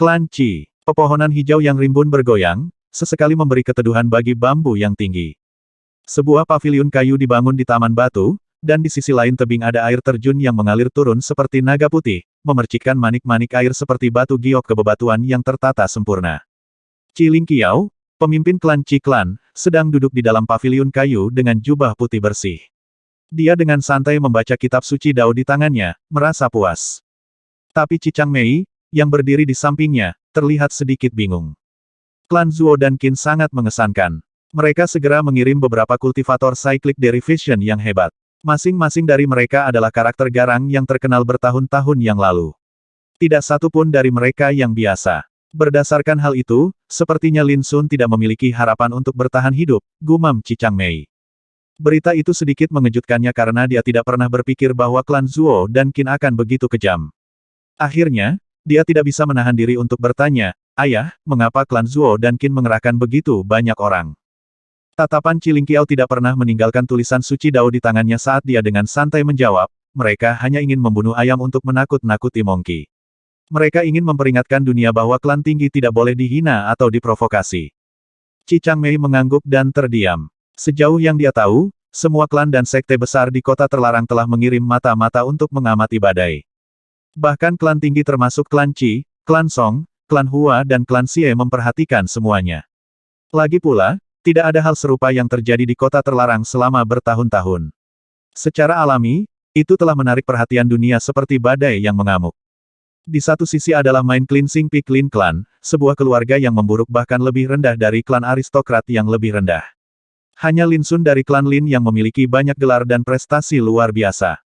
Klan Qi. Pepohonan hijau yang rimbun bergoyang, sesekali memberi keteduhan bagi bambu yang tinggi. Sebuah paviliun kayu dibangun di taman batu, dan di sisi lain tebing ada air terjun yang mengalir turun seperti naga putih, memercikkan manik-manik air seperti batu giok ke bebatuan yang tertata sempurna. Qi Lingqiao, pemimpin klan Qi Klan, sedang duduk di dalam paviliun kayu dengan jubah putih bersih. Dia dengan santai membaca kitab suci Dao di tangannya, merasa puas. Tapi Qi Changmei, yang berdiri di sampingnya, terlihat sedikit bingung. Klan Zuo dan Qin sangat mengesankan. Mereka segera mengirim beberapa kultivator cyclic derivation yang hebat. Masing-masing dari mereka adalah karakter garang yang terkenal bertahun-tahun yang lalu. Tidak satu pun dari mereka yang biasa. Berdasarkan hal itu, sepertinya Lin Sun tidak memiliki harapan untuk bertahan hidup, gumam Qi Changmei. Berita itu sedikit mengejutkannya karena dia tidak pernah berpikir bahwa klan Zuo dan Qin akan begitu kejam. Akhirnya, dia tidak bisa menahan diri untuk bertanya, "Ayah, mengapa klan Zuo dan Qin mengerahkan begitu banyak orang?" Tatapan Qi Lingqiao tidak pernah meninggalkan tulisan suci Dao di tangannya saat dia dengan santai menjawab, "Mereka hanya ingin membunuh ayam untuk menakut-nakuti Monkey. Mereka ingin memperingatkan dunia bahwa klan tinggi tidak boleh dihina atau diprovokasi." Qi Changmei mengangguk dan terdiam. Sejauh yang dia tahu, semua klan dan sekte besar di kota terlarang telah mengirim mata-mata untuk mengamati badai. Bahkan klan tinggi termasuk klan Qi, klan Song, klan Hua dan klan Xie memperhatikan semuanya. Lagi pula, tidak ada hal serupa yang terjadi di kota terlarang selama bertahun-tahun. Secara alami, itu telah menarik perhatian dunia seperti badai yang mengamuk. Di satu sisi adalah Mind Cleansing Peak Lin Clan, sebuah keluarga yang memburuk bahkan lebih rendah dari klan aristokrat yang lebih rendah. Hanya Lin Sun dari klan Lin yang memiliki banyak gelar dan prestasi luar biasa.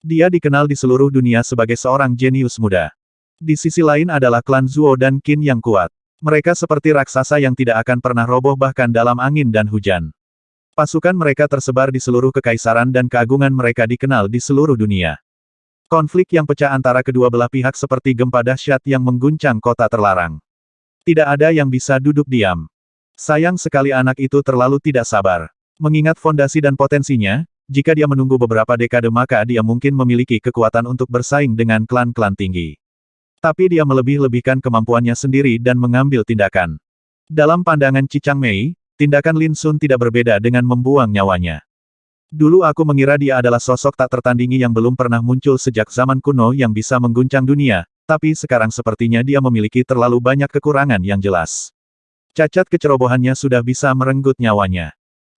Dia dikenal di seluruh dunia sebagai seorang jenius muda. Di sisi lain adalah klan Zuo dan Qin yang kuat. Mereka seperti raksasa yang tidak akan pernah roboh bahkan dalam angin dan hujan. Pasukan mereka tersebar di seluruh kekaisaran dan keagungan mereka dikenal di seluruh dunia. Konflik yang pecah antara kedua belah pihak seperti gempa dahsyat yang mengguncang kota terlarang. Tidak ada yang bisa duduk diam. Sayang sekali anak itu terlalu tidak sabar. Mengingat fondasi dan potensinya, jika dia menunggu beberapa dekade maka dia mungkin memiliki kekuatan untuk bersaing dengan klan-klan tinggi. Tapi dia melebih-lebihkan kemampuannya sendiri dan mengambil tindakan. Dalam pandangan Qi Changmei, tindakan Lin Sun tidak berbeda dengan membuang nyawanya. Dulu aku mengira dia adalah sosok tak tertandingi yang belum pernah muncul sejak zaman kuno yang bisa mengguncang dunia, tapi sekarang sepertinya dia memiliki terlalu banyak kekurangan yang jelas. Cacat kecerobohannya sudah bisa merenggut nyawanya.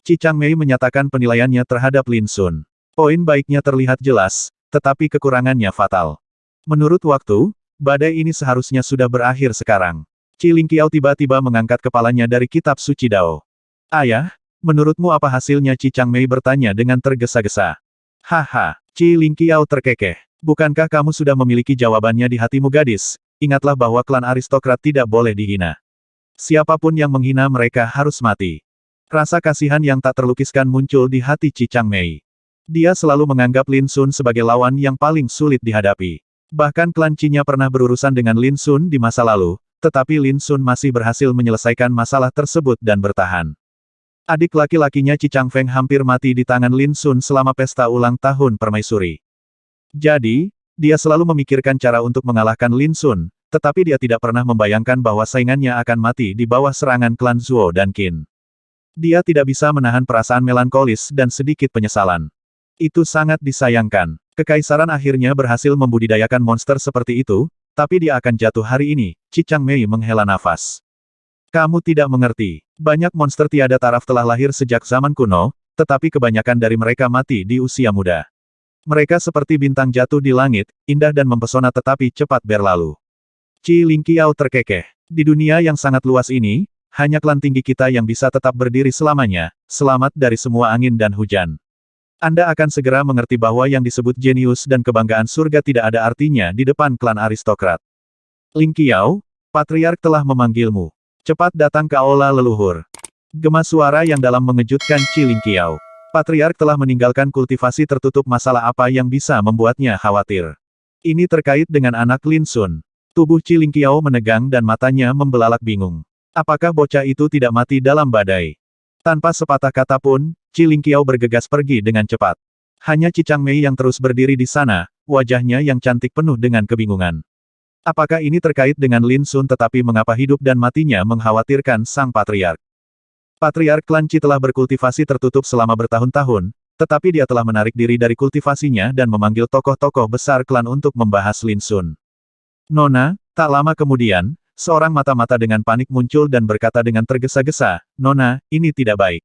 Qi Changmei menyatakan penilaiannya terhadap Lin Sun. Poin baiknya terlihat jelas, tetapi kekurangannya fatal. Menurut waktu, badai ini seharusnya sudah berakhir sekarang. Qi Lingqiao tiba-tiba mengangkat kepalanya dari kitab suci Dao. "Ayah, menurutmu apa hasilnya?" Qi Changmei bertanya dengan tergesa-gesa. "Haha." Qi Lingqiao terkekeh. "Bukankah kamu sudah memiliki jawabannya di hatimu gadis? Ingatlah bahwa klan aristokrat tidak boleh dihina. Siapapun yang menghina mereka harus mati." Rasa kasihan yang tak terlukiskan muncul di hati Qi Changmei. Dia selalu menganggap Lin Sun sebagai lawan yang paling sulit dihadapi. Bahkan klan Qi-nya pernah berurusan dengan Lin Sun di masa lalu, tetapi Lin Sun masih berhasil menyelesaikan masalah tersebut dan bertahan. Adik laki-lakinya Qi Changfeng hampir mati di tangan Lin Sun selama pesta ulang tahun permaisuri. Jadi, dia selalu memikirkan cara untuk mengalahkan Lin Sun, tetapi dia tidak pernah membayangkan bahwa saingannya akan mati di bawah serangan klan Zuo dan Qin. Dia tidak bisa menahan perasaan melankolis dan sedikit penyesalan. Itu sangat disayangkan. Kekaisaran akhirnya berhasil membudidayakan monster seperti itu, tapi dia akan jatuh hari ini. Qi Changmei menghela nafas. "Kamu tidak mengerti. Banyak monster tiada taraf telah lahir sejak zaman kuno, tetapi kebanyakan dari mereka mati di usia muda. Mereka seperti bintang jatuh di langit, indah dan mempesona tetapi cepat berlalu." Qi Lingqiao terkekeh. Di dunia yang sangat luas ini, hanya klan tinggi kita yang bisa tetap berdiri selamanya, selamat dari semua angin dan hujan. Anda akan segera mengerti bahwa yang disebut jenius dan kebanggaan surga tidak ada artinya di depan klan aristokrat. "Lingqiao, Patriark telah memanggilmu. Cepat datang ke aula leluhur." Gema suara yang dalam mengejutkan Qi Lingqiao. Patriark telah meninggalkan kultivasi tertutup. Masalah apa yang bisa membuatnya khawatir? Ini terkait dengan anak Lin Sun. Tubuh Qi Lingqiao menegang dan matanya membelalak bingung. Apakah bocah itu tidak mati dalam badai? Tanpa sepatah kata pun, Qi Lingqiao bergegas pergi dengan cepat. Hanya Qi Changmei yang terus berdiri di sana, wajahnya yang cantik penuh dengan kebingungan. Apakah ini terkait dengan Lin Sun tetapi mengapa hidup dan matinya mengkhawatirkan sang patriark? Patriark klan Qi telah berkultivasi tertutup selama bertahun-tahun, tetapi dia telah menarik diri dari kultivasinya dan memanggil tokoh-tokoh besar klan untuk membahas Lin Sun. Nona, tak lama kemudian, seorang mata-mata dengan panik muncul dan berkata dengan tergesa-gesa, Nona, ini tidak baik.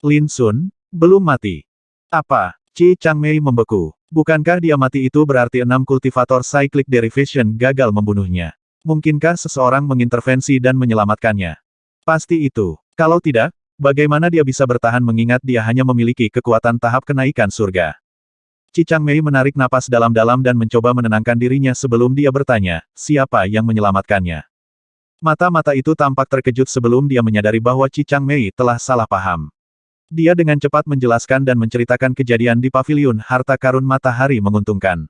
Lin Sun, belum mati. Apa? Qi Changmei membeku. Bukankah dia mati itu berarti 6 kultivator Cyclic Derivation gagal membunuhnya? Mungkinkah seseorang mengintervensi dan menyelamatkannya? Pasti itu. Kalau tidak, bagaimana dia bisa bertahan mengingat dia hanya memiliki kekuatan tahap kenaikan surga? Qi Changmei menarik napas dalam-dalam dan mencoba menenangkan dirinya sebelum dia bertanya, siapa yang menyelamatkannya? Mata-mata itu tampak terkejut sebelum dia menyadari bahwa Qi Changmei telah salah paham. Dia dengan cepat menjelaskan dan menceritakan kejadian di paviliun harta karun matahari menguntungkan.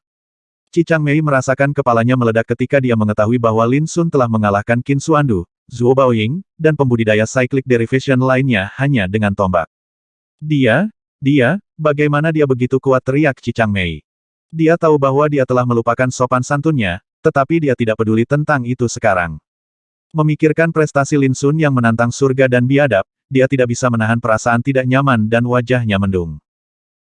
Qi Changmei merasakan kepalanya meledak ketika dia mengetahui bahwa Lin Sun telah mengalahkan Qin Xuandu, Zhuo Baoying, dan pembudidaya Cyclic Derivation lainnya hanya dengan tombak. Dia, bagaimana dia begitu kuat, teriak Qi Changmei. Dia tahu bahwa dia telah melupakan sopan santunnya, tetapi dia tidak peduli tentang itu sekarang. Memikirkan prestasi Lin Sun yang menantang surga dan biadab, dia tidak bisa menahan perasaan tidak nyaman dan wajahnya mendung.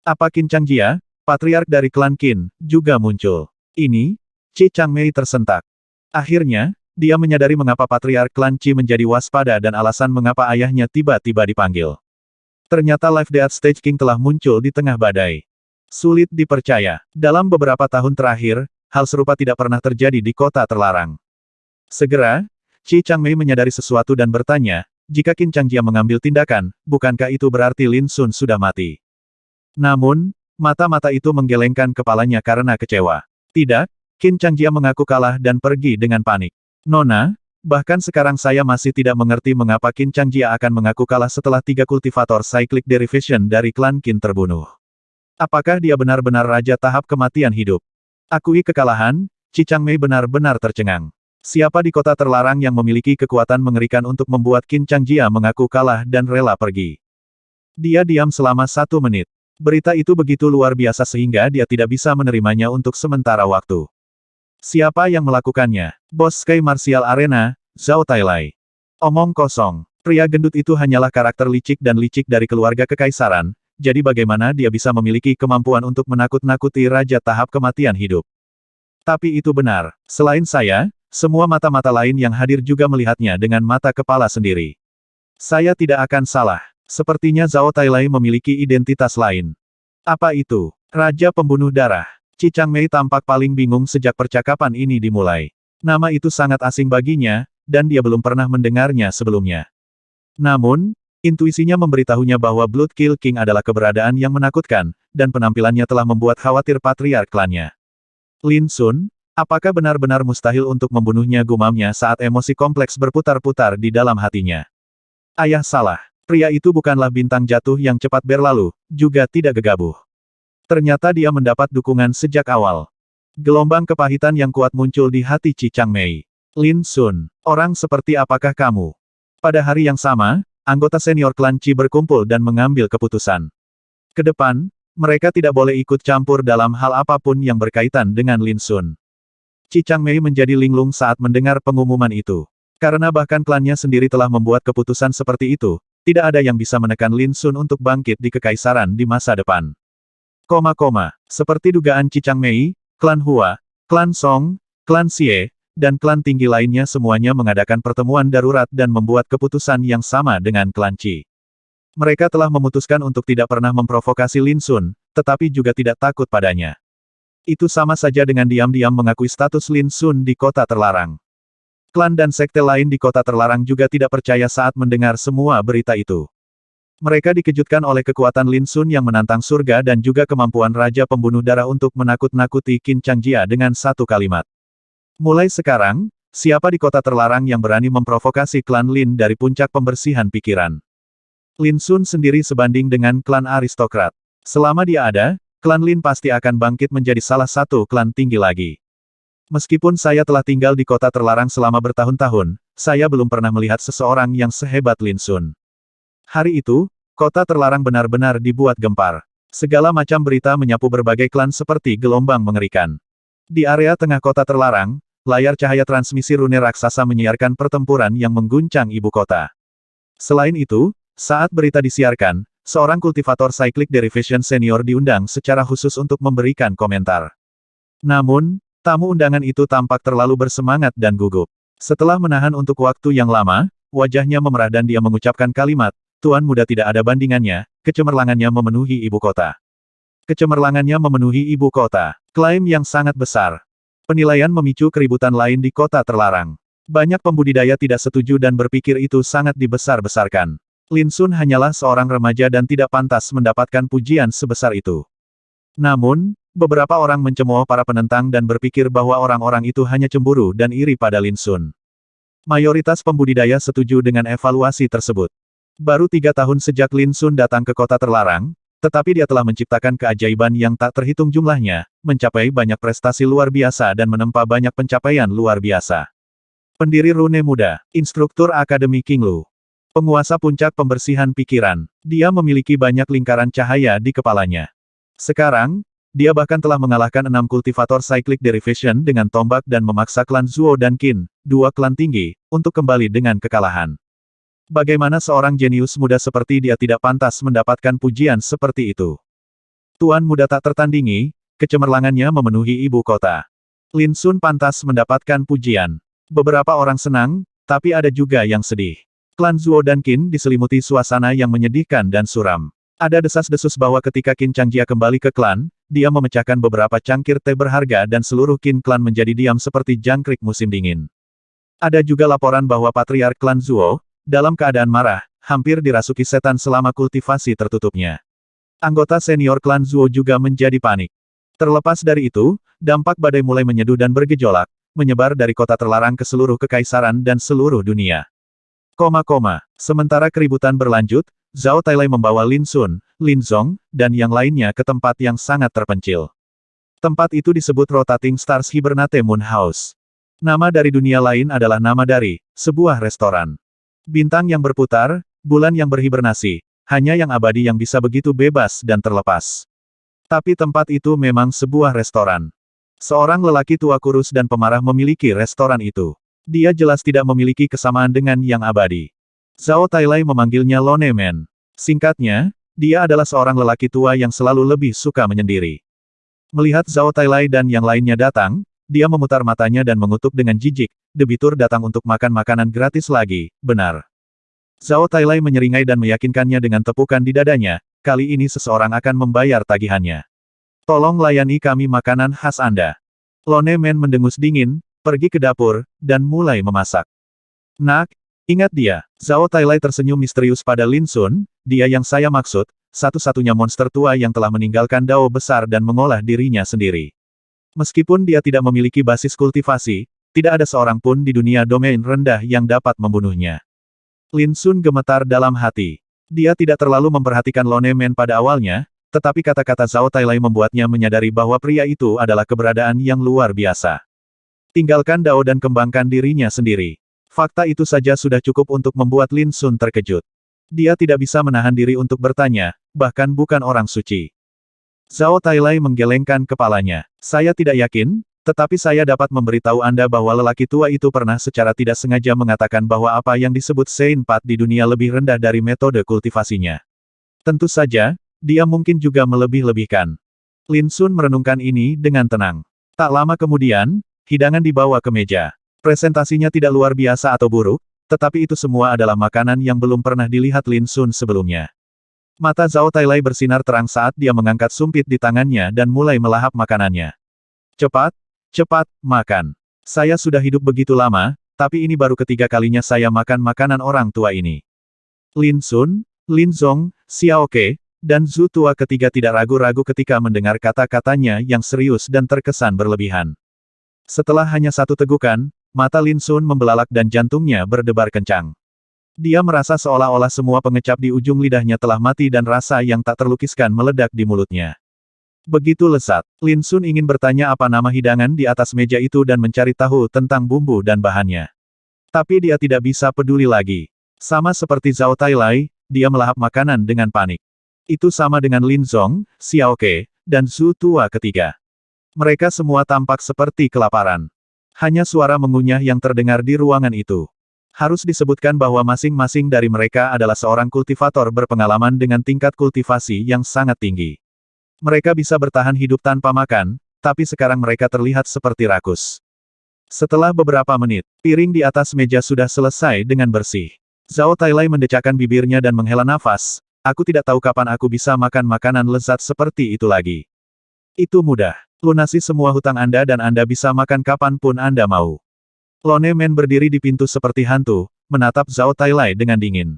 Apa Qin Changjia, patriark dari klan Qin, juga muncul? Ini, Qi Changmei tersentak. Akhirnya, dia menyadari mengapa patriark klan Qi menjadi waspada dan alasan mengapa ayahnya tiba-tiba dipanggil. Ternyata Life Death Stage King telah muncul di tengah badai. Sulit dipercaya, dalam beberapa tahun terakhir, hal serupa tidak pernah terjadi di kota terlarang. Segera, Qi Changmei menyadari sesuatu dan bertanya, jika Qin Changjia mengambil tindakan, bukankah itu berarti Lin Sun sudah mati? Namun, mata-mata itu menggelengkan kepalanya karena kecewa. Tidak, Qin Changjia mengaku kalah dan pergi dengan panik. Nona, bahkan sekarang saya masih tidak mengerti mengapa Qin Changjia akan mengaku kalah setelah 3 kultivator Cyclic Derivation dari klan Qin terbunuh. Apakah dia benar-benar raja tahap kematian hidup? Akui kekalahan, Qi Changmei benar-benar tercengang. Siapa di kota terlarang yang memiliki kekuatan mengerikan untuk membuat Qin Changjia mengaku kalah dan rela pergi? Dia diam selama 1 menit. Berita itu begitu luar biasa sehingga dia tidak bisa menerimanya untuk sementara waktu. Siapa yang melakukannya? Bos Sky Martial Arena, Zhao Tailai. Omong kosong. Pria gendut itu hanyalah karakter licik dan licik dari keluarga kekaisaran, jadi bagaimana dia bisa memiliki kemampuan untuk menakut-nakuti raja tahap kematian hidup? Tapi itu benar. Selain saya, semua mata-mata lain yang hadir juga melihatnya dengan mata kepala sendiri. Saya tidak akan salah. Sepertinya Zhao Tailai memiliki identitas lain. Apa itu? Raja Pembunuh Darah. Qi Changmei tampak paling bingung sejak percakapan ini dimulai. Nama itu sangat asing baginya, dan dia belum pernah mendengarnya sebelumnya. Namun, intuisinya memberitahunya bahwa Blood Kill King adalah keberadaan yang menakutkan, dan penampilannya telah membuat khawatir patriark klannya. Lin Sun? Apakah benar-benar mustahil untuk membunuhnya, gumamnya saat emosi kompleks berputar-putar di dalam hatinya. Ayah salah. Pria itu bukanlah bintang jatuh yang cepat berlalu, juga tidak gegabah. Ternyata dia mendapat dukungan sejak awal. Gelombang kepahitan yang kuat muncul di hati Qi Changmei. Lin Sun, orang seperti apakah kamu? Pada hari yang sama, anggota senior klan Qi berkumpul dan mengambil keputusan. Kedepan, mereka tidak boleh ikut campur dalam hal apapun yang berkaitan dengan Lin Sun. Qi Changmei menjadi linglung saat mendengar pengumuman itu. Karena bahkan klannya sendiri telah membuat keputusan seperti itu, tidak ada yang bisa menekan Lin Sun untuk bangkit di kekaisaran di masa depan. Seperti dugaan Qi Changmei, klan Hua, klan Song, klan Xie, dan klan tinggi lainnya semuanya mengadakan pertemuan darurat dan membuat keputusan yang sama dengan klan Qi. Mereka telah memutuskan untuk tidak pernah memprovokasi Lin Sun, tetapi juga tidak takut padanya. Itu sama saja dengan diam-diam mengakui status Lin Sun di kota terlarang. Klan dan sekte lain di kota terlarang juga tidak percaya saat mendengar semua berita itu. Mereka dikejutkan oleh kekuatan Lin Sun yang menantang surga dan juga kemampuan Raja Pembunuh Darah untuk menakut-nakuti Qin Changjia dengan satu kalimat. Mulai sekarang, siapa di kota terlarang yang berani memprovokasi klan Lin dari puncak pembersihan pikiran? Lin Sun sendiri sebanding dengan klan aristokrat. Selama dia ada, klan Lin pasti akan bangkit menjadi salah satu klan tinggi lagi. Meskipun saya telah tinggal di kota terlarang selama bertahun-tahun, saya belum pernah melihat seseorang yang sehebat Lin Sun. Hari itu, kota terlarang benar-benar dibuat gempar. Segala macam berita menyapu berbagai klan seperti gelombang mengerikan. Di area tengah kota terlarang, layar cahaya transmisi rune raksasa menyiarkan pertempuran yang mengguncang ibu kota. Selain itu, saat berita disiarkan, seorang kultivator Cyclic Derivation senior diundang secara khusus untuk memberikan komentar. Namun, tamu undangan itu tampak terlalu bersemangat dan gugup. Setelah menahan untuk waktu yang lama, wajahnya memerah dan dia mengucapkan kalimat, "Tuan muda tidak ada bandingannya, kecemerlangannya memenuhi ibu kota." Kecemerlangannya memenuhi ibu kota. Klaim yang sangat besar. Penilaian memicu keributan lain di kota terlarang. Banyak pembudidaya tidak setuju dan berpikir itu sangat dibesar-besarkan. Lin Sun hanyalah seorang remaja dan tidak pantas mendapatkan pujian sebesar itu. Namun, beberapa orang mencemooh para penentang dan berpikir bahwa orang-orang itu hanya cemburu dan iri pada Lin Sun. Mayoritas pembudidaya setuju dengan evaluasi tersebut. Baru 3 tahun sejak Lin Sun datang ke kota terlarang, tetapi dia telah menciptakan keajaiban yang tak terhitung jumlahnya, mencapai banyak prestasi luar biasa dan menempa banyak pencapaian luar biasa. Pendiri Rune Muda, instruktur Akademi King Lu. Penguasa puncak pembersihan pikiran. Dia memiliki banyak lingkaran cahaya di kepalanya. Sekarang, dia bahkan telah mengalahkan 6 kultivator Cyclic Derivation dengan tombak dan memaksa klan Zuo dan Qin, 2 klan tinggi, untuk kembali dengan kekalahan. Bagaimana seorang jenius muda seperti dia tidak pantas mendapatkan pujian seperti itu? Tuan muda tak tertandingi, kecemerlangannya memenuhi ibu kota. Lin Sun pantas mendapatkan pujian. Beberapa orang senang, tapi ada juga yang sedih. Klan Zuo dan Qin diselimuti suasana yang menyedihkan dan suram. Ada desas-desus bahwa ketika Qin Changjia kembali ke klan, dia memecahkan beberapa cangkir teh berharga dan seluruh Qin klan menjadi diam seperti jangkrik musim dingin. Ada juga laporan bahwa patriark klan Zuo, dalam keadaan marah, hampir dirasuki setan selama kultivasi tertutupnya. Anggota senior klan Zuo juga menjadi panik. Terlepas dari itu, dampak badai mulai menyeduh dan bergejolak, menyebar dari kota terlarang ke seluruh kekaisaran dan seluruh dunia. Sementara keributan berlanjut, Zhao Tailai membawa Lin Sun, Lin Zong, dan yang lainnya ke tempat yang sangat terpencil. Tempat itu disebut Rotating Stars Hibernate Moon House. Nama dari dunia lain adalah nama dari sebuah restoran. Bintang yang berputar, bulan yang berhibernasi, hanya yang abadi yang bisa begitu bebas dan terlepas. Tapi tempat itu memang sebuah restoran. Seorang lelaki tua kurus dan pemarah memiliki restoran itu. Dia jelas tidak memiliki kesamaan dengan yang abadi. Zhao Tailai memanggilnya Lone Man. Singkatnya, dia adalah seorang lelaki tua yang selalu lebih suka menyendiri. Melihat Zhao Tailai dan yang lainnya datang, dia memutar matanya dan mengutuk dengan jijik, debitur datang untuk makan makanan gratis lagi, benar. Zhao Tailai menyeringai dan meyakinkannya dengan tepukan di dadanya, kali ini seseorang akan membayar tagihannya. Tolong layani kami makanan khas Anda. Lone Man mendengus dingin, pergi ke dapur, dan mulai memasak. Nak, ingat dia. Zhao Tailai tersenyum misterius pada Lin Sun, dia yang saya maksud, satu-satunya monster tua yang telah meninggalkan dao besar dan mengolah dirinya sendiri. Meskipun dia tidak memiliki basis kultivasi, tidak ada seorang pun di dunia domain rendah yang dapat membunuhnya. Lin Sun gemetar dalam hati. Dia tidak terlalu memperhatikan Lone Man pada awalnya, tetapi kata-kata Zhao Tailai membuatnya menyadari bahwa pria itu adalah keberadaan yang luar biasa. Tinggalkan dao dan kembangkan dirinya sendiri. Fakta itu saja sudah cukup untuk membuat Lin Sun terkejut. Dia tidak bisa menahan diri untuk bertanya, bahkan bukan orang suci. Zhao Tailai menggelengkan kepalanya. Saya tidak yakin, tetapi saya dapat memberitahu Anda bahwa lelaki tua itu pernah secara tidak sengaja mengatakan bahwa apa yang disebut Sein Pat di dunia lebih rendah dari metode kultivasinya. Tentu saja, dia mungkin juga melebih-lebihkan. Lin Sun merenungkan ini dengan tenang. Tak lama kemudian, hidangan dibawa ke meja. Presentasinya tidak luar biasa atau buruk, tetapi itu semua adalah makanan yang belum pernah dilihat Lin Sun sebelumnya. Mata Zhao Tailai bersinar terang saat dia mengangkat sumpit di tangannya dan mulai melahap makanannya. Cepat, cepat, makan. Saya sudah hidup begitu lama, tapi ini baru ketiga kalinya saya makan makanan orang tua ini. Lin Sun, Lin Zong, Xiao Ke, dan Zhu tua ketiga tidak ragu-ragu ketika mendengar kata-katanya yang serius dan terkesan berlebihan. Setelah hanya satu tegukan, mata Lin Sun membelalak dan jantungnya berdebar kencang. Dia merasa seolah-olah semua pengecap di ujung lidahnya telah mati dan rasa yang tak terlukiskan meledak di mulutnya. Begitu lesat, Lin Sun ingin bertanya apa nama hidangan di atas meja itu dan mencari tahu tentang bumbu dan bahannya. Tapi dia tidak bisa peduli lagi. Sama seperti Zhao Tailai, dia melahap makanan dengan panik. Itu sama dengan Lin Zong, Xiao Ke, dan Zhu tua ketiga. Mereka semua tampak seperti kelaparan. Hanya suara mengunyah yang terdengar di ruangan itu. Harus disebutkan bahwa masing-masing dari mereka adalah seorang kultivator berpengalaman dengan tingkat kultivasi yang sangat tinggi. Mereka bisa bertahan hidup tanpa makan, tapi sekarang mereka terlihat seperti rakus. Setelah beberapa menit, piring di atas meja sudah selesai dengan bersih. Zhao Tailai mendecakkan bibirnya dan menghela nafas, aku tidak tahu kapan aku bisa makan makanan lezat seperti itu lagi. Itu mudah. Lunasi semua hutang Anda dan Anda bisa makan kapanpun Anda mau. Lone Men berdiri di pintu seperti hantu, menatap Zhao Tailai dengan dingin.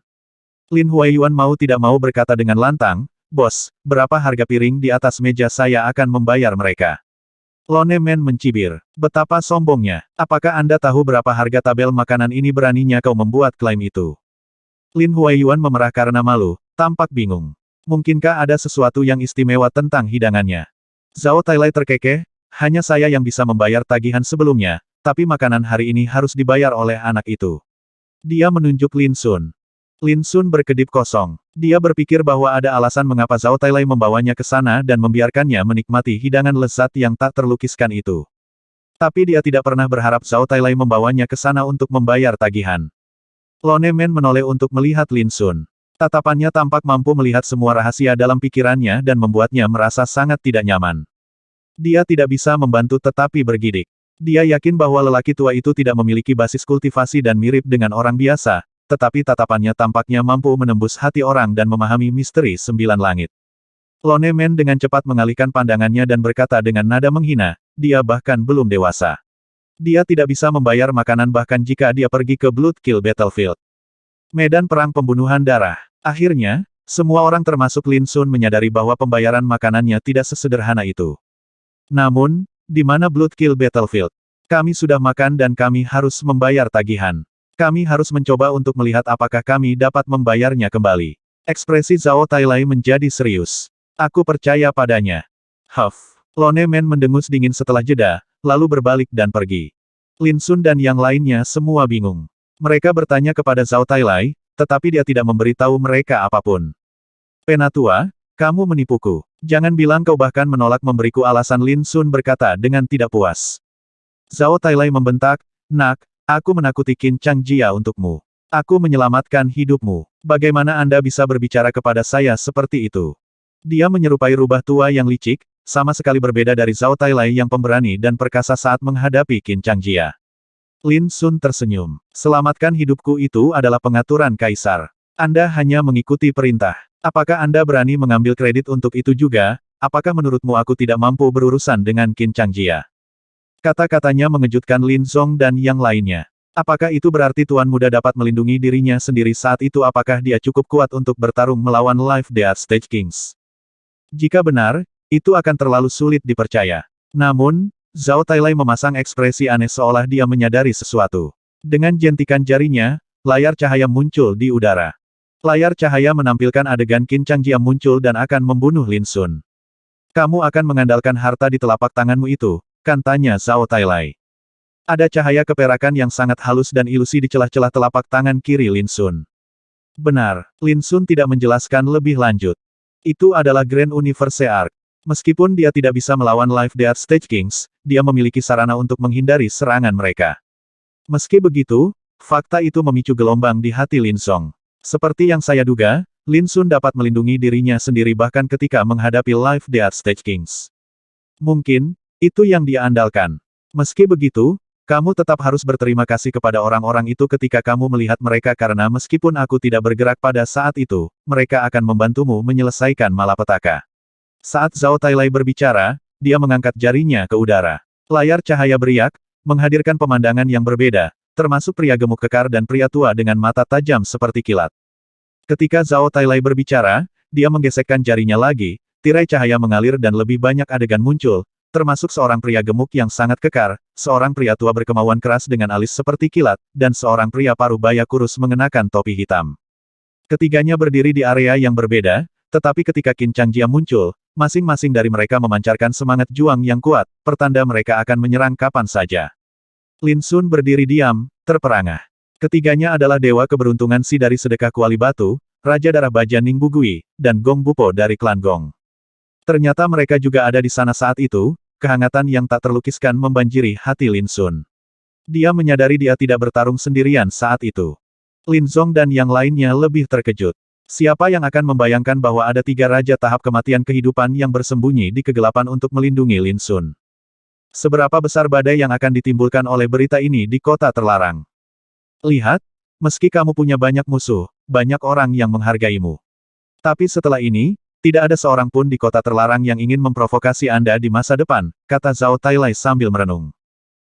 Lin Huaiyuan mau tidak mau berkata dengan lantang, "Bos, berapa harga piring di atas meja saya akan membayar mereka?" Lone Men mencibir. Betapa sombongnya. Apakah Anda tahu berapa harga tabel makanan ini? Beraninya kau membuat klaim itu? Lin Huaiyuan memerah karena malu, tampak bingung. Mungkinkah ada sesuatu yang istimewa tentang hidangannya? Zhao Tailai terkekeh, hanya saya yang bisa membayar tagihan sebelumnya, tapi makanan hari ini harus dibayar oleh anak itu. Dia menunjuk Lin Sun. Lin Sun berkedip kosong. Dia berpikir bahwa ada alasan mengapa Zhao Tailai membawanya ke sana dan membiarkannya menikmati hidangan lezat yang tak terlukiskan itu. Tapi dia tidak pernah berharap Zhao Tailai membawanya ke sana untuk membayar tagihan. Lone Men menoleh untuk melihat Lin Sun. Tatapannya tampak mampu melihat semua rahasia dalam pikirannya dan membuatnya merasa sangat tidak nyaman. Dia tidak bisa membantu tetapi bergidik. Dia yakin bahwa lelaki tua itu tidak memiliki basis kultivasi dan mirip dengan orang biasa, tetapi tatapannya tampaknya mampu menembus hati orang dan memahami misteri 9 langit. Lone Men dengan cepat mengalihkan pandangannya dan berkata dengan nada menghina, dia bahkan belum dewasa. Dia tidak bisa membayar makanan bahkan jika dia pergi ke Bloodkill Battlefield. Medan perang pembunuhan darah. Akhirnya, semua orang termasuk Lin Sun menyadari bahwa pembayaran makanannya tidak sesederhana itu. Namun, di mana Bloodkill Battlefield? Kami sudah makan dan kami harus membayar tagihan. Kami harus mencoba untuk melihat apakah kami dapat membayarnya kembali. Ekspresi Zhao Tailai menjadi serius. Aku percaya padanya. Huff. Lone Men mendengus dingin setelah jeda, lalu berbalik dan pergi. Lin Sun dan yang lainnya semua bingung. Mereka bertanya kepada Zhao Tailai, tetapi dia tidak memberitahu mereka apapun. Penatua, kamu menipuku. Jangan bilang kau bahkan menolak memberiku alasan. Lin Sun berkata dengan tidak puas. Zhao Tailai membentak, nak, aku menakuti Qin Changjia untukmu. Aku menyelamatkan hidupmu. Bagaimana Anda bisa berbicara kepada saya seperti itu? Dia menyerupai rubah tua yang licik, sama sekali berbeda dari Zhao Tailai yang pemberani dan perkasa saat menghadapi Qin Changjia. Lin Sun tersenyum. Selamatkan hidupku itu adalah pengaturan kaisar. Anda hanya mengikuti perintah. Apakah Anda berani mengambil kredit untuk itu juga? Apakah menurutmu aku tidak mampu berurusan dengan Qin Changjia? Kata-katanya mengejutkan Lin Zong dan yang lainnya. Apakah itu berarti Tuan Muda dapat melindungi dirinya sendiri saat itu? Apakah dia cukup kuat untuk bertarung melawan Life Death Stage Kings? Jika benar, itu akan terlalu sulit dipercaya. Namun, Zhao Tailai memasang ekspresi aneh seolah dia menyadari sesuatu. Dengan jentikan jarinya, layar cahaya muncul di udara. Layar cahaya menampilkan adegan Qin Changjia muncul dan akan membunuh Lin Sun. Kamu akan mengandalkan harta di telapak tanganmu itu, kan, tanya Zhao Tailai. Ada cahaya keperakan yang sangat halus dan ilusi di celah-celah telapak tangan kiri Lin Sun. Benar, Lin Sun tidak menjelaskan lebih lanjut. Itu adalah Grand Universe Arc. Meskipun dia tidak bisa melawan Life Death Stage Kings, dia memiliki sarana untuk menghindari serangan mereka. Meski begitu, fakta itu memicu gelombang di hati Lin Song. Seperti yang saya duga, Lin Sun dapat melindungi dirinya sendiri bahkan ketika menghadapi Life Death Stage Kings. Mungkin, itu yang dia andalkan. Meski begitu, kamu tetap harus berterima kasih kepada orang-orang itu ketika kamu melihat mereka karena meskipun aku tidak bergerak pada saat itu, mereka akan membantumu menyelesaikan malapetaka. Saat Zhao Tailai berbicara, dia mengangkat jarinya ke udara. Layar cahaya beriak, menghadirkan pemandangan yang berbeda, termasuk pria gemuk kekar dan pria tua dengan mata tajam seperti kilat. Ketika Zhao Tailai berbicara, dia menggesekkan jarinya lagi, tirai cahaya mengalir dan lebih banyak adegan muncul, termasuk seorang pria gemuk yang sangat kekar, seorang pria tua berkemauan keras dengan alis seperti kilat, dan seorang pria paruh baya kurus mengenakan topi hitam. Ketiganya berdiri di area yang berbeda, tetapi ketika Qin Changjia muncul, masing-masing dari mereka memancarkan semangat juang yang kuat, pertanda mereka akan menyerang kapan saja. Lin Sun berdiri diam, terperangah. Ketiganya adalah dewa keberuntungan Si dari Sedekah Kuali Batu, Raja Darah Baja Ning Bugui, dan Gong Bupo dari klan Gong. Ternyata mereka juga ada di sana saat itu, kehangatan yang tak terlukiskan membanjiri hati Lin Sun. Dia menyadari dia tidak bertarung sendirian saat itu. Lin Zong dan yang lainnya lebih terkejut. Siapa yang akan membayangkan bahwa ada 3 raja tahap kematian kehidupan yang bersembunyi di kegelapan untuk melindungi Lin Sun? Seberapa besar badai yang akan ditimbulkan oleh berita ini di kota terlarang? Lihat, meski kamu punya banyak musuh, banyak orang yang menghargaimu. Tapi setelah ini, tidak ada seorang pun di kota terlarang yang ingin memprovokasi Anda di masa depan, kata Zhao Tailai sambil merenung.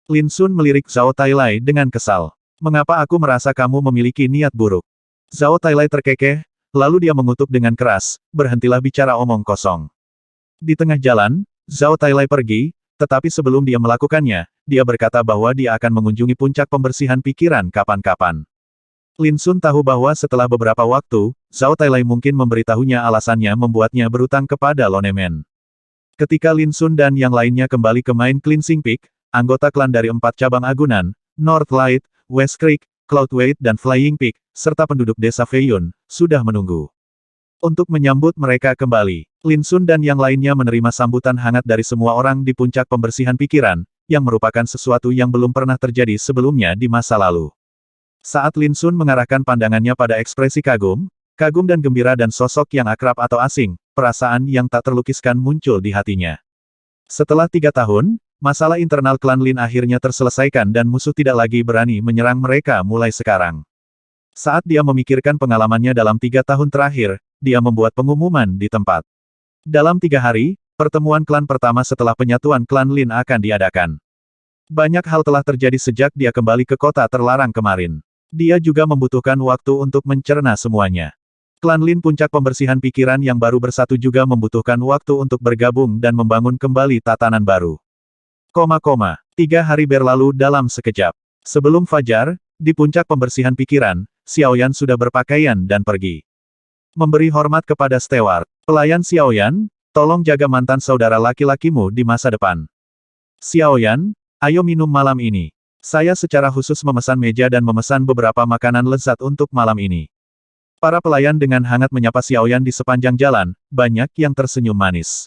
Lin Sun melirik Zhao Tailai dengan kesal. Mengapa aku merasa kamu memiliki niat buruk? Zhao Tailai terkekeh, lalu dia mengutuk dengan keras, berhentilah bicara omong kosong. Di tengah jalan, Zhao Tailai pergi, tetapi sebelum dia melakukannya, dia berkata bahwa dia akan mengunjungi puncak pembersihan pikiran kapan-kapan. Lin Sun tahu bahwa setelah beberapa waktu, Zhao Tailai mungkin memberitahunya alasannya membuatnya berutang kepada Lone Man. Ketika Lin Sun dan yang lainnya kembali ke Main Cleansing Peak, anggota klan dari 4 cabang agunan, North Light, West Creek, Cloudweight dan Flying Peak, serta penduduk desa Feiyun, sudah menunggu. Untuk menyambut mereka kembali, Lin Sun dan yang lainnya menerima sambutan hangat dari semua orang di puncak pembersihan pikiran, yang merupakan sesuatu yang belum pernah terjadi sebelumnya di masa lalu. Saat Lin Sun mengarahkan pandangannya pada ekspresi kagum dan gembira dan sosok yang akrab atau asing, perasaan yang tak terlukiskan muncul di hatinya. Setelah 3 tahun, masalah internal klan Lin akhirnya terselesaikan dan musuh tidak lagi berani menyerang mereka mulai sekarang. Saat dia memikirkan pengalamannya dalam 3 tahun terakhir, dia membuat pengumuman di tempat. Dalam 3 hari, pertemuan klan pertama setelah penyatuan klan Lin akan diadakan. Banyak hal telah terjadi sejak dia kembali ke kota terlarang kemarin. Dia juga membutuhkan waktu untuk mencerna semuanya. Klan Lin puncak pembersihan pikiran yang baru bersatu juga membutuhkan waktu untuk bergabung dan membangun kembali tatanan baru. 3 hari berlalu dalam sekejap. Sebelum fajar, di puncak pembersihan pikiran, Xiaoyan sudah berpakaian dan pergi. Memberi hormat kepada steward. Pelayan Xiaoyan, tolong jaga mantan saudara laki-lakimu di masa depan. Xiaoyan, ayo minum malam ini. Saya secara khusus memesan meja dan memesan beberapa makanan lezat untuk malam ini. Para pelayan dengan hangat menyapa Xiaoyan di sepanjang jalan, banyak yang tersenyum manis.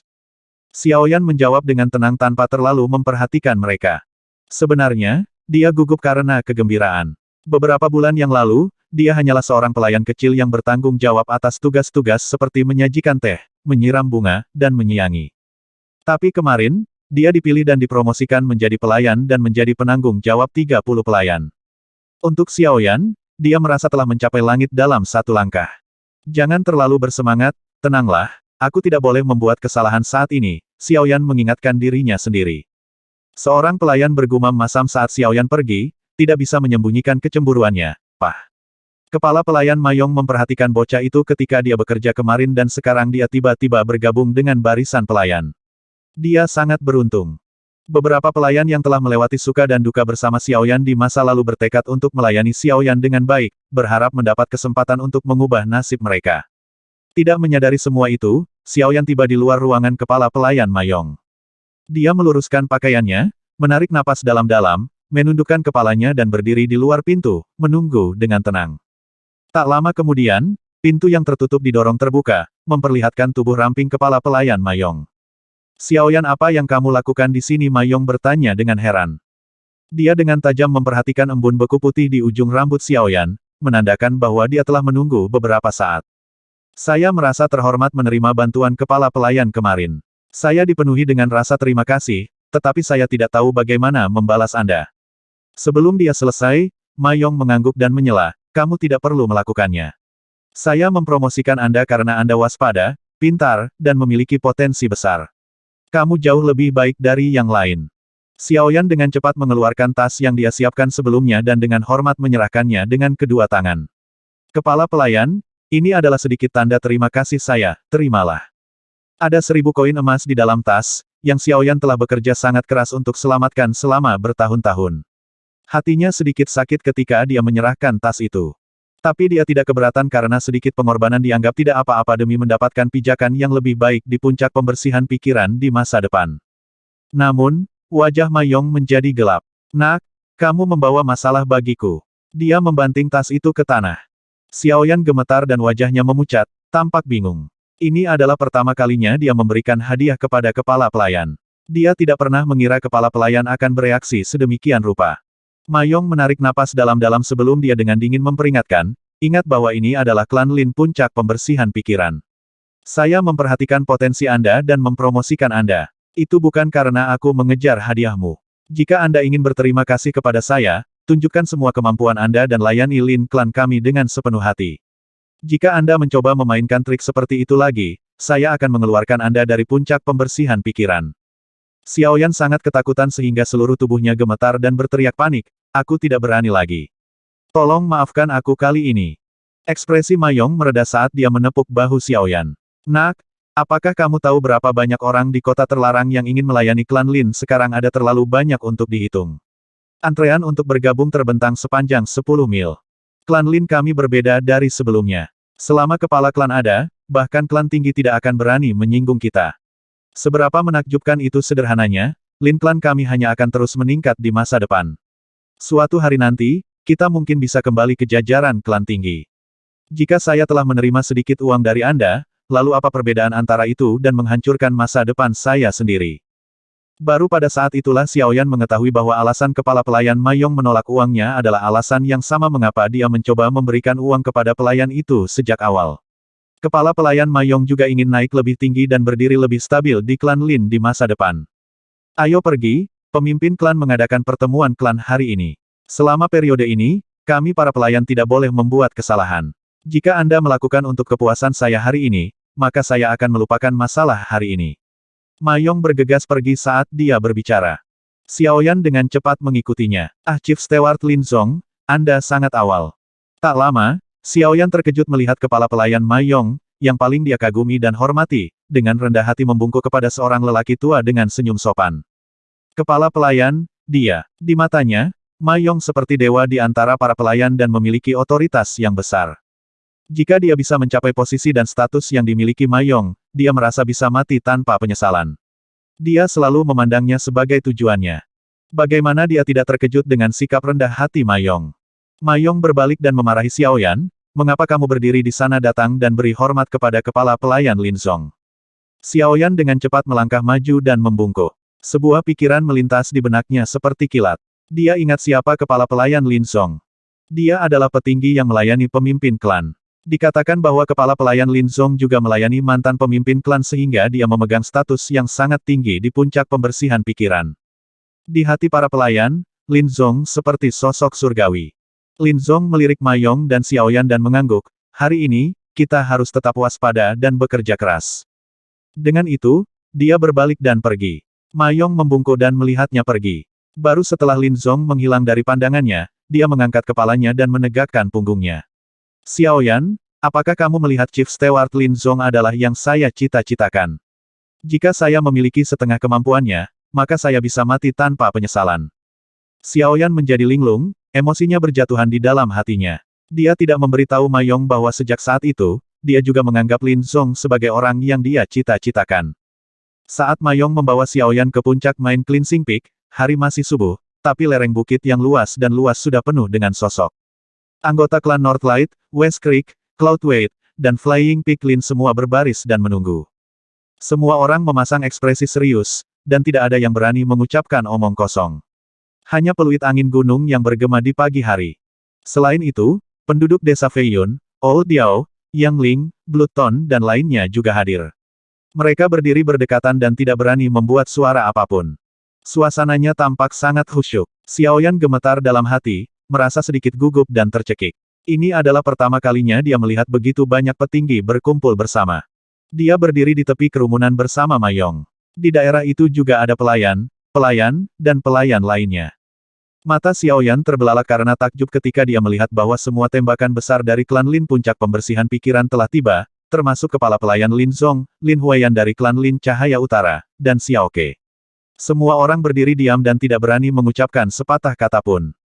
Xiaoyan menjawab dengan tenang tanpa terlalu memperhatikan mereka. Sebenarnya, dia gugup karena kegembiraan. Beberapa bulan yang lalu, dia hanyalah seorang pelayan kecil yang bertanggung jawab atas tugas-tugas seperti menyajikan teh, menyiram bunga, dan menyiangi. Tapi kemarin, dia dipilih dan dipromosikan menjadi pelayan dan menjadi penanggung jawab 30 pelayan. Untuk Xiaoyan, dia merasa telah mencapai langit dalam 1 langkah. Jangan terlalu bersemangat, tenanglah, aku tidak boleh membuat kesalahan saat ini, Xiaoyan mengingatkan dirinya sendiri. Seorang pelayan bergumam masam saat Xiaoyan pergi, tidak bisa menyembunyikan kecemburuannya. Pah. Kepala pelayan Mayong memperhatikan bocah itu ketika dia bekerja kemarin dan sekarang dia tiba-tiba bergabung dengan barisan pelayan. Dia sangat beruntung. Beberapa pelayan yang telah melewati suka dan duka bersama Xiaoyan di masa lalu bertekad untuk melayani Xiaoyan dengan baik, berharap mendapat kesempatan untuk mengubah nasib mereka. Tidak menyadari semua itu, Xiaoyan tiba di luar ruangan kepala pelayan Mayong. Dia meluruskan pakaiannya, menarik napas dalam-dalam, menundukkan kepalanya dan berdiri di luar pintu, menunggu dengan tenang. Tak lama kemudian, pintu yang tertutup didorong terbuka, memperlihatkan tubuh ramping kepala pelayan Mayong. Xiaoyan, apa yang kamu lakukan di sini? Mayong bertanya dengan heran. Dia dengan tajam memperhatikan embun beku putih di ujung rambut Xiaoyan, menandakan bahwa dia telah menunggu beberapa saat. Saya merasa terhormat menerima bantuan kepala pelayan kemarin. Saya dipenuhi dengan rasa terima kasih, tetapi saya tidak tahu bagaimana membalas Anda. Sebelum dia selesai, Mayong mengangguk dan menyela, kamu tidak perlu melakukannya. Saya mempromosikan Anda karena Anda waspada, pintar, dan memiliki potensi besar. Kamu jauh lebih baik dari yang lain. Xiaoyan dengan cepat mengeluarkan tas yang dia siapkan sebelumnya dan dengan hormat menyerahkannya dengan kedua tangan. Kepala pelayan, ini adalah sedikit tanda terima kasih saya, terimalah. Ada 1000 koin emas di dalam tas, yang Xiaoyan telah bekerja sangat keras untuk selamatkan selama bertahun-tahun. Hatinya sedikit sakit ketika dia menyerahkan tas itu. Tapi dia tidak keberatan karena sedikit pengorbanan dianggap tidak apa-apa demi mendapatkan pijakan yang lebih baik di puncak pembersihan pikiran di masa depan. Namun, wajah Mayong menjadi gelap. Nak, kamu membawa masalah bagiku. Dia membanting tas itu ke tanah. Xiaoyan gemetar dan wajahnya memucat, tampak bingung. Ini adalah pertama kalinya dia memberikan hadiah kepada kepala pelayan. Dia tidak pernah mengira kepala pelayan akan bereaksi sedemikian rupa. Mayong menarik napas dalam-dalam sebelum dia dengan dingin memperingatkan, ingat bahwa ini adalah klan Lin puncak pembersihan pikiran. Saya memperhatikan potensi Anda dan mempromosikan Anda. Itu bukan karena aku mengejar hadiahmu. Jika Anda ingin berterima kasih kepada saya, tunjukkan semua kemampuan Anda dan layani Lin klan kami dengan sepenuh hati. Jika Anda mencoba memainkan trik seperti itu lagi, saya akan mengeluarkan Anda dari puncak pembersihan pikiran. Xiaoyan sangat ketakutan sehingga seluruh tubuhnya gemetar dan berteriak panik, aku tidak berani lagi. Tolong maafkan aku kali ini. Ekspresi Mayong mereda saat dia menepuk bahu Xiaoyan. Nak, apakah kamu tahu berapa banyak orang di kota terlarang yang ingin melayani klan Lin sekarang ada terlalu banyak untuk dihitung. Antrean untuk bergabung terbentang sepanjang 10 mil. Klan Lin kami berbeda dari sebelumnya. Selama kepala klan ada, bahkan klan tinggi tidak akan berani menyinggung kita. Seberapa menakjubkan itu sederhananya, Lin klan kami hanya akan terus meningkat di masa depan. Suatu hari nanti, kita mungkin bisa kembali ke jajaran klan tinggi. Jika saya telah menerima sedikit uang dari Anda, lalu apa perbedaan antara itu dan menghancurkan masa depan saya sendiri? Baru pada saat itulah Xiaoyan mengetahui bahwa alasan kepala pelayan Mayong menolak uangnya adalah alasan yang sama mengapa dia mencoba memberikan uang kepada pelayan itu sejak awal. Kepala pelayan Mayong juga ingin naik lebih tinggi dan berdiri lebih stabil di klan Lin di masa depan. Ayo pergi, pemimpin klan mengadakan pertemuan klan hari ini. Selama periode ini, kami para pelayan tidak boleh membuat kesalahan. Jika Anda melakukan untuk kepuasan saya hari ini, maka saya akan melupakan masalah hari ini. Mayong bergegas pergi saat dia berbicara. Xiaoyan dengan cepat mengikutinya. Chief Steward Lin Zong, Anda sangat awal. Tak lama, Xiaoyan terkejut melihat kepala pelayan Mayong, yang paling dia kagumi dan hormati, dengan rendah hati membungkuk kepada seorang lelaki tua dengan senyum sopan. Kepala pelayan, dia. Di matanya, Mayong seperti dewa di antara para pelayan dan memiliki otoritas yang besar. Jika dia bisa mencapai posisi dan status yang dimiliki Mayong, dia merasa bisa mati tanpa penyesalan. Dia selalu memandangnya sebagai tujuannya. Bagaimana dia tidak terkejut dengan sikap rendah hati Mayong? Mayong berbalik dan memarahi Xiaoyan, mengapa kamu berdiri di sana datang dan beri hormat kepada kepala pelayan Lin Zong? Xiaoyan dengan cepat melangkah maju dan membungkuk. Sebuah pikiran melintas di benaknya seperti kilat. Dia ingat siapa kepala pelayan Lin Zong. Dia adalah petinggi yang melayani pemimpin klan. Dikatakan bahwa kepala pelayan Lin Zong juga melayani mantan pemimpin klan sehingga dia memegang status yang sangat tinggi di puncak pembersihan pikiran. Di hati para pelayan, Lin Zong seperti sosok surgawi. Lin Zong melirik Mayong dan Xiaoyan dan mengangguk, hari ini, kita harus tetap waspada dan bekerja keras. Dengan itu, dia berbalik dan pergi. Mayong membungkuk dan melihatnya pergi. Baru setelah Lin Zong menghilang dari pandangannya, dia mengangkat kepalanya dan menegakkan punggungnya. Xiaoyan, apakah kamu melihat Chief Steward Lin Zong adalah yang saya cita-citakan? Jika saya memiliki setengah kemampuannya, maka saya bisa mati tanpa penyesalan. Xiaoyan menjadi linglung, emosinya berjatuhan di dalam hatinya. Dia tidak memberitahu Mayong bahwa sejak saat itu, dia juga menganggap Lin Zong sebagai orang yang dia cita-citakan. Saat Mayong membawa Xiaoyan ke puncak main Cleansing Peak, hari masih subuh, tapi lereng bukit yang luas dan luas sudah penuh dengan sosok. Anggota klan Northlight, West Creek, Cloudweight, dan Flying Peak Lin semua berbaris dan menunggu. Semua orang memasang ekspresi serius, dan tidak ada yang berani mengucapkan omong kosong. Hanya peluit angin gunung yang bergema di pagi hari. Selain itu, penduduk desa Feiyun, Old Diao, Yang Ling, Bloodton dan lainnya juga hadir. Mereka berdiri berdekatan dan tidak berani membuat suara apapun. Suasananya tampak sangat khusyuk. Xiaoyan gemetar dalam hati, merasa sedikit gugup dan tercekik. Ini adalah pertama kalinya dia melihat begitu banyak petinggi berkumpul bersama. Dia berdiri di tepi kerumunan bersama Mayong. Di daerah itu juga ada pelayan, dan pelayan lainnya. Mata Xiaoyan terbelalak karena takjub ketika dia melihat bahwa semua tembakan besar dari klan Lin puncak pembersihan pikiran telah tiba, termasuk kepala pelayan Lin Zong, Lin Huaiyan dari klan Lin Cahaya Utara, dan Xiao Ke. Semua orang berdiri diam dan tidak berani mengucapkan sepatah kata pun.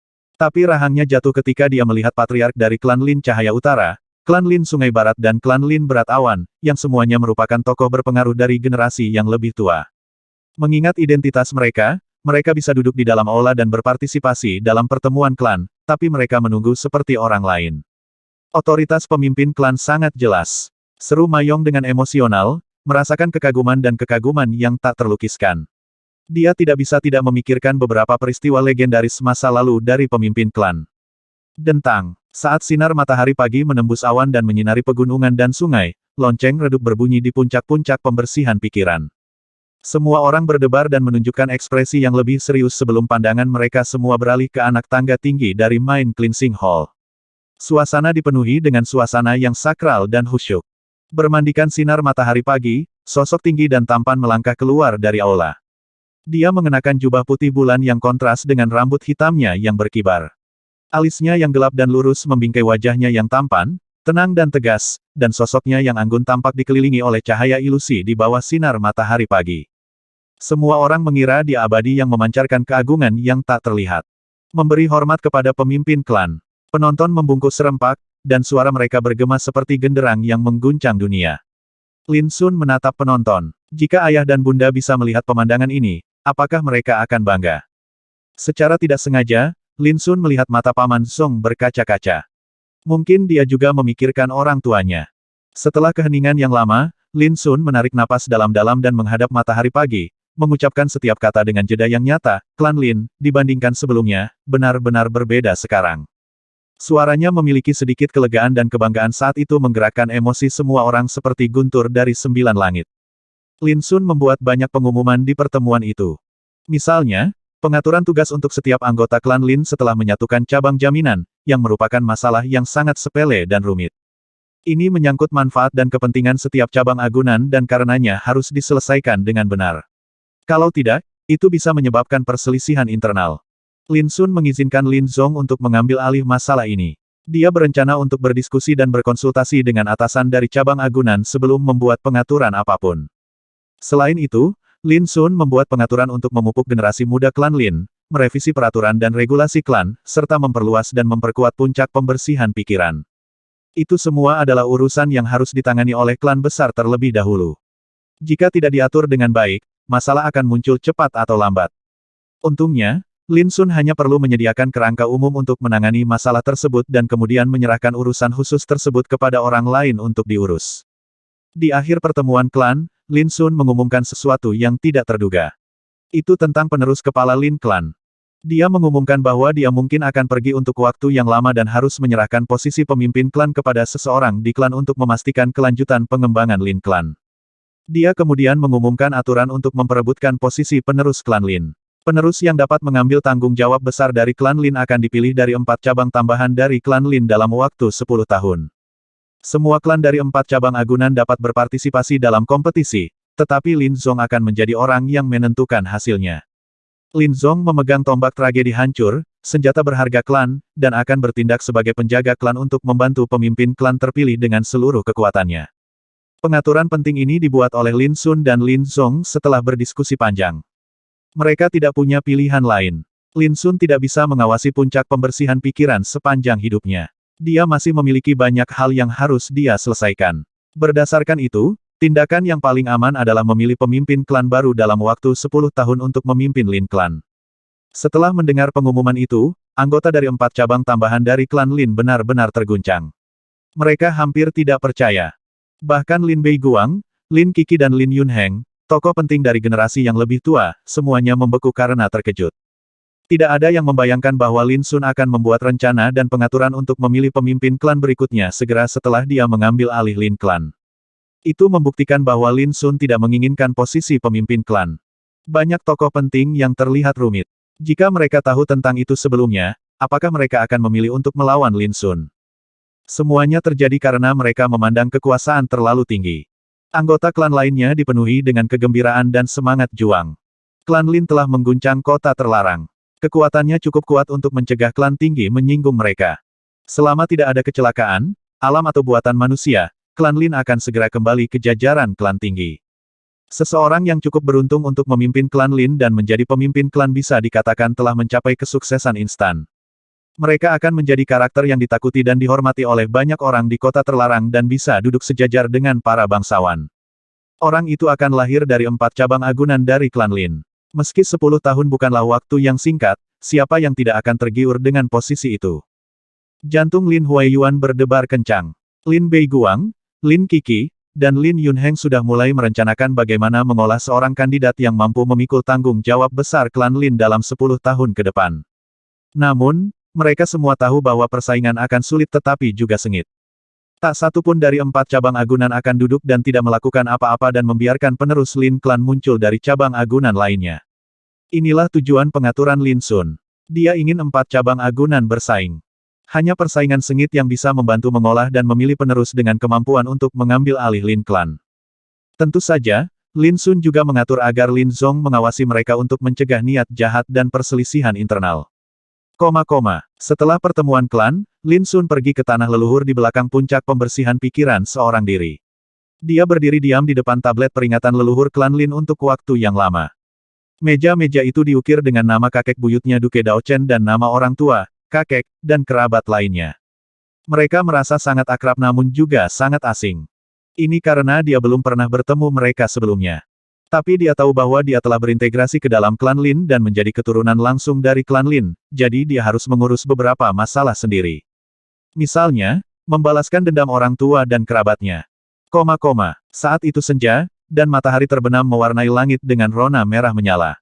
Tapi rahangnya jatuh ketika dia melihat patriark dari klan Lin Cahaya Utara, klan Lin Sungai Barat dan klan Lin Berat Awan, yang semuanya merupakan tokoh berpengaruh dari generasi yang lebih tua. Mengingat identitas mereka, mereka bisa duduk di dalam aula dan berpartisipasi dalam pertemuan klan, tapi mereka menunggu seperti orang lain. Otoritas pemimpin klan sangat jelas. Seru Mayong dengan emosional, merasakan kekaguman dan kekaguman yang tak terlukiskan. Dia tidak bisa tidak memikirkan beberapa peristiwa legendaris masa lalu dari pemimpin klan. Dentang. Saat sinar matahari pagi menembus awan dan menyinari pegunungan dan sungai, lonceng redup berbunyi di puncak-puncak pembersihan pikiran. Semua orang berdebar dan menunjukkan ekspresi yang lebih serius sebelum pandangan mereka semua beralih ke anak tangga tinggi dari Mind Cleansing Hall. Suasana dipenuhi dengan suasana yang sakral dan khusyuk. Bermandikan sinar matahari pagi, sosok tinggi dan tampan melangkah keluar dari aula. Dia mengenakan jubah putih bulan yang kontras dengan rambut hitamnya yang berkibar. Alisnya yang gelap dan lurus membingkai wajahnya yang tampan, tenang dan tegas, dan sosoknya yang anggun tampak dikelilingi oleh cahaya ilusi di bawah sinar matahari pagi. Semua orang mengira dia abadi yang memancarkan keagungan yang tak terlihat. Memberi hormat kepada pemimpin klan. Penonton membungkuk serempak, dan suara mereka bergema seperti genderang yang mengguncang dunia. Lin Sun menatap penonton. Jika ayah dan bunda bisa melihat pemandangan ini, apakah mereka akan bangga? Secara tidak sengaja, Lin Sun melihat mata Paman Song berkaca-kaca. Mungkin dia juga memikirkan orang tuanya. Setelah keheningan yang lama, Lin Sun menarik napas dalam-dalam dan menghadap matahari pagi, mengucapkan setiap kata dengan jeda yang nyata, klan Lin, dibandingkan sebelumnya, benar-benar berbeda sekarang. Suaranya memiliki sedikit kelegaan dan kebanggaan saat itu menggerakkan emosi semua orang seperti guntur dari 9 langit. Lin Sun membuat banyak pengumuman di pertemuan itu. Misalnya, pengaturan tugas untuk setiap anggota klan Lin setelah menyatukan cabang jaminan, yang merupakan masalah yang sangat sepele dan rumit. Ini menyangkut manfaat dan kepentingan setiap cabang agunan dan karenanya harus diselesaikan dengan benar. Kalau tidak, itu bisa menyebabkan perselisihan internal. Lin Sun mengizinkan Lin Zong untuk mengambil alih masalah ini. Dia berencana untuk berdiskusi dan berkonsultasi dengan atasan dari cabang agunan sebelum membuat pengaturan apapun. Selain itu, Lin Sun membuat pengaturan untuk memupuk generasi muda klan Lin, merevisi peraturan dan regulasi klan, serta memperluas dan memperkuat puncak pembersihan pikiran. Itu semua adalah urusan yang harus ditangani oleh klan besar terlebih dahulu. Jika tidak diatur dengan baik, masalah akan muncul cepat atau lambat. Untungnya, Lin Sun hanya perlu menyediakan kerangka umum untuk menangani masalah tersebut dan kemudian menyerahkan urusan khusus tersebut kepada orang lain untuk diurus. Di akhir pertemuan klan, Lin Sun mengumumkan sesuatu yang tidak terduga. Itu tentang penerus kepala Lin Clan. Dia mengumumkan bahwa dia mungkin akan pergi untuk waktu yang lama dan harus menyerahkan posisi pemimpin klan kepada seseorang di klan untuk memastikan kelanjutan pengembangan Lin Clan. Dia kemudian mengumumkan aturan untuk memperebutkan posisi penerus klan Lin. Penerus yang dapat mengambil tanggung jawab besar dari klan Lin akan dipilih dari 4 cabang tambahan dari klan Lin dalam waktu 10 tahun. Semua klan dari 4 cabang agunan dapat berpartisipasi dalam kompetisi, tetapi Lin Zong akan menjadi orang yang menentukan hasilnya. Lin Zong memegang tombak tragedi hancur, senjata berharga klan, dan akan bertindak sebagai penjaga klan untuk membantu pemimpin klan terpilih dengan seluruh kekuatannya. Pengaturan penting ini dibuat oleh Lin Sun dan Lin Zong setelah berdiskusi panjang. Mereka tidak punya pilihan lain. Lin Sun tidak bisa mengawasi puncak pembersihan pikiran sepanjang hidupnya. Dia masih memiliki banyak hal yang harus dia selesaikan. Berdasarkan itu, tindakan yang paling aman adalah memilih pemimpin klan baru dalam waktu 10 tahun untuk memimpin Lin Clan. Setelah mendengar pengumuman itu, anggota dari 4 cabang tambahan dari klan Lin benar-benar terguncang. Mereka hampir tidak percaya. Bahkan Lin Beiguang, Lin Qiki dan Lin Yunheng, tokoh penting dari generasi yang lebih tua, semuanya membeku karena terkejut. Tidak ada yang membayangkan bahwa Lin Sun akan membuat rencana dan pengaturan untuk memilih pemimpin klan berikutnya segera setelah dia mengambil alih Lin Clan. Itu membuktikan bahwa Lin Sun tidak menginginkan posisi pemimpin klan. Banyak tokoh penting yang terlihat rumit. Jika mereka tahu tentang itu sebelumnya, apakah mereka akan memilih untuk melawan Lin Sun? Semuanya terjadi karena mereka memandang kekuasaan terlalu tinggi. Anggota klan lainnya dipenuhi dengan kegembiraan dan semangat juang. Klan Lin telah mengguncang kota terlarang. Kekuatannya cukup kuat untuk mencegah klan tinggi menyinggung mereka. Selama tidak ada kecelakaan, alam atau buatan manusia, klan Lin akan segera kembali ke jajaran klan tinggi. Seseorang yang cukup beruntung untuk memimpin klan Lin dan menjadi pemimpin klan bisa dikatakan telah mencapai kesuksesan instan. Mereka akan menjadi karakter yang ditakuti dan dihormati oleh banyak orang di kota terlarang dan bisa duduk sejajar dengan para bangsawan. Orang itu akan lahir dari 4 cabang agunan dari klan Lin. Meski 10 tahun bukanlah waktu yang singkat, siapa yang tidak akan tergiur dengan posisi itu? Jantung Lin Huaiyuan berdebar kencang. Lin Beiguang, Lin Qiki, dan Lin Yunheng sudah mulai merencanakan bagaimana mengolah seorang kandidat yang mampu memikul tanggung jawab besar klan Lin dalam 10 tahun ke depan. Namun, mereka semua tahu bahwa persaingan akan sulit tetapi juga sengit. Tak satu pun dari 4 cabang agunan akan duduk dan tidak melakukan apa-apa dan membiarkan penerus Lin Clan muncul dari cabang agunan lainnya. Inilah tujuan pengaturan Lin Sun. Dia ingin 4 cabang agunan bersaing. Hanya persaingan sengit yang bisa membantu mengolah dan memilih penerus dengan kemampuan untuk mengambil alih Lin Clan. Tentu saja, Lin Sun juga mengatur agar Lin Zong mengawasi mereka untuk mencegah niat jahat dan perselisihan internal. Setelah pertemuan klan, Lin Sun pergi ke tanah leluhur di belakang puncak pembersihan pikiran seorang diri. Dia berdiri diam di depan tablet peringatan leluhur klan Lin untuk waktu yang lama. Meja-meja itu diukir dengan nama kakek buyutnya Duke Daochen dan nama orang tua, kakek, dan kerabat lainnya. Mereka merasa sangat akrab namun juga sangat asing. Ini karena dia belum pernah bertemu mereka sebelumnya. Tapi dia tahu bahwa dia telah berintegrasi ke dalam klan Lin dan menjadi keturunan langsung dari klan Lin, jadi dia harus mengurus beberapa masalah sendiri. Misalnya, membalaskan dendam orang tua dan kerabatnya. Saat itu senja, dan matahari terbenam mewarnai langit dengan rona merah menyala.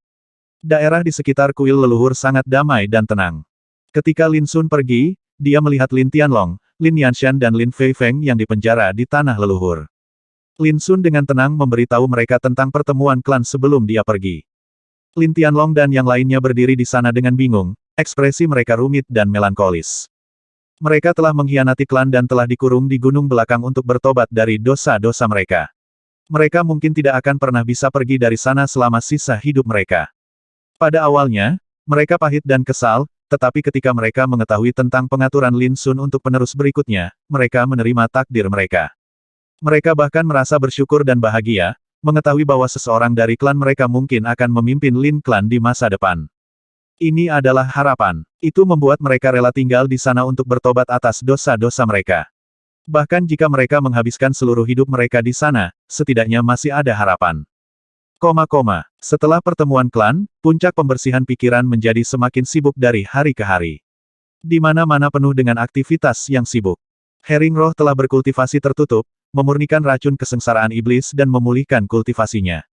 Daerah di sekitar kuil leluhur sangat damai dan tenang. Ketika Lin Sun pergi, dia melihat Lin Tianlong, Lin Yanshan dan Lin Feifeng yang dipenjara di tanah leluhur. Lin Sun dengan tenang memberitahu mereka tentang pertemuan klan sebelum dia pergi. Lin Tianlong dan yang lainnya berdiri di sana dengan bingung, ekspresi mereka rumit dan melankolis. Mereka telah mengkhianati klan dan telah dikurung di gunung belakang untuk bertobat dari dosa-dosa mereka. Mereka mungkin tidak akan pernah bisa pergi dari sana selama sisa hidup mereka. Pada awalnya, mereka pahit dan kesal, tetapi ketika mereka mengetahui tentang pengaturan Lin Sun untuk penerus berikutnya, mereka menerima takdir mereka. Mereka bahkan merasa bersyukur dan bahagia, mengetahui bahwa seseorang dari klan mereka mungkin akan memimpin Lin Clan di masa depan. Ini adalah harapan. Itu membuat mereka rela tinggal di sana untuk bertobat atas dosa-dosa mereka. Bahkan jika mereka menghabiskan seluruh hidup mereka di sana, setidaknya masih ada harapan. Setelah pertemuan klan, puncak pembersihan pikiran menjadi semakin sibuk dari hari ke hari. Di mana-mana penuh dengan aktivitas yang sibuk. Hering roh telah berkultivasi tertutup, memurnikan racun kesengsaraan iblis dan memulihkan kultivasinya.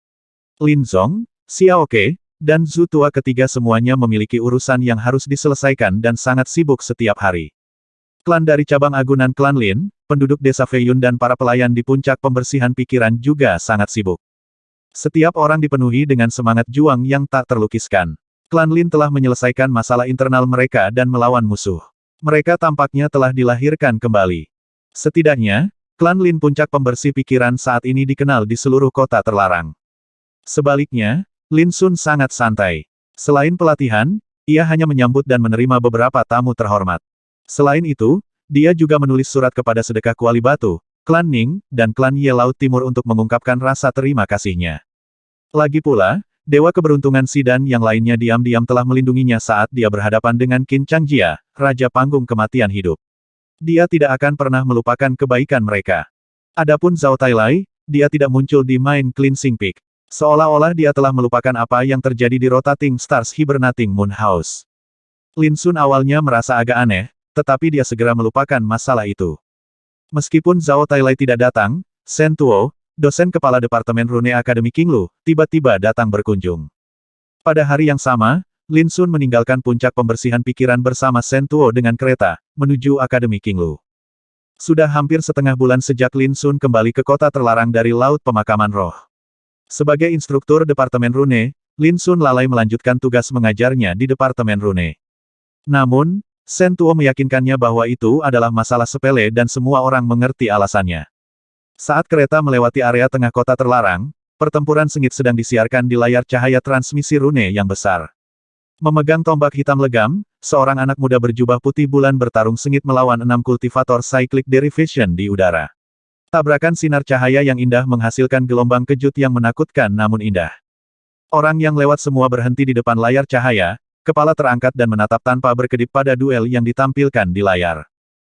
Lin Zong, Xiao Ke, dan Zhu tua ketiga semuanya memiliki urusan yang harus diselesaikan dan sangat sibuk setiap hari. Klan dari cabang agunan klan Lin, penduduk desa Feiyun dan para pelayan di puncak pembersihan pikiran juga sangat sibuk. Setiap orang dipenuhi dengan semangat juang yang tak terlukiskan. Klan Lin telah menyelesaikan masalah internal mereka dan melawan musuh. Mereka tampaknya telah dilahirkan kembali. Setidaknya, klan Lin puncak pembersih pikiran saat ini dikenal di seluruh kota terlarang. Sebaliknya, Lin Sun sangat santai. Selain pelatihan, ia hanya menyambut dan menerima beberapa tamu terhormat. Selain itu, dia juga menulis surat kepada sedekah kuali batu, klan Ning, dan klan Ye Laut Timur untuk mengungkapkan rasa terima kasihnya. Lagi pula, Dewa Keberuntungan Sidan yang lainnya diam-diam telah melindunginya saat dia berhadapan dengan Qin Changjia, Raja Panggung Kematian Hidup. Dia tidak akan pernah melupakan kebaikan mereka. Adapun Zhao Tailai, dia tidak muncul di Mind Cleansing Peak. Seolah-olah dia telah melupakan apa yang terjadi di Rotating Stars Hibernating Moon House. Lin Sun awalnya merasa agak aneh, tetapi dia segera melupakan masalah itu. Meskipun Zhao Tailai tidak datang, Shen Tuo, dosen kepala Departemen Rune Akademi Qinglu, tiba-tiba datang berkunjung. Pada hari yang sama, Lin Sun meninggalkan puncak pembersihan pikiran bersama Shen Tuo dengan kereta, menuju Akademi Qinglu. Sudah hampir setengah bulan sejak Lin Sun kembali ke kota terlarang dari Laut Pemakaman Roh. Sebagai instruktur Departemen Rune, Lin Sun lalai melanjutkan tugas mengajarnya di Departemen Rune. Namun, Shen Tuo meyakinkannya bahwa itu adalah masalah sepele dan semua orang mengerti alasannya. Saat kereta melewati area tengah kota terlarang, pertempuran sengit sedang disiarkan di layar cahaya transmisi rune yang besar. Memegang tombak hitam legam, seorang anak muda berjubah putih bulan bertarung sengit melawan 6 kultivator Cyclic Derivation di udara. Tabrakan sinar cahaya yang indah menghasilkan gelombang kejut yang menakutkan namun indah. Orang yang lewat semua berhenti di depan layar cahaya, kepala terangkat dan menatap tanpa berkedip pada duel yang ditampilkan di layar.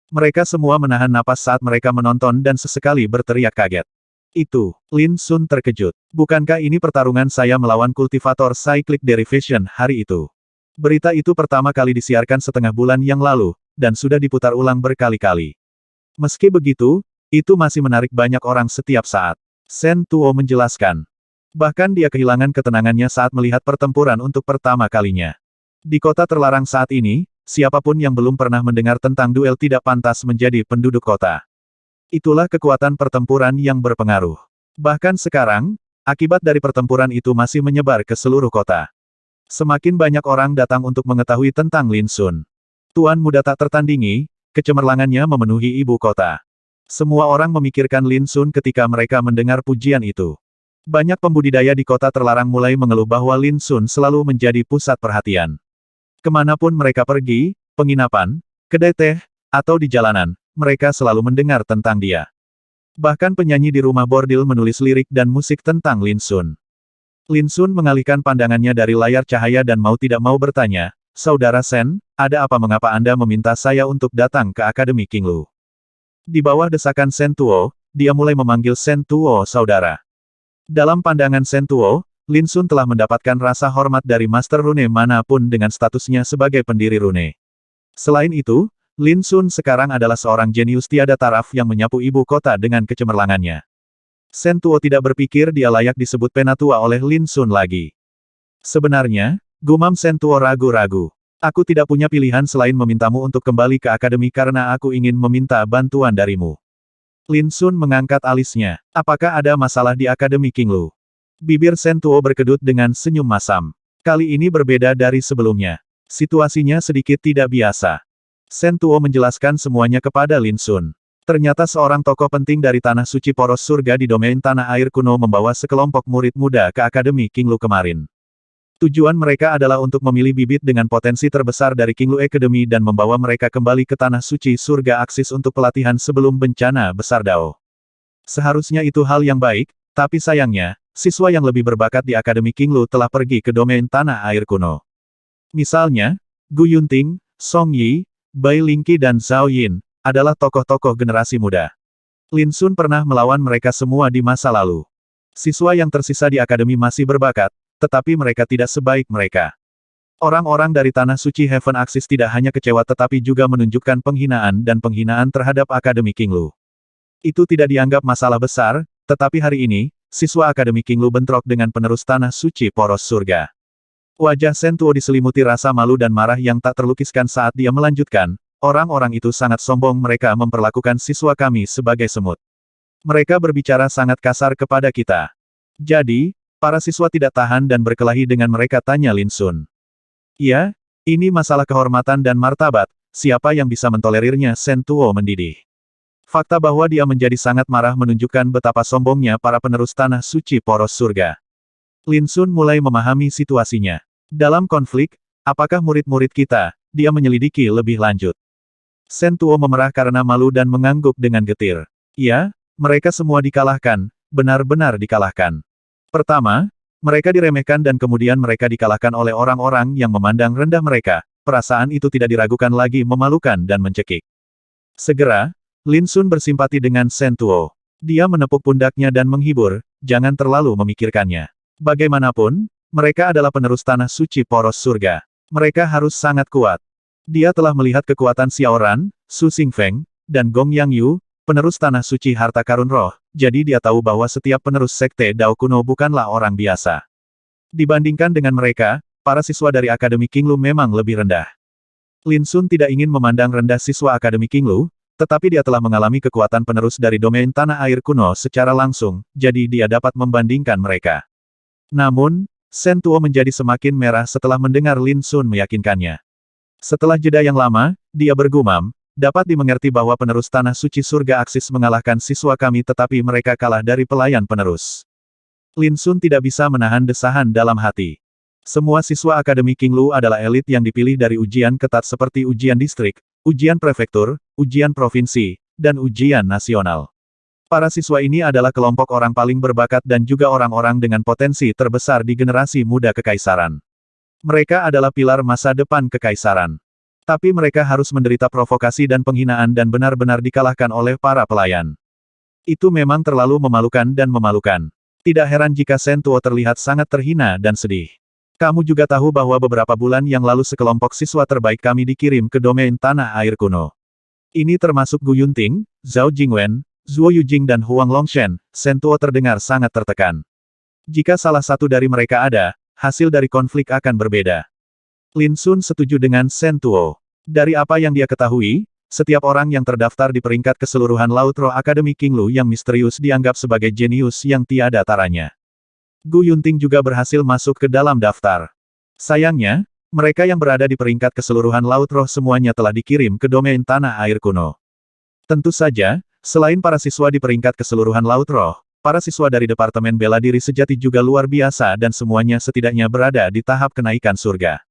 Mereka semua menahan napas saat mereka menonton dan sesekali berteriak kaget. Itu, Lin Sun terkejut. Bukankah ini pertarungan saya melawan kultivator Cyclic Derivation hari itu? Berita itu pertama kali disiarkan setengah bulan yang lalu, dan sudah diputar ulang berkali-kali. Meski begitu, Itu masih menarik banyak orang setiap saat. Shen Tuo menjelaskan. Bahkan dia kehilangan ketenangannya saat melihat pertempuran untuk pertama kalinya. Di kota terlarang saat ini, siapapun yang belum pernah mendengar tentang duel tidak pantas menjadi penduduk kota. Itulah kekuatan pertempuran yang berpengaruh. Bahkan sekarang, akibat dari pertempuran itu masih menyebar ke seluruh kota. Semakin banyak orang datang untuk mengetahui tentang Lin Sun. Tuan muda tak tertandingi, kecemerlangannya memenuhi ibu kota. Semua orang memikirkan Lin Sun ketika mereka mendengar pujian itu. Banyak pembudidaya di kota terlarang mulai mengeluh bahwa Lin Sun selalu menjadi pusat perhatian. Kemanapun mereka pergi, penginapan, kedai teh, atau di jalanan, mereka selalu mendengar tentang dia. Bahkan penyanyi di rumah bordil menulis lirik dan musik tentang Lin Sun. Lin Sun mengalihkan pandangannya dari layar cahaya dan mau tidak mau bertanya, "Saudara Shen, ada apa mengapa Anda meminta saya untuk datang ke Akademi King Lu?" Di bawah desakan Shen Tuo, dia mulai memanggil Shen Tuo saudara. Dalam pandangan Shen Tuo, Lin Sun telah mendapatkan rasa hormat dari Master Rune manapun dengan statusnya sebagai pendiri Rune. Selain itu, Lin Sun sekarang adalah seorang jenius tiada taraf yang menyapu ibu kota dengan kecemerlangannya. Shen Tuo tidak berpikir dia layak disebut penatua oleh Lin Sun lagi. Sebenarnya, gumam Shen Tuo ragu-ragu. Aku tidak punya pilihan selain memintamu untuk kembali ke akademi karena aku ingin meminta bantuan darimu. Lin Sun mengangkat alisnya. Apakah ada masalah di Akademi King Lu? Bibir Shen Tuo berkedut dengan senyum masam. Kali ini berbeda dari sebelumnya. Situasinya sedikit tidak biasa. Shen Tuo menjelaskan semuanya kepada Lin Sun. Ternyata seorang tokoh penting dari Tanah Suci Poros Surga di domain Tanah Air Kuno membawa sekelompok murid muda ke Akademi King Lu kemarin. Tujuan mereka adalah untuk memilih bibit dengan potensi terbesar dari King Lu Academy dan membawa mereka kembali ke Tanah Suci Surga Aksis untuk pelatihan sebelum bencana besar Dao. Seharusnya itu hal yang baik, tapi sayangnya, siswa yang lebih berbakat di Akademi King Lu telah pergi ke domain Tanah Air Kuno. Misalnya, Gu Yunting, Song Yi, Bai Lingqi dan Zhao Yin, adalah tokoh-tokoh generasi muda. Lin Sun pernah melawan mereka semua di masa lalu. Siswa yang tersisa di akademi masih berbakat, tetapi mereka tidak sebaik mereka. Orang-orang dari Tanah Suci Heaven Axis tidak hanya kecewa tetapi juga menunjukkan penghinaan dan penghinaan terhadap Akademi King Lu. Itu tidak dianggap masalah besar, tetapi hari ini, siswa Akademi King Lu bentrok dengan penerus Tanah Suci Poros Surga. Wajah Shen Tuo diselimuti rasa malu dan marah yang tak terlukiskan saat dia melanjutkan, orang-orang itu sangat sombong mereka memperlakukan siswa kami sebagai semut. Mereka berbicara sangat kasar kepada kita. Jadi, para siswa tidak tahan dan berkelahi dengan mereka tanya Lin Sun. Ya, ini masalah kehormatan dan martabat, siapa yang bisa mentolerirnya Shen Tuo mendidih. Fakta bahwa dia menjadi sangat marah menunjukkan betapa sombongnya para penerus Tanah Suci Poros Surga. Lin Sun mulai memahami situasinya. Dalam konflik, apakah murid-murid kita, dia menyelidiki lebih lanjut. Shen Tuo memerah karena malu dan mengangguk dengan getir. Ya, mereka semua dikalahkan, benar-benar dikalahkan. Pertama, mereka diremehkan dan kemudian mereka dikalahkan oleh orang-orang yang memandang rendah mereka. Perasaan itu tidak diragukan lagi memalukan dan mencekik. Segera, Lin Sun bersimpati dengan Shen Tuo. Dia menepuk pundaknya dan menghibur, jangan terlalu memikirkannya. Bagaimanapun, mereka adalah penerus Tanah Suci Poros Surga. Mereka harus sangat kuat. Dia telah melihat kekuatan Xiao Ran, Su Xingfeng, dan Gong Yangyu, penerus Tanah Suci Harta Karun Roh, jadi dia tahu bahwa setiap penerus Sekte Dao kuno bukanlah orang biasa. Dibandingkan dengan mereka, para siswa dari Akademi King Lu memang lebih rendah. Lin Sun tidak ingin memandang rendah siswa Akademi King Lu, tetapi dia telah mengalami kekuatan penerus dari domain Tanah Air Kuno secara langsung, jadi dia dapat membandingkan mereka. Namun, Shen Tuo menjadi semakin merah setelah mendengar Lin Sun meyakinkannya. Setelah jeda yang lama, dia bergumam, dapat dimengerti bahwa penerus Tanah Suci Surga Aksis mengalahkan siswa kami tetapi mereka kalah dari pelayan penerus. Lin Sun tidak bisa menahan desahan dalam hati. Semua siswa Akademi King Lu adalah elit yang dipilih dari ujian ketat seperti ujian distrik, ujian prefektur, ujian provinsi, dan ujian nasional. Para siswa ini adalah kelompok orang paling berbakat dan juga orang-orang dengan potensi terbesar di generasi muda kekaisaran. Mereka adalah pilar masa depan kekaisaran. Tapi mereka harus menderita provokasi dan penghinaan dan benar-benar dikalahkan oleh para pelayan. Itu memang terlalu memalukan dan memalukan. Tidak heran jika Shen Tuo terlihat sangat terhina dan sedih. Kamu juga tahu bahwa beberapa bulan yang lalu sekelompok siswa terbaik kami dikirim ke domain Tanah Air Kuno. Ini termasuk Gu Yunting, Zhao Jingwen, Zuo Yujing dan Huang Longshen, Shen Tuo terdengar sangat tertekan. Jika salah satu dari mereka ada, hasil dari konflik akan berbeda. Lin Sun setuju dengan Shen Tuo. Dari apa yang dia ketahui, setiap orang yang terdaftar di peringkat keseluruhan Laut Roh Akademi Qinglu yang misterius dianggap sebagai jenius yang tiada taranya. Gu Yunting juga berhasil masuk ke dalam daftar. Sayangnya, mereka yang berada di peringkat keseluruhan Laut Roh semuanya telah dikirim ke domain tanah air kuno. Tentu saja, selain para siswa di peringkat keseluruhan Laut Roh, para siswa dari Departemen Bela Diri Sejati juga luar biasa dan semuanya setidaknya berada di tahap kenaikan surga.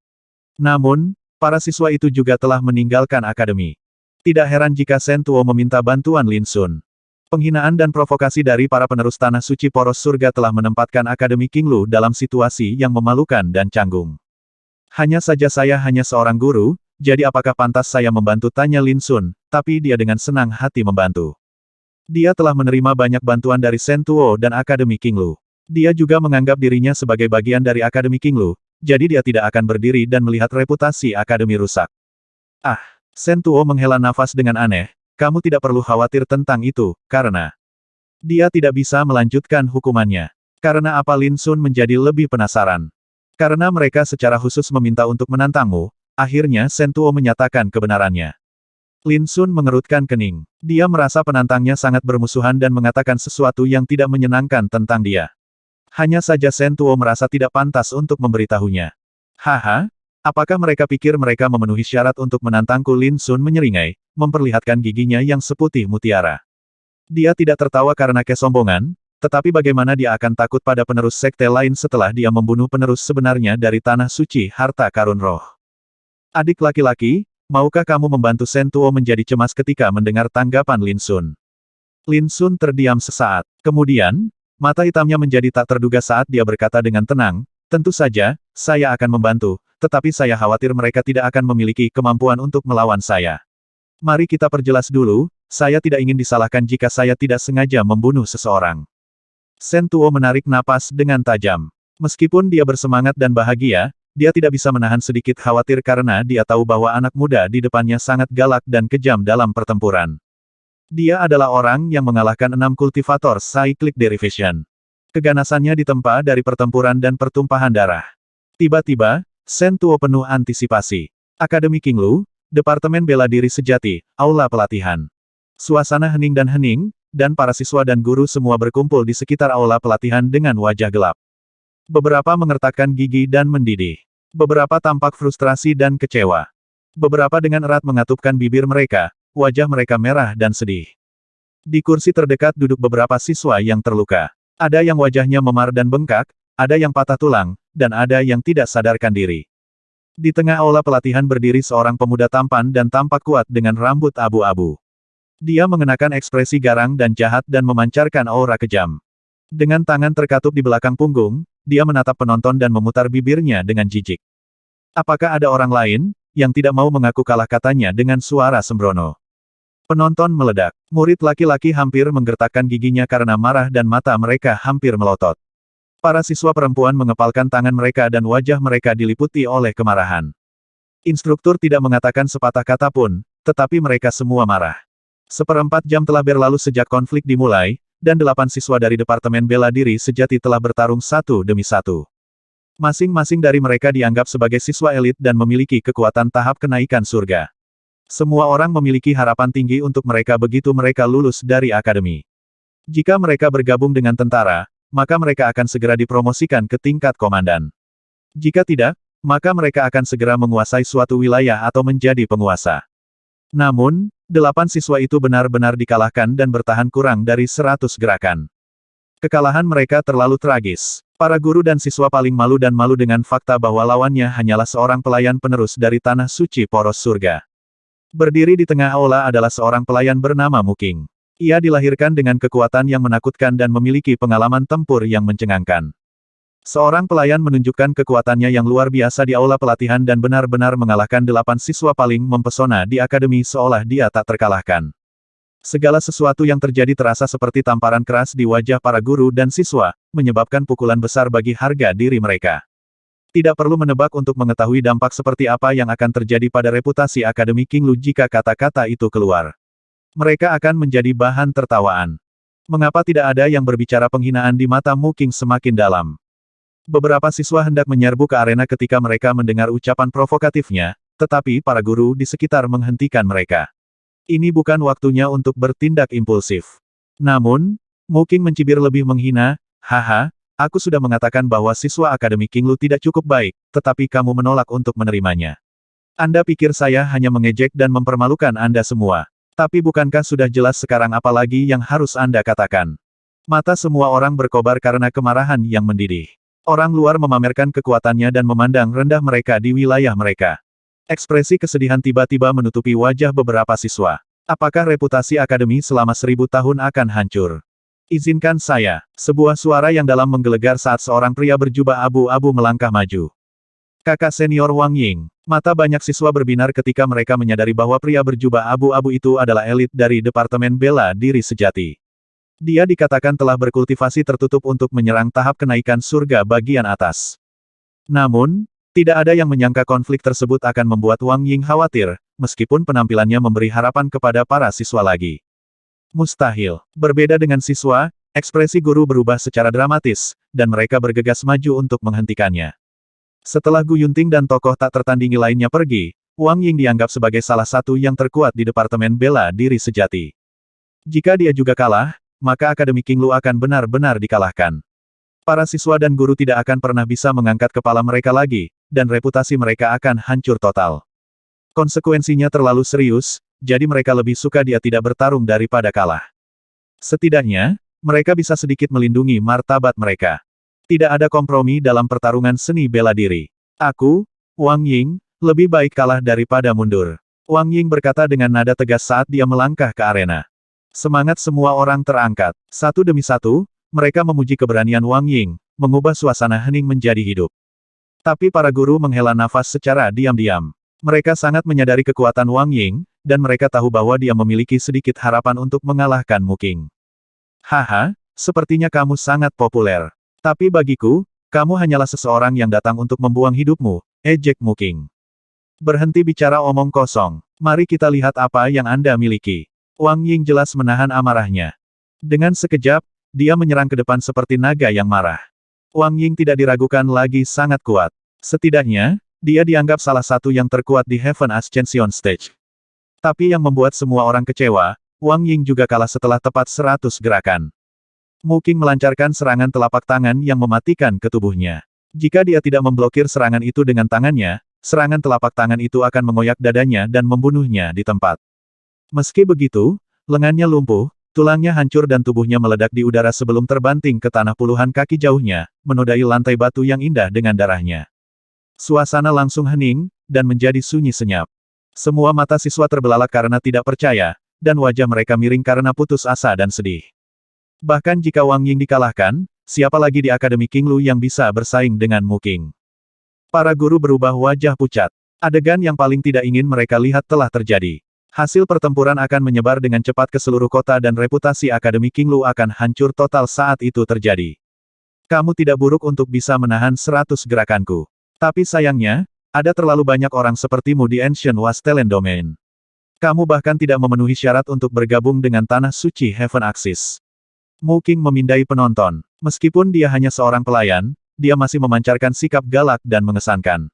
Namun, para siswa itu juga telah meninggalkan akademi. Tidak heran jika Shen Tuo meminta bantuan Lin Sun. Penghinaan dan provokasi dari para penerus tanah suci poros surga telah menempatkan Akademi Qinglu dalam situasi yang memalukan dan canggung. Hanya saja saya hanya seorang guru, jadi apakah pantas saya membantu, tanya Lin Sun, tapi dia dengan senang hati membantu. Dia telah menerima banyak bantuan dari Shen Tuo dan Akademi Qinglu. Dia juga menganggap dirinya sebagai bagian dari Akademi Qinglu, jadi dia tidak akan berdiri dan melihat reputasi Akademi rusak. Ah, Shen Tuo menghela nafas dengan aneh, kamu tidak perlu khawatir tentang itu, karena dia tidak bisa melanjutkan hukumannya. Karena apa? Lin Sun menjadi lebih penasaran. Karena mereka secara khusus meminta untuk menantangmu, akhirnya Shen Tuo menyatakan kebenarannya. Lin Sun mengerutkan kening. Dia merasa penantangnya sangat bermusuhan dan mengatakan sesuatu yang tidak menyenangkan tentang dia. Hanya saja Shen Tuo merasa tidak pantas untuk memberitahunya. Haha, apakah mereka pikir mereka memenuhi syarat untuk menantangku? Lin Sun menyeringai, memperlihatkan giginya yang seputih mutiara. Dia tidak tertawa karena kesombongan, tetapi bagaimana dia akan takut pada penerus sekte lain setelah dia membunuh penerus sebenarnya dari tanah suci harta karun roh. Adik laki-laki, maukah kamu membantu? Shen Tuo menjadi cemas ketika mendengar tanggapan Lin Sun. Lin Sun terdiam sesaat. Kemudian, mata hitamnya menjadi tak terduga saat dia berkata dengan tenang, tentu saja, saya akan membantu, tetapi saya khawatir mereka tidak akan memiliki kemampuan untuk melawan saya. Mari kita perjelas dulu, saya tidak ingin disalahkan jika saya tidak sengaja membunuh seseorang. Shen Tuo menarik napas dengan tajam. Meskipun dia bersemangat dan bahagia, dia tidak bisa menahan sedikit khawatir karena dia tahu bahwa anak muda di depannya sangat galak dan kejam dalam pertempuran. Dia adalah orang yang mengalahkan 6 kultivator Cyclic Derivation. Keganasannya ditempa dari pertempuran dan pertumpahan darah. Tiba-tiba, Shen Tuo penuh antisipasi. Akademi Qinglu, Departemen Bela Diri Sejati, Aula Pelatihan. Suasana hening dan hening, dan para siswa dan guru semua berkumpul di sekitar aula pelatihan dengan wajah gelap. Beberapa mengertakkan gigi dan mendidih. Beberapa tampak frustrasi dan kecewa. Beberapa dengan erat mengatupkan bibir mereka, wajah mereka merah dan sedih. Di kursi terdekat duduk beberapa siswa yang terluka. Ada yang wajahnya memar dan bengkak, ada yang patah tulang, dan ada yang tidak sadarkan diri. Di tengah aula pelatihan berdiri seorang pemuda tampan dan tampak kuat dengan rambut abu-abu. Dia mengenakan ekspresi garang dan jahat dan memancarkan aura kejam. Dengan tangan terkatup di belakang punggung, dia menatap penonton dan memutar bibirnya dengan jijik. Apakah ada orang lain, yang tidak mau mengaku kalah, katanya dengan suara sembrono. Penonton meledak. Murid laki-laki hampir menggertakkan giginya karena marah dan mata mereka hampir melotot. Para siswa perempuan mengepalkan tangan mereka dan wajah mereka diliputi oleh kemarahan. Instruktur tidak mengatakan sepatah kata pun, tetapi mereka semua marah. 1/4 jam telah berlalu sejak konflik dimulai, dan 8 siswa dari Departemen Bela Diri Sejati telah bertarung satu demi satu. Masing-masing dari mereka dianggap sebagai siswa elit dan memiliki kekuatan tahap kenaikan surga. Semua orang memiliki harapan tinggi untuk mereka begitu mereka lulus dari akademi. Jika mereka bergabung dengan tentara, maka mereka akan segera dipromosikan ke tingkat komandan. Jika tidak, maka mereka akan segera menguasai suatu wilayah atau menjadi penguasa. Namun, 8 siswa itu benar-benar dikalahkan dan bertahan kurang dari 100 gerakan. Kekalahan mereka terlalu tragis. Para guru dan siswa paling malu dan malu dengan fakta bahwa lawannya hanyalah seorang pelayan penerus dari tanah suci poros surga. Berdiri di tengah aula adalah seorang pelayan bernama Mu Qing. Ia dilahirkan dengan kekuatan yang menakutkan dan memiliki pengalaman tempur yang mencengangkan. Seorang pelayan menunjukkan kekuatannya yang luar biasa di aula pelatihan dan benar-benar mengalahkan 8 siswa paling mempesona di akademi seolah dia tak terkalahkan. Segala sesuatu yang terjadi terasa seperti tamparan keras di wajah para guru dan siswa, menyebabkan pukulan besar bagi harga diri mereka. Tidak perlu menebak untuk mengetahui dampak seperti apa yang akan terjadi pada reputasi Akademi Qinglu jika kata-kata itu keluar. Mereka akan menjadi bahan tertawaan. Mengapa tidak ada yang berbicara penghinaan di mata Mu Qing semakin dalam? Beberapa siswa hendak menyerbu ke arena ketika mereka mendengar ucapan provokatifnya, tetapi para guru di sekitar menghentikan mereka. Ini bukan waktunya untuk bertindak impulsif. Namun, Mu Qing mencibir lebih menghina, haha, aku sudah mengatakan bahwa siswa Akademi Qinglu tidak cukup baik, tetapi kamu menolak untuk menerimanya. Anda pikir saya hanya mengejek dan mempermalukan Anda semua. Tapi bukankah sudah jelas sekarang apa lagi yang harus Anda katakan? Mata semua orang berkobar karena kemarahan yang mendidih. Orang luar memamerkan kekuatannya dan memandang rendah mereka di wilayah mereka. Ekspresi kesedihan tiba-tiba menutupi wajah beberapa siswa. Apakah reputasi akademi selama 1000 tahun akan hancur? Izinkan saya. Sebuah suara yang dalam menggelegar saat seorang pria berjubah abu-abu melangkah maju. Kakak senior Wang Ying. Mata banyak siswa berbinar ketika mereka menyadari bahwa pria berjubah abu-abu itu adalah elit dari Departemen Bela Diri Sejati. Dia dikatakan telah berkultivasi tertutup untuk menyerang tahap kenaikan surga bagian atas. Namun, tidak ada yang menyangka konflik tersebut akan membuat Wang Ying khawatir, meskipun penampilannya memberi harapan kepada para siswa lagi. Mustahil. Berbeda dengan siswa, ekspresi guru berubah secara dramatis, dan mereka bergegas maju untuk menghentikannya. Setelah Gu Yunting dan tokoh tak tertandingi lainnya pergi, Wang Ying dianggap sebagai salah satu yang terkuat di Departemen Bela Diri Sejati. Jika dia juga kalah, maka Akademi Qinglu akan benar-benar dikalahkan. Para siswa dan guru tidak akan pernah bisa mengangkat kepala mereka lagi, dan reputasi mereka akan hancur total. Konsekuensinya terlalu serius, jadi mereka lebih suka dia tidak bertarung daripada kalah. Setidaknya, mereka bisa sedikit melindungi martabat mereka. Tidak ada kompromi dalam pertarungan seni bela diri. Aku, Wang Ying, lebih baik kalah daripada mundur. Wang Ying berkata dengan nada tegas saat dia melangkah ke arena. Semangat semua orang terangkat. Satu demi satu, mereka memuji keberanian Wang Ying, mengubah suasana hening menjadi hidup. Tapi para guru menghela nafas secara diam-diam. Mereka sangat menyadari kekuatan Wang Ying, dan mereka tahu bahwa dia memiliki sedikit harapan untuk mengalahkan Mu Qing. Haha, sepertinya kamu sangat populer. Tapi bagiku, kamu hanyalah seseorang yang datang untuk membuang hidupmu, ejek Mu Qing. Berhenti bicara omong kosong. Mari kita lihat apa yang Anda miliki. Wang Ying jelas menahan amarahnya. Dengan sekejap, dia menyerang ke depan seperti naga yang marah. Wang Ying tidak diragukan lagi sangat kuat. Setidaknya, dia dianggap salah satu yang terkuat di Heaven Ascension Stage. Tapi yang membuat semua orang kecewa, Wang Ying juga kalah setelah tepat 100 gerakan. Mu Qing melancarkan serangan telapak tangan yang mematikan ke tubuhnya. Jika dia tidak memblokir serangan itu dengan tangannya, serangan telapak tangan itu akan mengoyak dadanya dan membunuhnya di tempat. Meski begitu, lengannya lumpuh, tulangnya hancur dan tubuhnya meledak di udara sebelum terbanting ke tanah puluhan kaki jauhnya, menodai lantai batu yang indah dengan darahnya. Suasana langsung hening, dan menjadi sunyi senyap. Semua mata siswa terbelalak karena tidak percaya, dan wajah mereka miring karena putus asa dan sedih. Bahkan jika Wang Ying dikalahkan, siapa lagi di Akademi Qinglu yang bisa bersaing dengan Mu Qing? Para guru berubah wajah pucat. Adegan yang paling tidak ingin mereka lihat telah terjadi. Hasil pertempuran akan menyebar dengan cepat ke seluruh kota dan reputasi Akademi Qinglu akan hancur total saat itu terjadi. Kamu tidak buruk untuk bisa menahan 100 gerakanku. Tapi sayangnya, ada terlalu banyak orang sepertimu di Ancient Wastelen Domain. Kamu bahkan tidak memenuhi syarat untuk bergabung dengan Tanah Suci Heaven Axis. Mu Qing memindai penonton. Meskipun dia hanya seorang pelayan, dia masih memancarkan sikap galak dan mengesankan.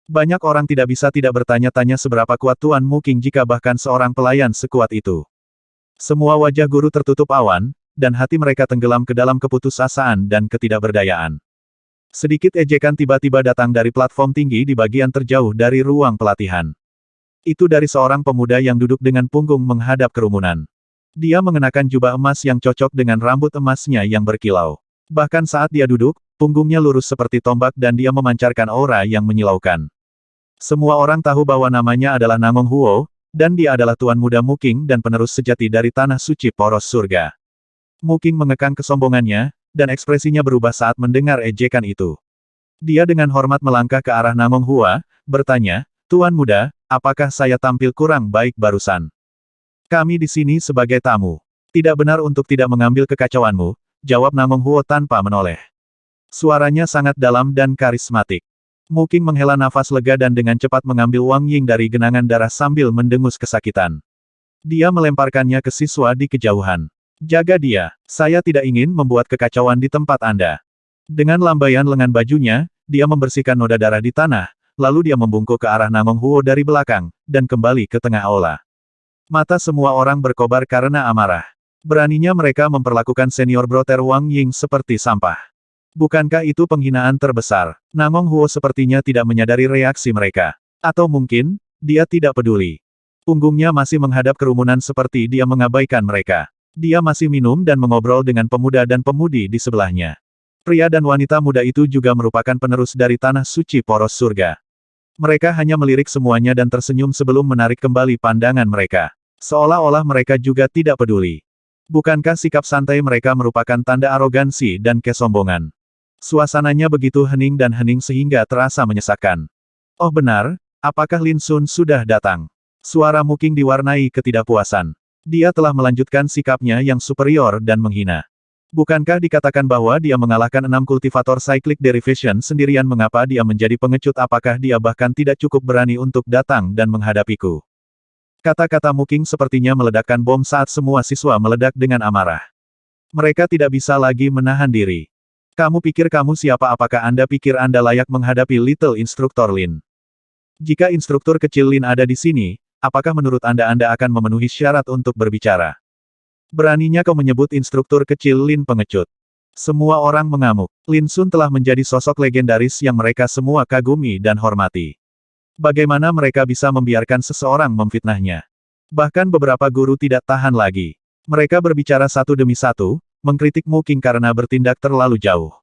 Banyak orang tidak bisa tidak bertanya-tanya seberapa kuat Tuan Mu Qing jika bahkan seorang pelayan sekuat itu. Semua wajah guru tertutup awan, dan hati mereka tenggelam ke dalam keputusasaan dan ketidakberdayaan. Sedikit ejekan tiba-tiba datang dari platform tinggi di bagian terjauh dari ruang pelatihan. Itu dari seorang pemuda yang duduk dengan punggung menghadap kerumunan. Dia mengenakan jubah emas yang cocok dengan rambut emasnya yang berkilau. Bahkan saat dia duduk, punggungnya lurus seperti tombak dan dia memancarkan aura yang menyilaukan. Semua orang tahu bahwa namanya adalah Nangong Huo, dan dia adalah Tuan Muda Mu Qing dan penerus sejati dari Tanah Suci Poros Surga. Mu Qing mengekang kesombongannya, dan ekspresinya berubah saat mendengar ejekan itu. Dia dengan hormat melangkah ke arah Nangong Huo, bertanya, Tuan Muda, apakah saya tampil kurang baik barusan? Kami di sini sebagai tamu. Tidak benar untuk tidak mengambil kekacauanmu, jawab Nangong Huo tanpa menoleh. Suaranya sangat dalam dan karismatik. Mu Qing menghela nafas lega dan dengan cepat mengambil Wang Ying dari genangan darah sambil mendengus kesakitan. Dia melemparkannya ke siswa di kejauhan. Jaga dia. Saya tidak ingin membuat kekacauan di tempat Anda. Dengan lambaian lengan bajunya, dia membersihkan noda darah di tanah, lalu dia membungkuk ke arah Namong Huo dari belakang, dan kembali ke tengah aula. Mata semua orang berkobar karena amarah. Beraninya mereka memperlakukan senior broter Wang Ying seperti sampah. Bukankah itu penghinaan terbesar? Namong Huo sepertinya tidak menyadari reaksi mereka. Atau mungkin, dia tidak peduli. Punggungnya masih menghadap kerumunan seperti dia mengabaikan mereka. Dia masih minum dan mengobrol dengan pemuda dan pemudi di sebelahnya. Pria dan wanita muda itu juga merupakan penerus dari tanah suci poros surga. Mereka hanya melirik semuanya dan tersenyum sebelum menarik kembali pandangan mereka. Seolah-olah mereka juga tidak peduli. Bukankah sikap santai mereka merupakan tanda arogansi dan kesombongan? Suasananya begitu hening dan hening sehingga terasa menyesakkan. Oh benar, apakah Lin Sun sudah datang? Suara Muking diwarnai ketidakpuasan. Dia telah melanjutkan sikapnya yang superior dan menghina. Bukankah dikatakan bahwa dia mengalahkan 6 kultivator cyclic derivation sendirian? Mengapa dia menjadi pengecut? Apakah dia bahkan tidak cukup berani untuk datang dan menghadapiku? Kata-kata Muking sepertinya meledakkan bom saat semua siswa meledak dengan amarah. Mereka tidak bisa lagi menahan diri. Kamu pikir kamu siapa? Apakah Anda pikir Anda layak menghadapi Little Instructor Lin? Jika instruktur kecil Lin ada di sini, apakah menurut Anda akan memenuhi syarat untuk berbicara? Beraninya kau menyebut instruktur kecil Lin pengecut. Semua orang mengamuk. Lin Sun telah menjadi sosok legendaris yang mereka semua kagumi dan hormati. Bagaimana mereka bisa membiarkan seseorang memfitnahnya? Bahkan beberapa guru tidak tahan lagi. Mereka berbicara satu demi satu, mengkritik Muking karena bertindak terlalu jauh.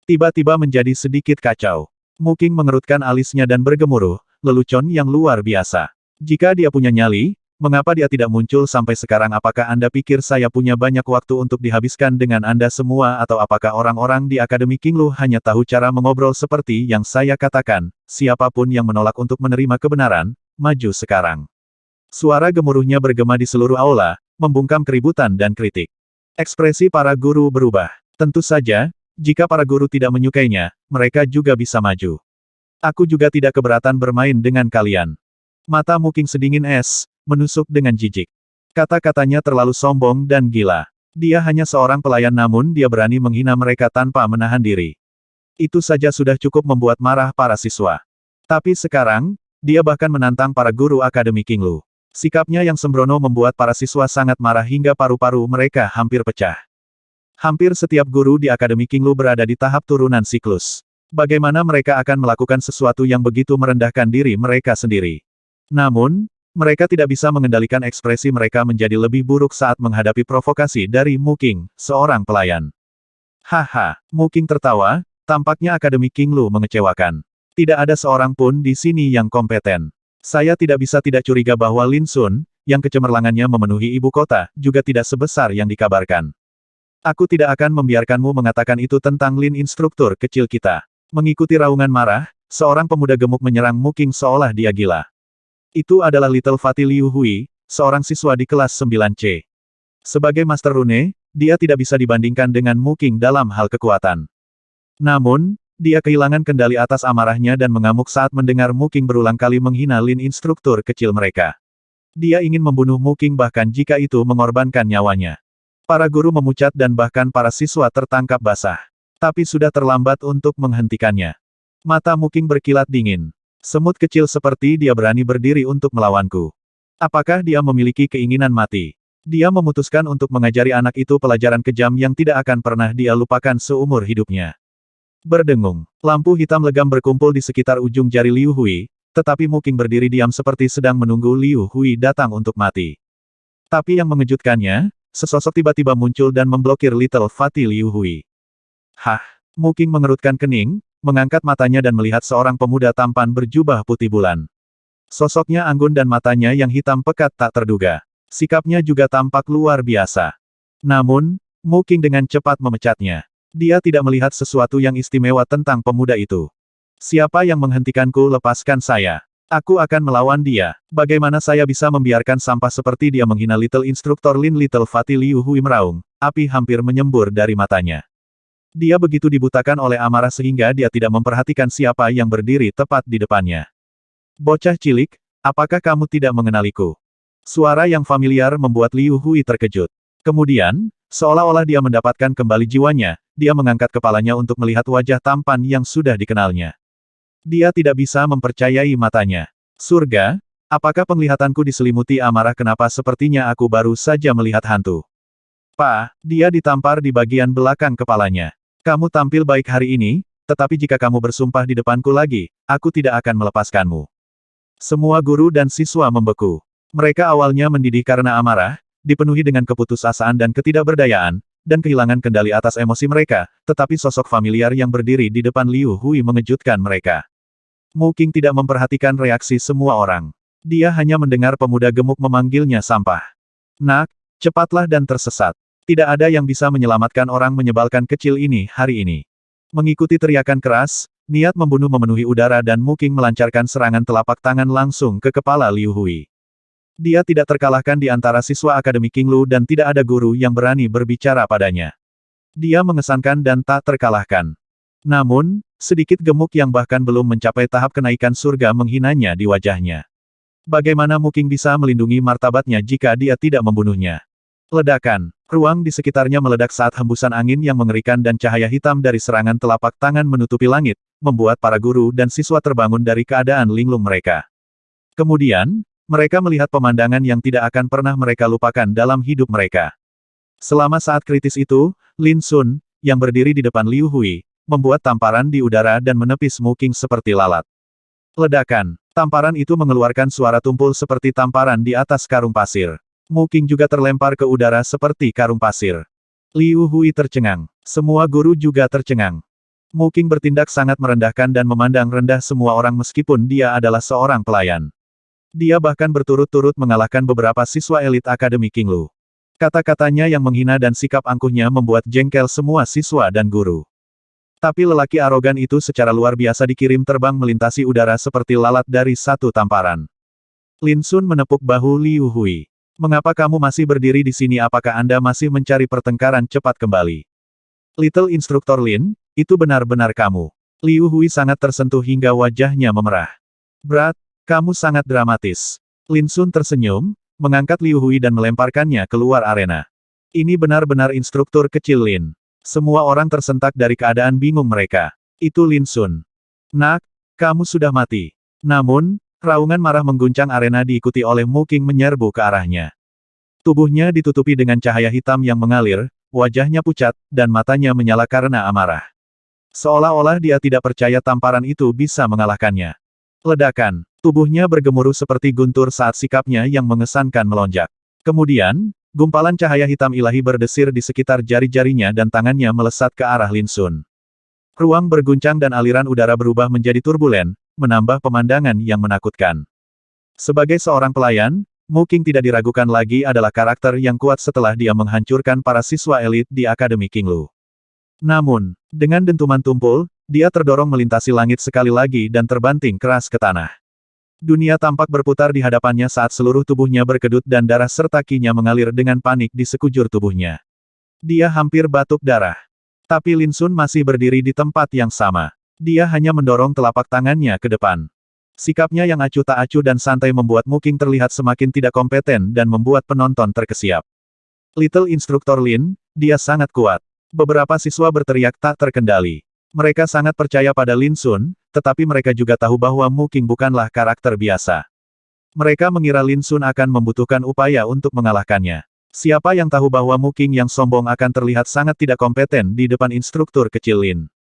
Tiba-tiba menjadi sedikit kacau. Muking mengerutkan alisnya dan bergemuruh, lelucon yang luar biasa. Jika dia punya nyali, mengapa dia tidak muncul sampai sekarang? Apakah Anda pikir saya punya banyak waktu untuk dihabiskan dengan Anda semua? Atau apakah orang-orang di Akademi Qinglu hanya tahu cara mengobrol seperti yang saya katakan? Siapapun yang menolak untuk menerima kebenaran, maju sekarang. Suara gemuruhnya bergema di seluruh aula, membungkam keributan dan kritik. Ekspresi para guru berubah. Tentu saja, jika para guru tidak menyukainya, mereka juga bisa maju. Aku juga tidak keberatan bermain dengan kalian. Mata Muking sedingin es, menusuk dengan jijik. Kata-katanya terlalu sombong dan gila. Dia hanya seorang pelayan namun dia berani menghina mereka tanpa menahan diri. Itu saja sudah cukup membuat marah para siswa. Tapi sekarang, dia bahkan menantang para guru Akademi Qinglu. Sikapnya yang sembrono membuat para siswa sangat marah hingga paru-paru mereka hampir pecah. Hampir setiap guru di Akademi Qinglu berada di tahap turunan siklus. Bagaimana mereka akan melakukan sesuatu yang begitu merendahkan diri mereka sendiri? Namun, mereka tidak bisa mengendalikan ekspresi mereka menjadi lebih buruk saat menghadapi provokasi dari Muking, seorang pelayan. Haha, Muking tertawa, tampaknya Akademi Qinglu mengecewakan. Tidak ada seorang pun di sini yang kompeten. Saya tidak bisa tidak curiga bahwa Lin Sun, yang kecemerlangannya memenuhi ibu kota, juga tidak sebesar yang dikabarkan. Aku tidak akan membiarkanmu mengatakan itu tentang Lin instruktur kecil kita. Mengikuti raungan marah, seorang pemuda gemuk menyerang Muking seolah dia gila. Itu adalah Little Fatih Liu Hui, seorang siswa di kelas 9C. Sebagai Master Rune, dia tidak bisa dibandingkan dengan Muking dalam hal kekuatan. Namun, dia kehilangan kendali atas amarahnya dan mengamuk saat mendengar Muking berulang kali menghina Lin instruktur kecil mereka. Dia ingin membunuh Muking bahkan jika itu mengorbankan nyawanya. Para guru memucat dan bahkan para siswa tertangkap basah. Tapi sudah terlambat untuk menghentikannya. Mata Muking berkilat dingin. Semut kecil seperti dia berani berdiri untuk melawanku. Apakah dia memiliki keinginan mati? Dia memutuskan untuk mengajari anak itu pelajaran kejam yang tidak akan pernah dia lupakan seumur hidupnya. Berdengung, lampu hitam legam berkumpul di sekitar ujung jari Liu Hui, tetapi Muking berdiri diam seperti sedang menunggu Liu Hui datang untuk mati. Tapi yang mengejutkannya, sesosok tiba-tiba muncul dan memblokir Little Fatih Liu Hui. Hah, Muking mengerutkan kening, mengangkat matanya dan melihat seorang pemuda tampan berjubah putih bulan. Sosoknya anggun dan matanya yang hitam pekat tak terduga. Sikapnya juga tampak luar biasa. Namun, Muking dengan cepat memecatnya. Dia tidak melihat sesuatu yang istimewa tentang pemuda itu. Siapa yang menghentikanku? Lepaskan saya. Aku akan melawan dia. Bagaimana saya bisa membiarkan sampah seperti dia menghina Little Instructor Lin? Little Fatih Liu Hui meraung, api hampir menyembur dari matanya. Dia begitu dibutakan oleh amarah sehingga dia tidak memperhatikan siapa yang berdiri tepat di depannya. Bocah cilik, apakah kamu tidak mengenaliku? Suara yang familiar membuat Liu Hui terkejut. Kemudian, seolah-olah dia mendapatkan kembali jiwanya, dia mengangkat kepalanya untuk melihat wajah tampan yang sudah dikenalnya. Dia tidak bisa mempercayai matanya. Surga, apakah penglihatanku diselimuti amarah? Kenapa sepertinya aku baru saja melihat hantu? Pak, dia ditampar di bagian belakang kepalanya. Kamu tampil baik hari ini, tetapi jika kamu bersumpah di depanku lagi, aku tidak akan melepaskanmu. Semua guru dan siswa membeku. Mereka awalnya mendidih karena amarah, dipenuhi dengan keputusasaan dan ketidakberdayaan, dan kehilangan kendali atas emosi mereka, tetapi sosok familiar yang berdiri di depan Liu Hui mengejutkan mereka. Mu Qing tidak memperhatikan reaksi semua orang. Dia hanya mendengar pemuda gemuk memanggilnya sampah. Nak, cepatlah dan tersesat. Tidak ada yang bisa menyelamatkan orang menyebalkan kecil ini hari ini. Mengikuti teriakan keras, niat membunuh memenuhi udara dan Mu Qing melancarkan serangan telapak tangan langsung ke kepala Liu Hui. Dia tidak terkalahkan di antara siswa Akademi Qinglu dan tidak ada guru yang berani berbicara padanya. Dia mengesankan dan tak terkalahkan. Namun, sedikit gemuk yang bahkan belum mencapai tahap kenaikan surga menghinanya di wajahnya. Bagaimana Mu Qing bisa melindungi martabatnya jika dia tidak membunuhnya? Ledakan. Ruang di sekitarnya meledak saat hembusan angin yang mengerikan dan cahaya hitam dari serangan telapak tangan menutupi langit, membuat para guru dan siswa terbangun dari keadaan linglung mereka. Kemudian, mereka melihat pemandangan yang tidak akan pernah mereka lupakan dalam hidup mereka. Selama saat kritis itu, Lin Sun, yang berdiri di depan Liu Hui, membuat tamparan di udara dan menepis Mu Qing seperti lalat. Ledakan. Tamparan itu mengeluarkan suara tumpul seperti tamparan di atas karung pasir. Mu Qing juga terlempar ke udara seperti karung pasir. Liu Hui tercengang. Semua guru juga tercengang. Mu Qing bertindak sangat merendahkan dan memandang rendah semua orang meskipun dia adalah seorang pelayan. Dia bahkan berturut-turut mengalahkan beberapa siswa elit Akademi Qinglu. Kata-katanya yang menghina dan sikap angkuhnya membuat jengkel semua siswa dan guru. Tapi lelaki arogan itu secara luar biasa dikirim terbang melintasi udara seperti lalat dari satu tamparan. Lin Sun menepuk bahu Liu Hui. Mengapa kamu masih berdiri di sini? Apakah Anda masih mencari pertengkaran? Cepat kembali. Little Instruktur Lin, itu benar-benar kamu. Liu Hui sangat tersentuh hingga wajahnya memerah. Berat, kamu sangat dramatis. Lin Sun tersenyum, mengangkat Liu Hui dan melemparkannya keluar arena. Ini benar-benar instruktur kecil Lin. Semua orang tersentak dari keadaan bingung mereka. Itu Lin Sun. Nak, kamu sudah mati. Namun, raungan marah mengguncang arena diikuti oleh Mu Qing menyerbu ke arahnya. Tubuhnya ditutupi dengan cahaya hitam yang mengalir, wajahnya pucat, dan matanya menyala karena amarah. Seolah-olah dia tidak percaya tamparan itu bisa mengalahkannya. Ledakan. Tubuhnya bergemuruh seperti guntur saat sikapnya yang mengesankan melonjak. Kemudian, gumpalan cahaya hitam ilahi berdesir di sekitar jari-jarinya dan tangannya melesat ke arah Lin Sun. Ruang berguncang dan aliran udara berubah menjadi turbulen, menambah pemandangan yang menakutkan. Sebagai seorang pelayan, Mu Qing tidak diragukan lagi adalah karakter yang kuat setelah dia menghancurkan para siswa elit di Akademi Qinglu. Namun, dengan dentuman tumpul, dia terdorong melintasi langit sekali lagi dan terbanting keras ke tanah. Dunia tampak berputar di hadapannya saat seluruh tubuhnya berkedut dan darah serta kinya mengalir dengan panik di sekujur tubuhnya. Dia hampir batuk darah. Tapi Lin Sun masih berdiri di tempat yang sama. Dia hanya mendorong telapak tangannya ke depan. Sikapnya yang acuh tak acuh dan santai membuat Mu Qing terlihat semakin tidak kompeten dan membuat penonton terkesiap. Little Instruktur Lin, dia sangat kuat. Beberapa siswa berteriak tak terkendali. Mereka sangat percaya pada Lin Sun, tetapi mereka juga tahu bahwa Mu Qing bukanlah karakter biasa. Mereka mengira Lin Sun akan membutuhkan upaya untuk mengalahkannya. Siapa yang tahu bahwa Mu Qing yang sombong akan terlihat sangat tidak kompeten di depan instruktur kecil Lin.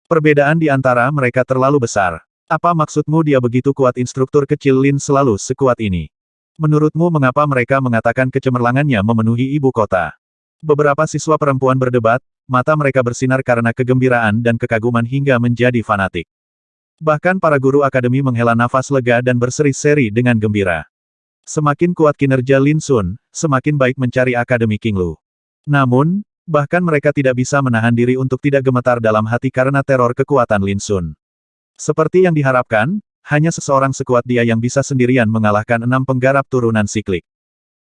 Perbedaan di antara mereka terlalu besar. Apa maksudmu dia begitu kuat? Instruktur kecil Lin selalu sekuat ini? Menurutmu mengapa mereka mengatakan kecemerlangannya memenuhi ibu kota? Beberapa siswa perempuan berdebat, mata mereka bersinar karena kegembiraan dan kekaguman hingga menjadi fanatik. Bahkan para guru akademi menghela nafas lega dan berseri-seri dengan gembira. Semakin kuat kinerja Lin Sun, semakin baik mencari Akademi Qinglu. Namun, bahkan mereka tidak bisa menahan diri untuk tidak gemetar dalam hati karena teror kekuatan Lin Sun. Seperti yang diharapkan, hanya seseorang sekuat dia yang bisa sendirian mengalahkan 6 penggarap turunan siklik.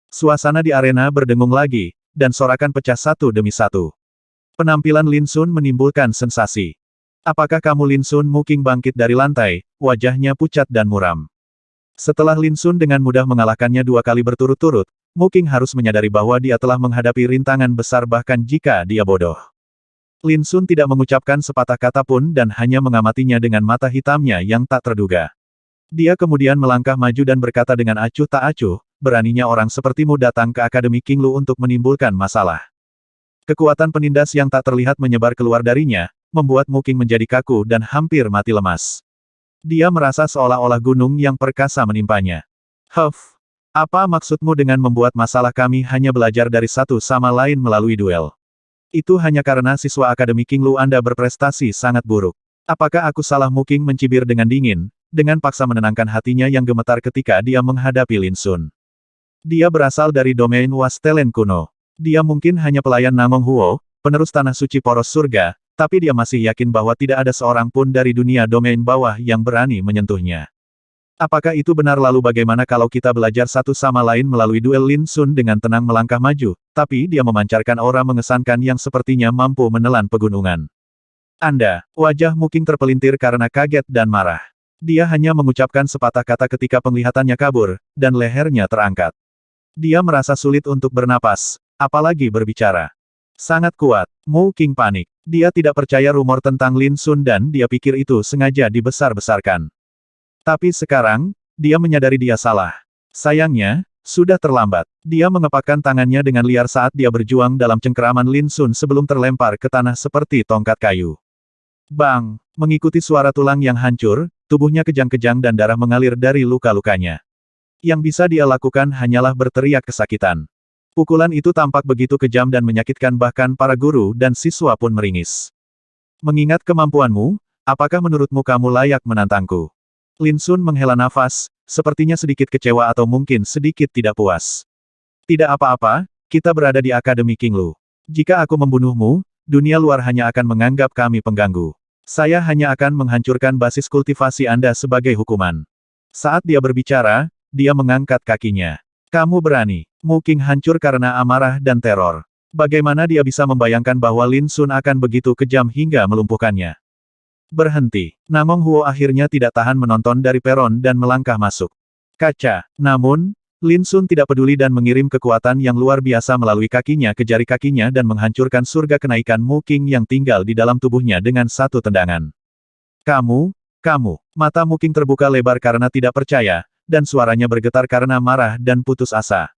Suasana di arena berdengung lagi, dan sorakan pecah satu demi satu. Penampilan Lin Sun menimbulkan sensasi. Apakah kamu Lin Sun? Mu Qing bangkit dari lantai, wajahnya pucat dan muram. Setelah Lin Sun dengan mudah mengalahkannya 2 kali berturut-turut, Mu Qing harus menyadari bahwa dia telah menghadapi rintangan besar bahkan jika dia bodoh. Lin Sun tidak mengucapkan sepatah kata pun dan hanya mengamatinya dengan mata hitamnya yang tak terduga. Dia kemudian melangkah maju dan berkata dengan acuh tak acuh, beraninya orang sepertimu datang ke Akademi Qinglu untuk menimbulkan masalah. Kekuatan penindas yang tak terlihat menyebar keluar darinya, membuat Mu Qing menjadi kaku dan hampir mati lemas. Dia merasa seolah-olah gunung yang perkasa menimpanya. Huff, apa maksudmu dengan membuat masalah? Kami hanya belajar dari satu sama lain melalui duel. Itu hanya karena siswa Akademi Qinglu Anda berprestasi sangat buruk. Apakah aku salah? Mu Qing mencibir dengan dingin, dengan paksa menenangkan hatinya yang gemetar ketika dia menghadapi Lin Sun. Dia berasal dari domain Wastelen kuno. Dia mungkin hanya pelayan Namong Huo, penerus tanah suci poros surga, tapi dia masih yakin bahwa tidak ada seorang pun dari dunia domain bawah yang berani menyentuhnya. Apakah itu benar? Lalu bagaimana kalau kita belajar satu sama lain melalui duel? Lin Sun dengan tenang melangkah maju, tapi dia memancarkan aura mengesankan yang sepertinya mampu menelan pegunungan. Anda, wajah Mu Qing terpelintir karena kaget dan marah. Dia hanya mengucapkan sepatah kata ketika penglihatannya kabur, dan lehernya terangkat. Dia merasa sulit untuk bernapas, apalagi berbicara. Sangat kuat, Mu Qing panik. Dia tidak percaya rumor tentang Lin Sun dan dia pikir itu sengaja dibesar-besarkan. Tapi sekarang, dia menyadari dia salah. Sayangnya, sudah terlambat. Dia mengepakkan tangannya dengan liar saat dia berjuang dalam cengkeraman Lin Sun sebelum terlempar ke tanah seperti tongkat kayu. Bang! Mengikuti suara tulang yang hancur, tubuhnya kejang-kejang dan darah mengalir dari luka-lukanya. Yang bisa dia lakukan hanyalah berteriak kesakitan. Pukulan itu tampak begitu kejam dan menyakitkan bahkan para guru dan siswa pun meringis. Mengingat kemampuanmu, apakah menurutmu kamu layak menantangku? Lin Sun menghela nafas, sepertinya sedikit kecewa atau mungkin sedikit tidak puas. Tidak apa-apa, kita berada di Akademi Qinglu. Jika aku membunuhmu, dunia luar hanya akan menganggap kami pengganggu. Saya hanya akan menghancurkan basis kultivasi Anda sebagai hukuman. Saat dia berbicara, dia mengangkat kakinya. Kamu berani. Mu Qing hancur karena amarah dan teror. Bagaimana dia bisa membayangkan bahwa Lin Sun akan begitu kejam hingga melumpuhkannya? Berhenti. Namong Huo akhirnya tidak tahan menonton dari peron dan melangkah masuk. Kaca. Namun, Lin Sun tidak peduli dan mengirim kekuatan yang luar biasa melalui kakinya ke jari kakinya dan menghancurkan surga kenaikan Mu Qing yang tinggal di dalam tubuhnya dengan satu tendangan. Kamu. Mata Mu Qing terbuka lebar karena tidak percaya, dan suaranya bergetar karena marah dan putus asa.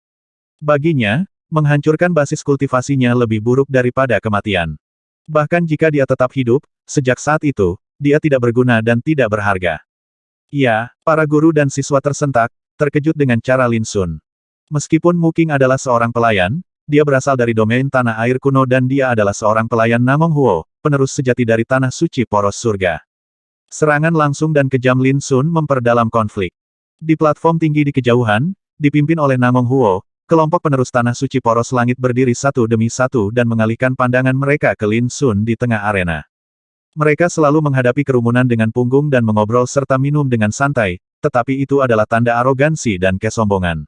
Baginya, menghancurkan basis kultivasinya lebih buruk daripada kematian. Bahkan jika dia tetap hidup, sejak saat itu, dia tidak berguna dan tidak berharga. Ya, para guru dan siswa tersentak, terkejut dengan cara Lin Sun. Meskipun Mu Qing adalah seorang pelayan, dia berasal dari domain tanah air kuno dan dia adalah seorang pelayan Namong Huo, penerus sejati dari tanah suci poros surga. Serangan langsung dan kejam Lin Sun memperdalam konflik. Di platform tinggi di kejauhan, dipimpin oleh Namong Huo, kelompok penerus tanah suci poros langit berdiri satu demi satu dan mengalihkan pandangan mereka ke Lin Sun di tengah arena. Mereka selalu menghadapi kerumunan dengan punggung dan mengobrol serta minum dengan santai, tetapi itu adalah tanda arogansi dan kesombongan.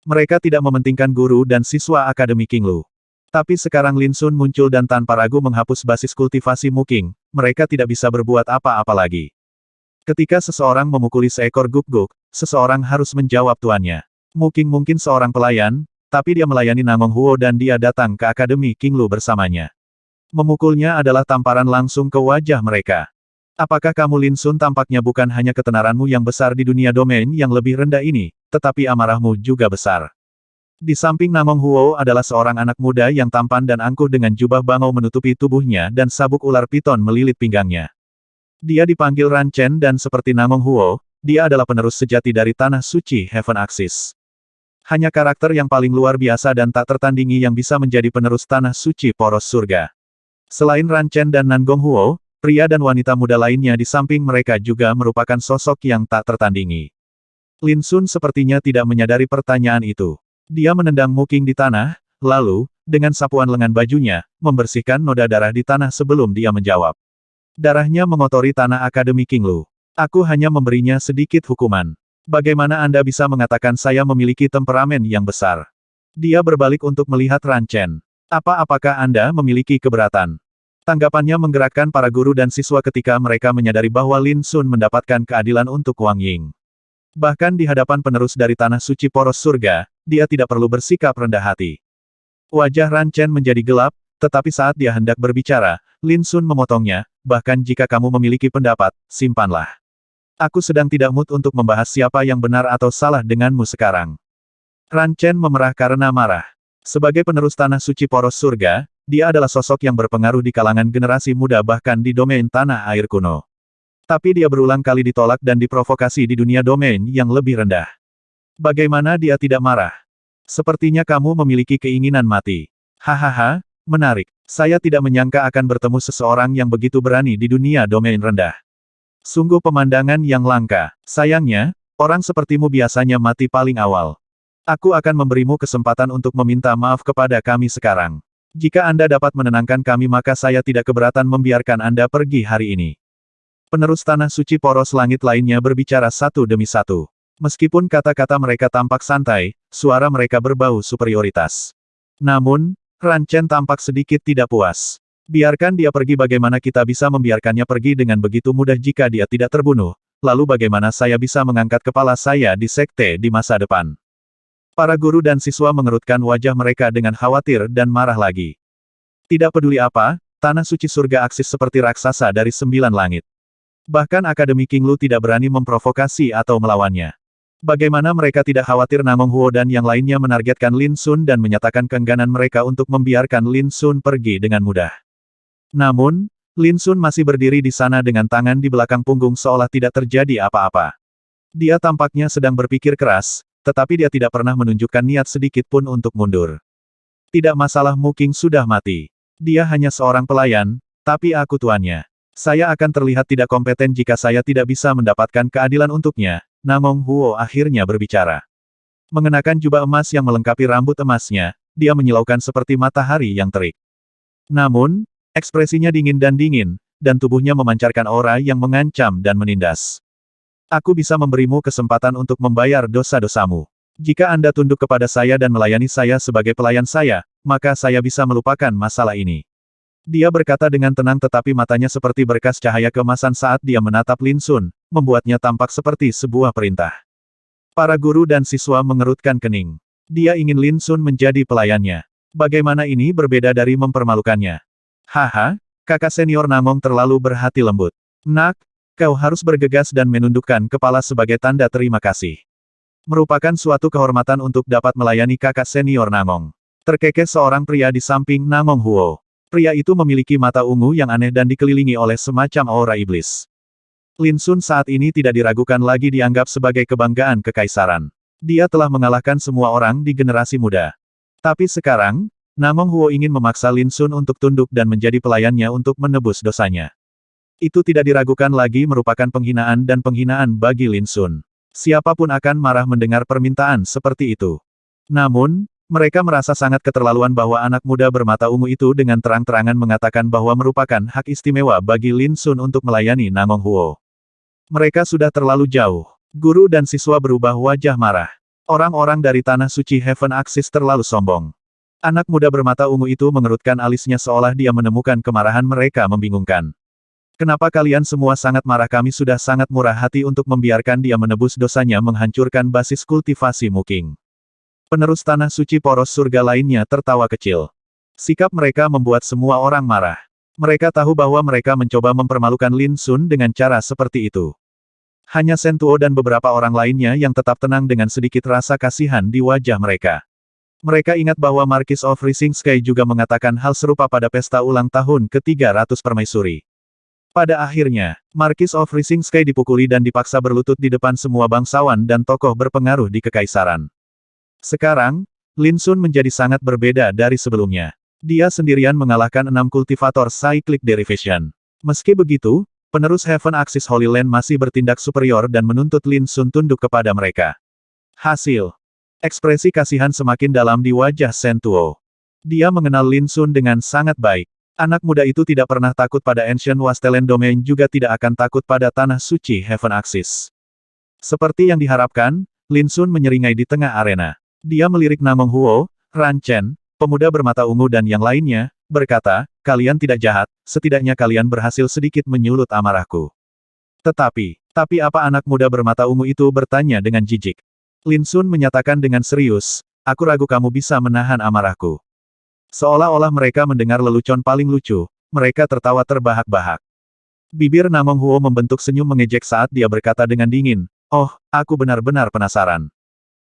Mereka tidak mementingkan guru dan siswa Akademi Qinglu. Tapi sekarang Lin Sun muncul dan tanpa ragu menghapus basis kultivasi Mu Qing, mereka tidak bisa berbuat apa-apa lagi. Ketika seseorang memukuli seekor guk-guk, seseorang harus menjawab tuannya. Mu Qing mungkin seorang pelayan, tapi dia melayani Namong Huo dan dia datang ke Akademi Qinglu bersamanya. Memukulnya adalah tamparan langsung ke wajah mereka. Apakah kamu Lin Sun? Tampaknya bukan hanya ketenaranmu yang besar di dunia domain yang lebih rendah ini, tetapi amarahmu juga besar. Di samping Namong Huo adalah seorang anak muda yang tampan dan angkuh dengan jubah bangau menutupi tubuhnya dan sabuk ular piton melilit pinggangnya. Dia dipanggil Ran Chen dan seperti Namong Huo, dia adalah penerus sejati dari tanah suci Heaven Axis. Hanya karakter yang paling luar biasa dan tak tertandingi yang bisa menjadi penerus tanah suci poros surga. Selain Ran Chen dan Nangong Huo, pria dan wanita muda lainnya di samping mereka juga merupakan sosok yang tak tertandingi. Lin Sun sepertinya tidak menyadari pertanyaan itu. Dia menendang Mu Qing di tanah, lalu, dengan sapuan lengan bajunya, membersihkan noda darah di tanah sebelum dia menjawab. Darahnya mengotori tanah Akademi Qinglu. Aku hanya memberinya sedikit hukuman. Bagaimana Anda bisa mengatakan saya memiliki temperamen yang besar? Dia berbalik untuk melihat Ran Chen. Apakah Anda memiliki keberatan? Tanggapannya menggerakkan para guru dan siswa ketika mereka menyadari bahwa Lin Sun mendapatkan keadilan untuk Wang Ying. Bahkan di hadapan penerus dari tanah suci poros surga, dia tidak perlu bersikap rendah hati. Wajah Ran Chen menjadi gelap, tetapi saat dia hendak berbicara, Lin Sun memotongnya, bahkan jika kamu memiliki pendapat, simpanlah. Aku sedang tidak mood untuk membahas siapa yang benar atau salah denganmu sekarang. Ran Chen memerah karena marah. Sebagai penerus tanah suci poros surga, dia adalah sosok yang berpengaruh di kalangan generasi muda bahkan di domain tanah air kuno. Tapi dia berulang kali ditolak dan diprovokasi di dunia domain yang lebih rendah. Bagaimana dia tidak marah? Sepertinya kamu memiliki keinginan mati. Hahaha, menarik. Saya tidak menyangka akan bertemu seseorang yang begitu berani di dunia domain rendah. Sungguh pemandangan yang langka. Sayangnya, orang sepertimu biasanya mati paling awal. Aku akan memberimu kesempatan untuk meminta maaf kepada kami sekarang. Jika Anda dapat menenangkan kami maka saya tidak keberatan membiarkan Anda pergi hari ini. Penerus tanah suci poros langit lainnya berbicara satu demi satu. Meskipun kata-kata mereka tampak santai, suara mereka berbau superioritas. Namun, Ran Chen tampak sedikit tidak puas. Biarkan dia pergi, bagaimana kita bisa membiarkannya pergi dengan begitu mudah jika dia tidak terbunuh, lalu bagaimana saya bisa mengangkat kepala saya di sekte di masa depan. Para guru dan siswa mengerutkan wajah mereka dengan khawatir dan marah lagi. Tidak peduli apa, tanah suci surga aksis seperti raksasa dari 9 langit. Bahkan Akademi King Lu tidak berani memprovokasi atau melawannya. Bagaimana mereka tidak khawatir Namong Huo dan yang lainnya menargetkan Lin Sun dan menyatakan keengganan mereka untuk membiarkan Lin Sun pergi dengan mudah. Namun, Lin Sun masih berdiri di sana dengan tangan di belakang punggung seolah tidak terjadi apa-apa. Dia tampaknya sedang berpikir keras, tetapi dia tidak pernah menunjukkan niat sedikit pun untuk mundur. Tidak masalah, Mu King sudah mati. Dia hanya seorang pelayan, tapi aku tuannya. Saya akan terlihat tidak kompeten jika saya tidak bisa mendapatkan keadilan untuknya. Namong Huo akhirnya berbicara. Mengenakan jubah emas yang melengkapi rambut emasnya, dia menyilaukan seperti matahari yang terik. Namun, ekspresinya dingin, dan tubuhnya memancarkan aura yang mengancam dan menindas. Aku bisa memberimu kesempatan untuk membayar dosa-dosamu. Jika Anda tunduk kepada saya dan melayani saya sebagai pelayan saya, maka saya bisa melupakan masalah ini. Dia berkata dengan tenang tetapi matanya seperti berkas cahaya keemasan saat dia menatap Lin Sun, membuatnya tampak seperti sebuah perintah. Para guru dan siswa mengerutkan kening. Dia ingin Lin Sun menjadi pelayannya. Bagaimana ini berbeda dari mempermalukannya? Haha, kakak senior Namong terlalu berhati lembut. Nak, kau harus bergegas dan menundukkan kepala sebagai tanda terima kasih. Merupakan suatu kehormatan untuk dapat melayani kakak senior Namong. Terkekeh seorang pria di samping Namong Huo. Pria itu memiliki mata ungu yang aneh dan dikelilingi oleh semacam aura iblis. Lin Sun saat ini tidak diragukan lagi dianggap sebagai kebanggaan kekaisaran. Dia telah mengalahkan semua orang di generasi muda. Tapi sekarang, Namong Huo ingin memaksa Lin Sun untuk tunduk dan menjadi pelayannya untuk menebus dosanya. Itu tidak diragukan lagi merupakan penghinaan dan penghinaan bagi Lin Sun. Siapapun akan marah mendengar permintaan seperti itu. Namun, mereka merasa sangat keterlaluan bahwa anak muda bermata ungu itu dengan terang-terangan mengatakan bahwa merupakan hak istimewa bagi Lin Sun untuk melayani Namong Huo. Mereka sudah terlalu jauh. Guru dan siswa berubah wajah marah. Orang-orang dari tanah suci Heaven Axis terlalu sombong. Anak muda bermata ungu itu mengerutkan alisnya seolah dia menemukan kemarahan mereka membingungkan. Kenapa kalian semua sangat marah? Kami sudah sangat murah hati untuk membiarkan dia menebus dosanya menghancurkan basis kultivasi Mu King. Penerus tanah suci poros surga lainnya tertawa kecil. Sikap mereka membuat semua orang marah. Mereka tahu bahwa mereka mencoba mempermalukan Lin Sun dengan cara seperti itu. Hanya Shen Tuo dan beberapa orang lainnya yang tetap tenang dengan sedikit rasa kasihan di wajah mereka. Mereka ingat bahwa Marquis of Rising Sky juga mengatakan hal serupa pada pesta ulang tahun ke-300 permaisuri. Pada akhirnya, Marquis of Rising Sky dipukuli dan dipaksa berlutut di depan semua bangsawan dan tokoh berpengaruh di kekaisaran. Sekarang, Lin Sun menjadi sangat berbeda dari sebelumnya. Dia sendirian mengalahkan 6 kultivator Cyclic Derivation. Meski begitu, penerus Heaven Axis Holy Land masih bertindak superior dan menuntut Lin Sun tunduk kepada mereka. Hasil. Ekspresi kasihan semakin dalam di wajah Shen Tuo. Dia mengenal Lin Sun dengan sangat baik. Anak muda itu tidak pernah takut pada Ancient Wasteland Domain juga tidak akan takut pada tanah suci Heaven Axis. Seperti yang diharapkan, Lin Sun menyeringai di tengah arena. Dia melirik Namong Huo, Ran Chen, pemuda bermata ungu dan yang lainnya, berkata, kalian tidak jahat, setidaknya kalian berhasil sedikit menyulut amarahku. Tapi apa anak muda bermata ungu itu bertanya dengan jijik. Lin Sun menyatakan dengan serius, aku ragu kamu bisa menahan amarahku. Seolah-olah mereka mendengar lelucon paling lucu, mereka tertawa terbahak-bahak. Bibir Namong Huo membentuk senyum mengejek saat dia berkata dengan dingin, oh, aku benar-benar penasaran.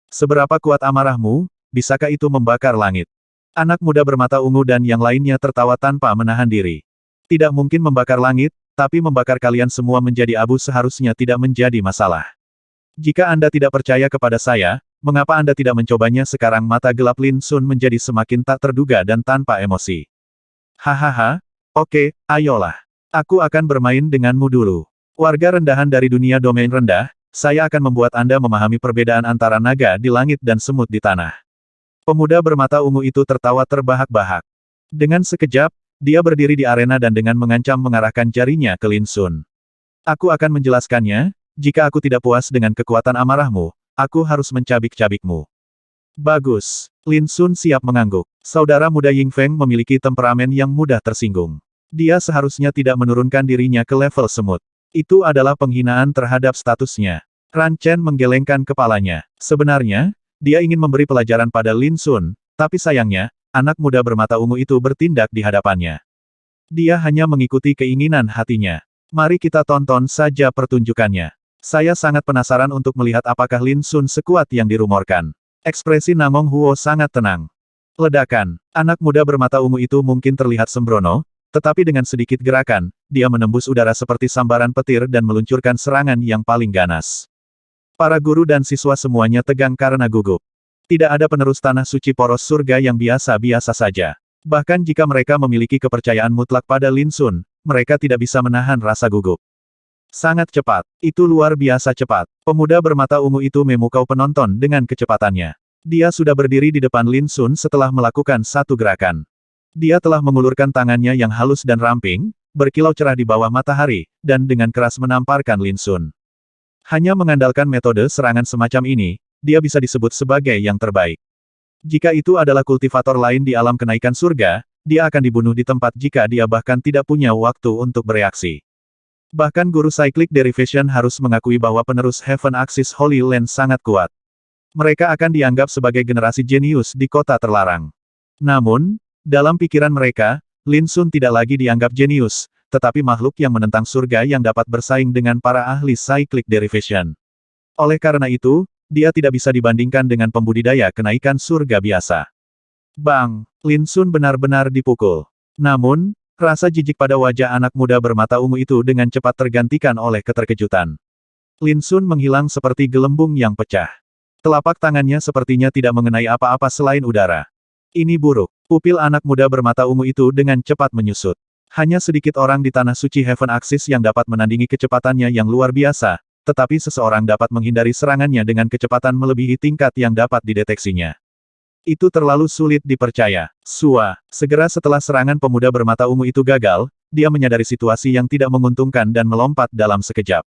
Seberapa kuat amarahmu, bisakah itu membakar langit? Anak muda bermata ungu dan yang lainnya tertawa tanpa menahan diri. Tidak mungkin membakar langit, tapi membakar kalian semua menjadi abu seharusnya tidak menjadi masalah. Jika Anda tidak percaya kepada saya, mengapa Anda tidak mencobanya sekarang? Mata gelap Lin Sun menjadi semakin tak terduga dan tanpa emosi. Hahaha, oke, ayolah. Aku akan bermain denganmu dulu. Warga rendahan dari dunia domain rendah, saya akan membuat Anda memahami perbedaan antara naga di langit dan semut di tanah. Pemuda bermata ungu itu tertawa terbahak-bahak. Dengan sekejap, dia berdiri di arena dan dengan mengancam mengarahkan jarinya ke Lin Sun. Aku akan menjelaskannya. Jika aku tidak puas dengan kekuatan amarahmu, aku harus mencabik-cabikmu. Bagus. Lin Sun siap mengangguk. Saudara muda Ying Feng memiliki temperamen yang mudah tersinggung. Dia seharusnya tidak menurunkan dirinya ke level semut. Itu adalah penghinaan terhadap statusnya. Ran Chen menggelengkan kepalanya. Sebenarnya, dia ingin memberi pelajaran pada Lin Sun, tapi sayangnya, anak muda bermata ungu itu bertindak di hadapannya. Dia hanya mengikuti keinginan hatinya. Mari kita tonton saja pertunjukannya. Saya sangat penasaran untuk melihat apakah Lin Sun sekuat yang dirumorkan. Ekspresi Namong Huo sangat tenang. Ledakan. Anak muda bermata ungu itu mungkin terlihat sembrono, tetapi dengan sedikit gerakan, dia menembus udara seperti sambaran petir dan meluncurkan serangan yang paling ganas. Para guru dan siswa semuanya tegang karena gugup. Tidak ada penerus tanah suci poros surga yang biasa-biasa saja. Bahkan jika mereka memiliki kepercayaan mutlak pada Lin Sun, mereka tidak bisa menahan rasa gugup. Sangat cepat. Itu luar biasa cepat. Pemuda bermata ungu itu memukau penonton dengan kecepatannya. Dia sudah berdiri di depan Lin Sun setelah melakukan satu gerakan. Dia telah mengulurkan tangannya yang halus dan ramping, berkilau cerah di bawah matahari, dan dengan keras menamparkan Lin Sun. Hanya mengandalkan metode serangan semacam ini, dia bisa disebut sebagai yang terbaik. Jika itu adalah kultivator lain di alam kenaikan surga, dia akan dibunuh di tempat jika dia bahkan tidak punya waktu untuk bereaksi. Bahkan guru Cyclic Derivation harus mengakui bahwa penerus Heaven Axis Holy Land sangat kuat. Mereka akan dianggap sebagai generasi jenius di kota terlarang. Namun, dalam pikiran mereka, Lin Sun tidak lagi dianggap jenius, tetapi makhluk yang menentang surga yang dapat bersaing dengan para ahli Cyclic Derivation. Oleh karena itu, dia tidak bisa dibandingkan dengan pembudidaya kenaikan surga biasa. Bang! Lin Sun benar-benar dipukul. Namun, rasa jijik pada wajah anak muda bermata ungu itu dengan cepat tergantikan oleh keterkejutan. Lin Sun menghilang seperti gelembung yang pecah. Telapak tangannya sepertinya tidak mengenai apa-apa selain udara. Ini buruk. Pupil anak muda bermata ungu itu dengan cepat menyusut. Hanya sedikit orang di tanah suci Heaven Axis yang dapat menandingi kecepatannya yang luar biasa, tetapi seseorang dapat menghindari serangannya dengan kecepatan melebihi tingkat yang dapat dideteksinya. Itu terlalu sulit dipercaya. Segera setelah serangan pemuda bermata ungu itu gagal, dia menyadari situasi yang tidak menguntungkan dan melompat dalam sekejap.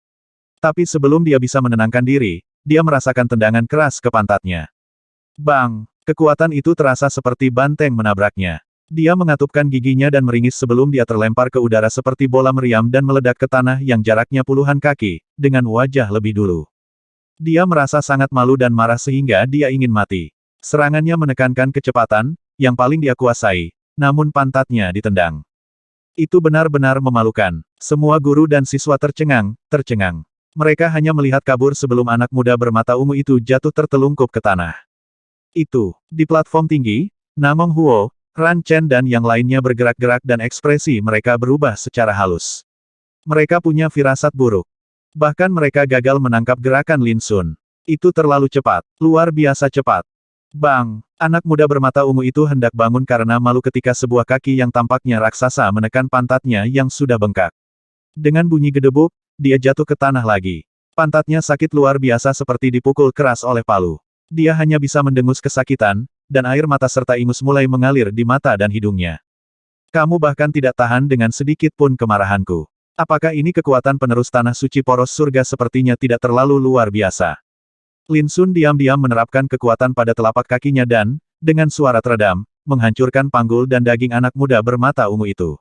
Tapi sebelum dia bisa menenangkan diri, dia merasakan tendangan keras ke pantatnya. Bang! Kekuatan itu terasa seperti banteng menabraknya. Dia mengatupkan giginya dan meringis sebelum dia terlempar ke udara seperti bola meriam dan meledak ke tanah yang jaraknya puluhan kaki, dengan wajah lebih dulu. Dia merasa sangat malu dan marah sehingga dia ingin mati. Serangannya menekankan kecepatan, yang paling dia kuasai, namun pantatnya ditendang. Itu benar-benar memalukan. Semua guru dan siswa tercengang. Mereka hanya melihat kabur sebelum anak muda bermata ungu itu jatuh tertelungkup ke tanah. Di platform tinggi, Namong Huo, Ran Chen dan yang lainnya bergerak-gerak dan ekspresi mereka berubah secara halus. Mereka punya firasat buruk. Bahkan mereka gagal menangkap gerakan Lin Sun. Itu terlalu cepat, luar biasa cepat. Bang! Anak muda bermata ungu itu hendak bangun karena malu ketika sebuah kaki yang tampaknya raksasa menekan pantatnya yang sudah bengkak. Dengan bunyi gedebuk, dia jatuh ke tanah lagi. Pantatnya sakit luar biasa seperti dipukul keras oleh palu. Dia hanya bisa mendengus kesakitan, dan air mata serta ingus mulai mengalir di mata dan hidungnya. Kamu bahkan tidak tahan dengan sedikit pun kemarahanku. Apakah ini kekuatan penerus tanah suci poros surga? Sepertinya tidak terlalu luar biasa. Lin Sun diam-diam menerapkan kekuatan pada telapak kakinya dan, dengan suara teredam, menghancurkan panggul dan daging anak muda bermata ungu itu.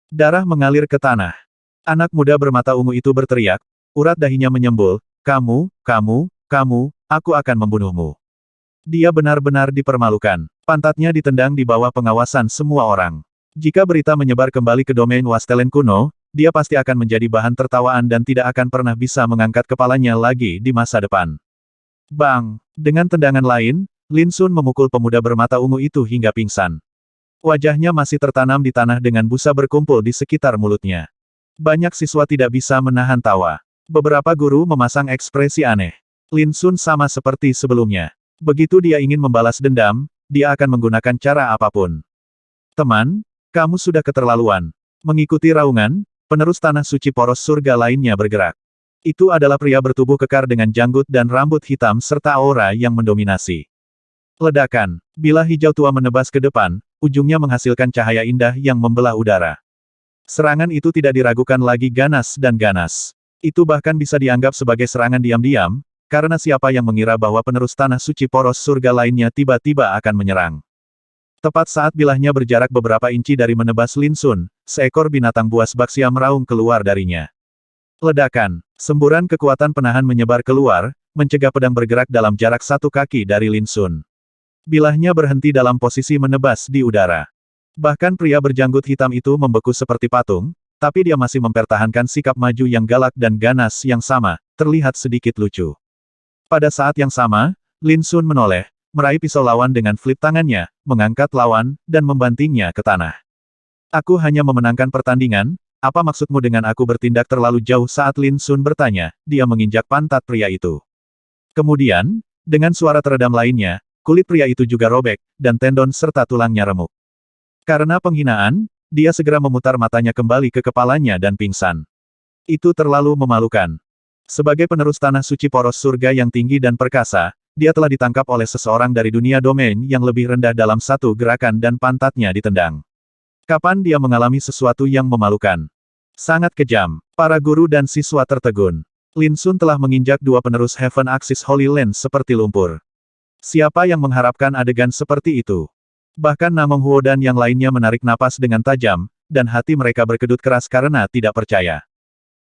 Darah mengalir ke tanah. Anak muda bermata ungu itu berteriak, Urat dahinya menyembul, kamu, aku akan membunuhmu. Dia benar-benar dipermalukan. Pantatnya ditendang di bawah pengawasan semua orang. Jika berita menyebar kembali ke domain Wastelen kuno, dia pasti akan menjadi bahan tertawaan dan tidak akan pernah bisa mengangkat kepalanya lagi di masa depan. Bang! Dengan tendangan lain, Lin Sun memukul pemuda bermata ungu itu hingga pingsan. Wajahnya masih tertanam di tanah dengan busa berkumpul di sekitar mulutnya. Banyak siswa tidak bisa menahan tawa. Beberapa guru memasang ekspresi aneh. Lin Sun sama seperti sebelumnya. Begitu dia ingin membalas dendam, dia akan menggunakan cara apapun. Teman, kamu sudah keterlaluan. Mengikuti raungan, penerus tanah suci poros surga lainnya bergerak. Itu adalah pria bertubuh kekar dengan janggut dan rambut hitam serta aura yang mendominasi. Ledakan. Bilah hijau tua menebas ke depan, ujungnya menghasilkan cahaya indah yang membelah udara. Serangan itu tidak diragukan lagi ganas dan ganas. Itu bahkan bisa dianggap sebagai serangan diam-diam, karena siapa yang mengira bahwa penerus tanah suci poros surga lainnya tiba-tiba akan menyerang. Tepat saat bilahnya berjarak beberapa inci dari menebas Lin Sun, seekor binatang buas baksia meraung keluar darinya. Ledakan. Semburan kekuatan penahan menyebar keluar, mencegah pedang bergerak dalam jarak 1 kaki dari Lin Sun. Bilahnya berhenti dalam posisi menebas di udara. Bahkan pria berjanggut hitam itu membeku seperti patung, tapi dia masih mempertahankan sikap maju yang galak dan ganas yang sama, terlihat sedikit lucu. Pada saat yang sama, Lin Sun menoleh, meraih pisau lawan dengan flip tangannya, mengangkat lawan, dan membantingnya ke tanah. Aku hanya memenangkan pertandingan, apa maksudmu dengan aku bertindak terlalu jauh saat Lin Sun bertanya, dia menginjak pantat pria itu. Kemudian, dengan suara teredam lainnya, kulit pria itu juga robek, dan tendon serta tulangnya remuk. Karena penghinaan, dia segera memutar matanya kembali ke kepalanya dan pingsan. Itu terlalu memalukan. Sebagai penerus tanah suci poros surga yang tinggi dan perkasa, dia telah ditangkap oleh seseorang dari dunia domain yang lebih rendah dalam satu gerakan dan pantatnya ditendang. Kapan dia mengalami sesuatu yang memalukan? Sangat kejam. Para guru dan siswa tertegun. Lin Sun telah menginjak 2 penerus Heaven Axis Holy Land seperti lumpur. Siapa yang mengharapkan adegan seperti itu? Bahkan Namong Huo dan yang lainnya menarik napas dengan tajam, dan hati mereka berkedut keras karena tidak percaya.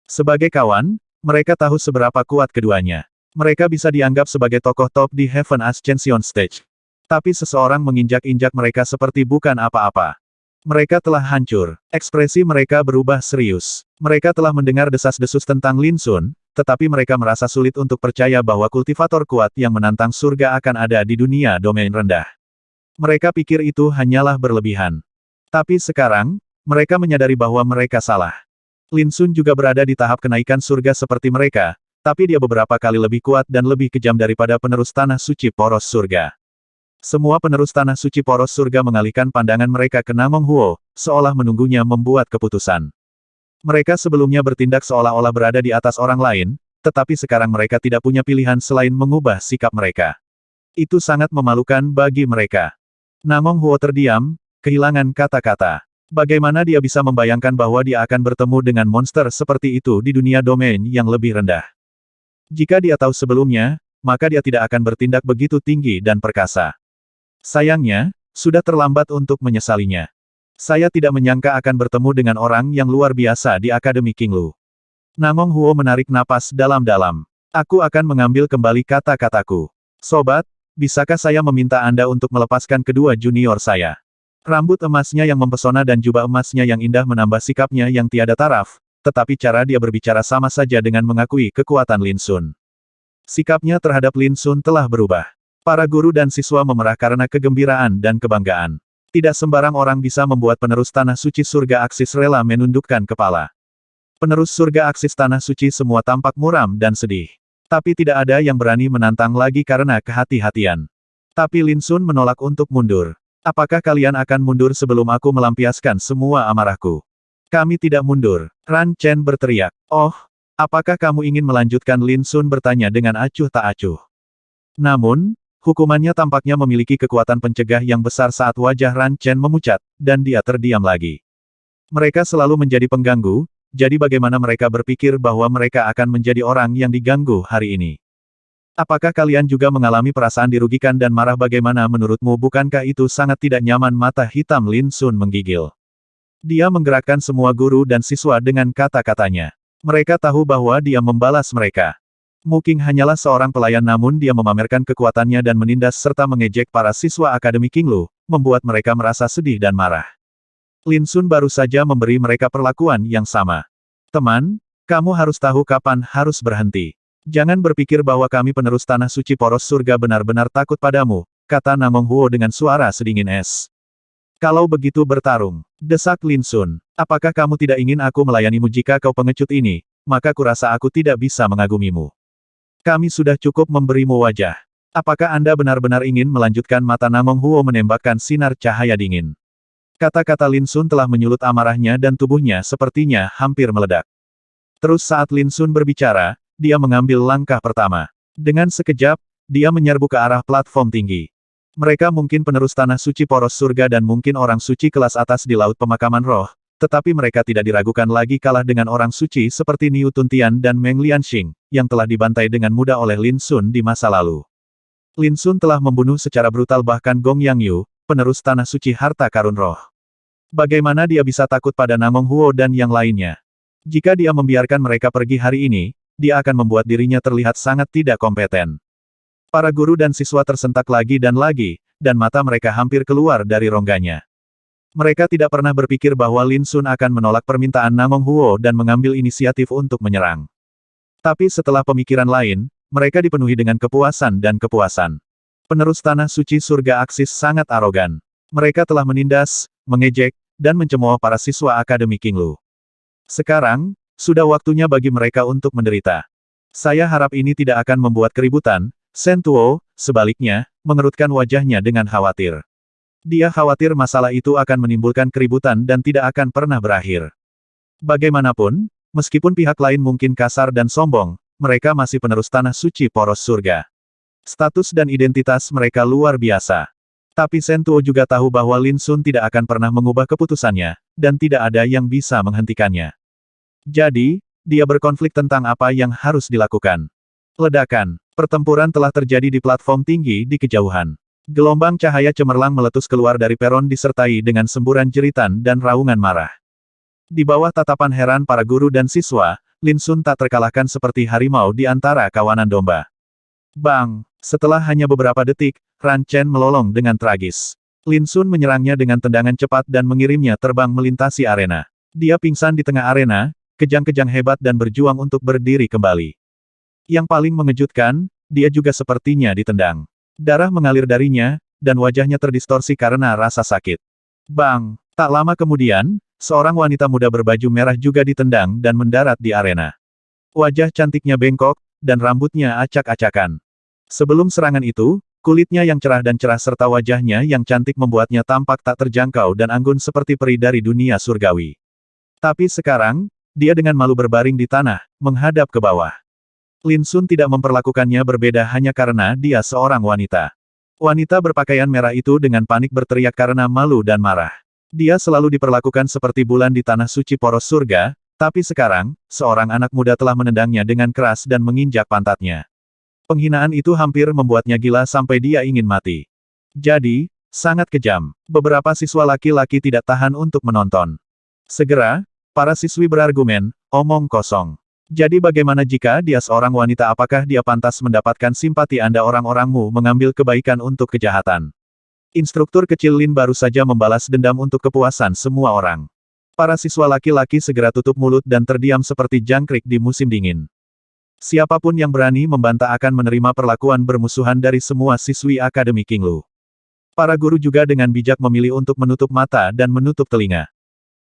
Sebagai kawan, mereka tahu seberapa kuat keduanya. Mereka bisa dianggap sebagai tokoh top di Heaven Ascension Stage. Tapi seseorang menginjak-injak mereka seperti bukan apa-apa. Mereka telah hancur. Ekspresi mereka berubah serius. Mereka telah mendengar desas-desus tentang Lin Sun, tetapi mereka merasa sulit untuk percaya bahwa kultivator kuat yang menantang surga akan ada di dunia domain rendah. Mereka pikir itu hanyalah berlebihan. Tapi sekarang, mereka menyadari bahwa mereka salah. Lin Sun juga berada di tahap kenaikan surga seperti mereka, tapi dia beberapa kali lebih kuat dan lebih kejam daripada penerus tanah suci poros surga. Semua penerus tanah suci poros surga mengalihkan pandangan mereka ke Namong Huo, seolah menunggunya membuat keputusan. Mereka sebelumnya bertindak seolah-olah berada di atas orang lain, tetapi sekarang mereka tidak punya pilihan selain mengubah sikap mereka. Itu sangat memalukan bagi mereka. Namong Huo terdiam, kehilangan kata-kata. Bagaimana dia bisa membayangkan bahwa dia akan bertemu dengan monster seperti itu di dunia domain yang lebih rendah? Jika dia tahu sebelumnya, maka dia tidak akan bertindak begitu tinggi dan perkasa. Sayangnya, sudah terlambat untuk menyesalinya. Saya tidak menyangka akan bertemu dengan orang yang luar biasa di Akademi King Lu. Namong Huo menarik napas dalam-dalam. Aku akan mengambil kembali kata-kataku. Sobat, bisakah saya meminta Anda untuk melepaskan kedua junior saya? Rambut emasnya yang mempesona dan jubah emasnya yang indah menambah sikapnya yang tiada taraf, tetapi cara dia berbicara sama saja dengan mengakui kekuatan Lin Sun. Sikapnya terhadap Lin Sun telah berubah. Para guru dan siswa memerah karena kegembiraan dan kebanggaan. Tidak sembarang orang bisa membuat penerus tanah suci surga Aksis rela menundukkan kepala. Penerus surga Aksis tanah suci semua tampak muram dan sedih. Tapi tidak ada yang berani menantang lagi karena kehati-hatian. Tapi Lin Sun menolak untuk mundur. Apakah kalian akan mundur sebelum aku melampiaskan semua amarahku? Kami tidak mundur. Ran Chen berteriak. Oh, apakah kamu ingin melanjutkan? Lin Sun bertanya dengan acuh tak acuh. Namun, hukumannya tampaknya memiliki kekuatan pencegah yang besar saat wajah Ran Chen memucat, dan dia terdiam lagi. Mereka selalu menjadi pengganggu, jadi bagaimana mereka berpikir bahwa mereka akan menjadi orang yang diganggu hari ini? Apakah kalian juga mengalami perasaan dirugikan dan marah? Bagaimana menurutmu? Bukankah itu sangat tidak nyaman? Mata hitam Lin Sun menggigil. Dia menggerakkan semua guru dan siswa dengan kata-katanya. Mereka tahu bahwa dia membalas mereka. Muking hanyalah seorang pelayan namun dia memamerkan kekuatannya dan menindas serta mengejek para siswa Akademi Qinglu, membuat mereka merasa sedih dan marah. Lin Sun baru saja memberi mereka perlakuan yang sama. Teman, kamu harus tahu kapan harus berhenti. Jangan berpikir bahwa kami penerus tanah suci poros surga benar-benar takut padamu, kata Namong Huo dengan suara sedingin es. Kalau begitu bertarung, desak Lin Sun. Apakah kamu tidak ingin aku melayanimu jika kau pengecut ini, maka kurasa aku tidak bisa mengagumimu. Kami sudah cukup memberimu wajah. Apakah Anda benar-benar ingin melanjutkan? Mata Namong Huo menembakkan sinar cahaya dingin. Kata-kata Lin Sun telah menyulut amarahnya dan tubuhnya sepertinya hampir meledak. Terus saat Lin Sun berbicara, dia mengambil langkah pertama. Dengan sekejap, dia menyerbu ke arah platform tinggi. Mereka mungkin penerus tanah suci poros surga dan mungkin orang suci kelas atas di laut pemakaman roh, tetapi mereka tidak diragukan lagi kalah dengan orang suci seperti Niu Tuntian dan Meng Lianxing, yang telah dibantai dengan mudah oleh Lin Sun di masa lalu. Lin Sun telah membunuh secara brutal bahkan Gong Yang Yu, penerus tanah suci harta karun roh. Bagaimana dia bisa takut pada Namong Huo dan yang lainnya? Jika dia membiarkan mereka pergi hari ini, dia akan membuat dirinya terlihat sangat tidak kompeten. Para guru dan siswa tersentak lagi, dan mata mereka hampir keluar dari rongganya. Mereka tidak pernah berpikir bahwa Lin Sun akan menolak permintaan Namong Huo dan mengambil inisiatif untuk menyerang. Tapi setelah pemikiran lain, mereka dipenuhi dengan kepuasan dan kepuasan. Penerus tanah suci surga Aksis sangat arogan. Mereka telah menindas, mengejek, dan mencemooh para siswa Akademi Qinglu. Sekarang, sudah waktunya bagi mereka untuk menderita. Saya harap ini tidak akan membuat keributan. Shen Tuo, sebaliknya, mengerutkan wajahnya dengan khawatir. Dia khawatir masalah itu akan menimbulkan keributan dan tidak akan pernah berakhir. Bagaimanapun, meskipun pihak lain mungkin kasar dan sombong, mereka masih penerus tanah suci poros surga. Status dan identitas mereka luar biasa. Tapi Shen Tuo juga tahu bahwa Lin Sun tidak akan pernah mengubah keputusannya, dan tidak ada yang bisa menghentikannya. Jadi, dia berkonflik tentang apa yang harus dilakukan. Ledakan. Pertempuran telah terjadi di platform tinggi di kejauhan. Gelombang cahaya cemerlang meletus keluar dari peron disertai dengan semburan jeritan dan raungan marah. Di bawah tatapan heran para guru dan siswa, Lin Sun tak terkalahkan seperti harimau di antara kawanan domba. Bang! Setelah hanya beberapa detik, Ran Chen melolong dengan tragis. Lin Sun menyerangnya dengan tendangan cepat dan mengirimnya terbang melintasi arena. Dia pingsan di tengah arena, kejang-kejang hebat dan berjuang untuk berdiri kembali. Yang paling mengejutkan, dia juga sepertinya ditendang. Darah mengalir darinya, dan wajahnya terdistorsi karena rasa sakit. Bang! Tak lama kemudian, seorang wanita muda berbaju merah juga ditendang dan mendarat di arena. Wajah cantiknya bengkok, dan rambutnya acak-acakan. Sebelum serangan itu, kulitnya yang cerah dan cerah serta wajahnya yang cantik membuatnya tampak tak terjangkau dan anggun seperti peri dari dunia surgawi. Tapi sekarang, dia dengan malu berbaring di tanah, menghadap ke bawah. Lin Sun tidak memperlakukannya berbeda hanya karena dia seorang wanita. Wanita berpakaian merah itu dengan panik berteriak karena malu dan marah. Dia selalu diperlakukan seperti bulan di tanah suci poros surga, tapi sekarang, seorang anak muda telah menendangnya dengan keras dan menginjak pantatnya. Penghinaan itu hampir membuatnya gila sampai dia ingin mati. Jadi, sangat kejam. Beberapa siswa laki-laki tidak tahan untuk menonton. Segera, para siswi berargumen, omong kosong. Jadi bagaimana jika dia seorang wanita? Apakah dia pantas mendapatkan simpati Anda? Orang-orangmu mengambil kebaikan untuk kejahatan. Instruktur kecil Lin baru saja membalas dendam untuk kepuasan semua orang. Para siswa laki-laki segera tutup mulut dan terdiam seperti jangkrik di musim dingin. Siapapun yang berani membantah akan menerima perlakuan bermusuhan dari semua siswi Akademi Qinglu. Para guru juga dengan bijak memilih untuk menutup mata dan menutup telinga.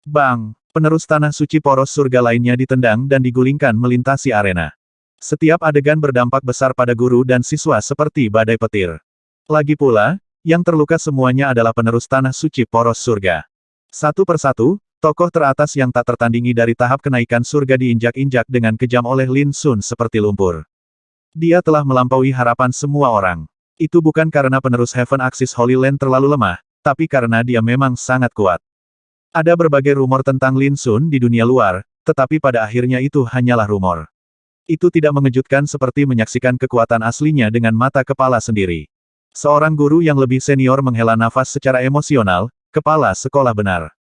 Bang! Penerus tanah suci poros surga lainnya ditendang dan digulingkan melintasi arena. Setiap adegan berdampak besar pada guru dan siswa seperti badai petir. Lagi pula, yang terluka semuanya adalah penerus tanah suci poros surga. Satu persatu, tokoh teratas yang tak tertandingi dari tahap kenaikan surga diinjak-injak dengan kejam oleh Lin Sun seperti lumpur. Dia telah melampaui harapan semua orang. Itu bukan karena penerus Heaven Axis Holy Land terlalu lemah, tapi karena dia memang sangat kuat. Ada berbagai rumor tentang Lin Sun di dunia luar, tetapi pada akhirnya itu hanyalah rumor. Itu tidak mengejutkan seperti menyaksikan kekuatan aslinya dengan mata kepala sendiri. Seorang guru yang lebih senior menghela nafas secara emosional, kepala sekolah benar.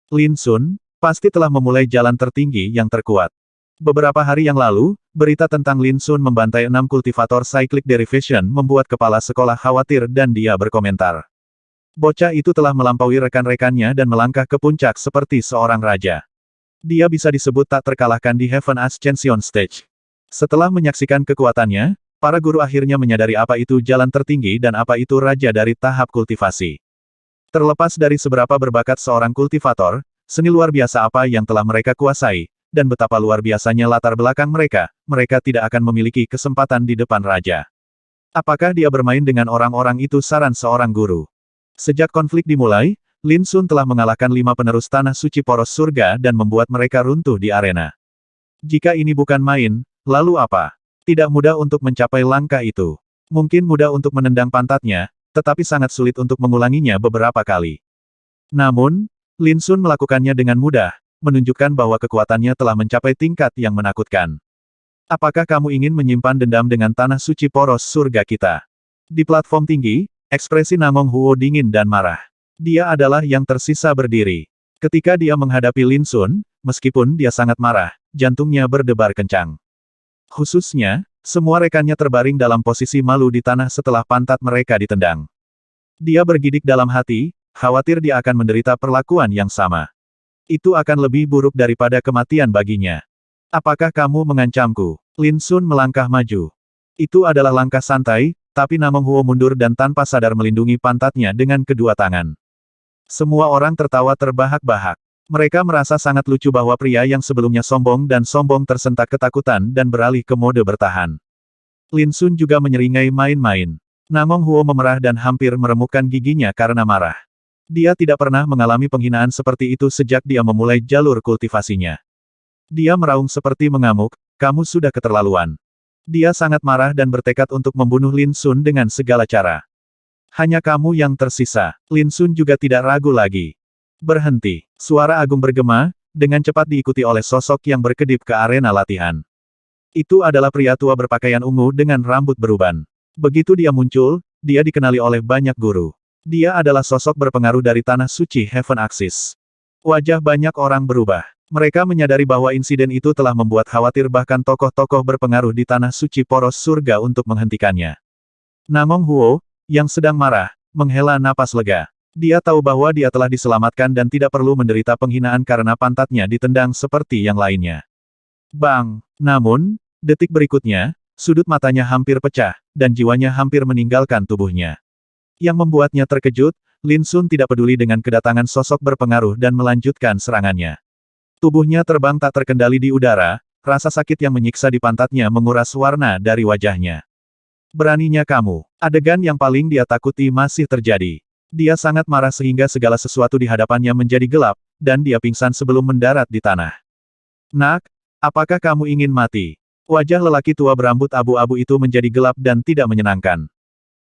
Lin Sun, pasti telah memulai jalan tertinggi yang terkuat. Beberapa hari yang lalu, berita tentang Lin Sun membantai 6 kultivator Cyclic Derivation membuat kepala sekolah khawatir dan dia berkomentar. Bocah itu telah melampaui rekan-rekannya dan melangkah ke puncak seperti seorang raja. Dia bisa disebut tak terkalahkan di Heaven Ascension Stage. Setelah menyaksikan kekuatannya, para guru akhirnya menyadari apa itu jalan tertinggi dan apa itu raja dari tahap kultivasi. Terlepas dari seberapa berbakat seorang kultivator, seni luar biasa apa yang telah mereka kuasai, dan betapa luar biasanya latar belakang mereka, mereka tidak akan memiliki kesempatan di depan raja. Apakah dia bermain dengan orang-orang itu, saran seorang guru. Sejak konflik dimulai, Lin Sun telah mengalahkan 5 penerus tanah suci poros surga dan membuat mereka runtuh di arena. Jika ini bukan main, lalu apa? Tidak mudah untuk mencapai langkah itu. Mungkin mudah untuk menendang pantatnya, tetapi sangat sulit untuk mengulanginya beberapa kali. Namun, Lin Sun melakukannya dengan mudah, menunjukkan bahwa kekuatannya telah mencapai tingkat yang menakutkan. Apakah kamu ingin menyimpan dendam dengan tanah suci poros surga kita? Di platform tinggi, ekspresi Namong Huo dingin dan marah. Dia adalah yang tersisa berdiri. Ketika dia menghadapi Lin Sun, meskipun dia sangat marah, jantungnya berdebar kencang. Khususnya, semua rekannya terbaring dalam posisi malu di tanah setelah pantat mereka ditendang. Dia bergidik dalam hati, khawatir dia akan menderita perlakuan yang sama. Itu akan lebih buruk daripada kematian baginya. Apakah kamu mengancamku? Lin Sun melangkah maju. Itu adalah langkah santai, tapi Namong Huo mundur dan tanpa sadar melindungi pantatnya dengan kedua tangan. Semua orang tertawa terbahak-bahak. Mereka merasa sangat lucu bahwa pria yang sebelumnya sombong dan sombong tersentak ketakutan dan beralih ke mode bertahan. Lin Sun juga menyeringai main-main. Namong Huo memerah dan hampir meremukkan giginya karena marah. Dia tidak pernah mengalami penghinaan seperti itu sejak dia memulai jalur kultivasinya. Dia meraung seperti mengamuk, kamu sudah keterlaluan. Dia sangat marah dan bertekad untuk membunuh Lin Sun dengan segala cara. Hanya kamu yang tersisa. Lin Sun juga tidak ragu lagi. Berhenti. Suara agung bergema, dengan cepat diikuti oleh sosok yang berkedip ke arena latihan. Itu adalah pria tua berpakaian ungu dengan rambut beruban. Begitu dia muncul, dia dikenali oleh banyak guru. Dia adalah sosok berpengaruh dari tanah suci Heaven Axis. Wajah banyak orang berubah. Mereka menyadari bahwa insiden itu telah membuat khawatir bahkan tokoh-tokoh berpengaruh di tanah suci poros surga untuk menghentikannya. Namong Huo, yang sedang marah, menghela napas lega. Dia tahu bahwa dia telah diselamatkan dan tidak perlu menderita penghinaan karena pantatnya ditendang seperti yang lainnya. Bang! Namun, detik berikutnya, sudut matanya hampir pecah, dan jiwanya hampir meninggalkan tubuhnya. Yang membuatnya terkejut, Lin Sun tidak peduli dengan kedatangan sosok berpengaruh dan melanjutkan serangannya. Tubuhnya terbang tak terkendali di udara, rasa sakit yang menyiksa di pantatnya menguras warna dari wajahnya. Beraninya kamu. Adegan yang paling dia takuti masih terjadi. Dia sangat marah sehingga segala sesuatu di hadapannya menjadi gelap, dan dia pingsan sebelum mendarat di tanah. Nak, apakah kamu ingin mati? Wajah lelaki tua berambut abu-abu itu menjadi gelap dan tidak menyenangkan.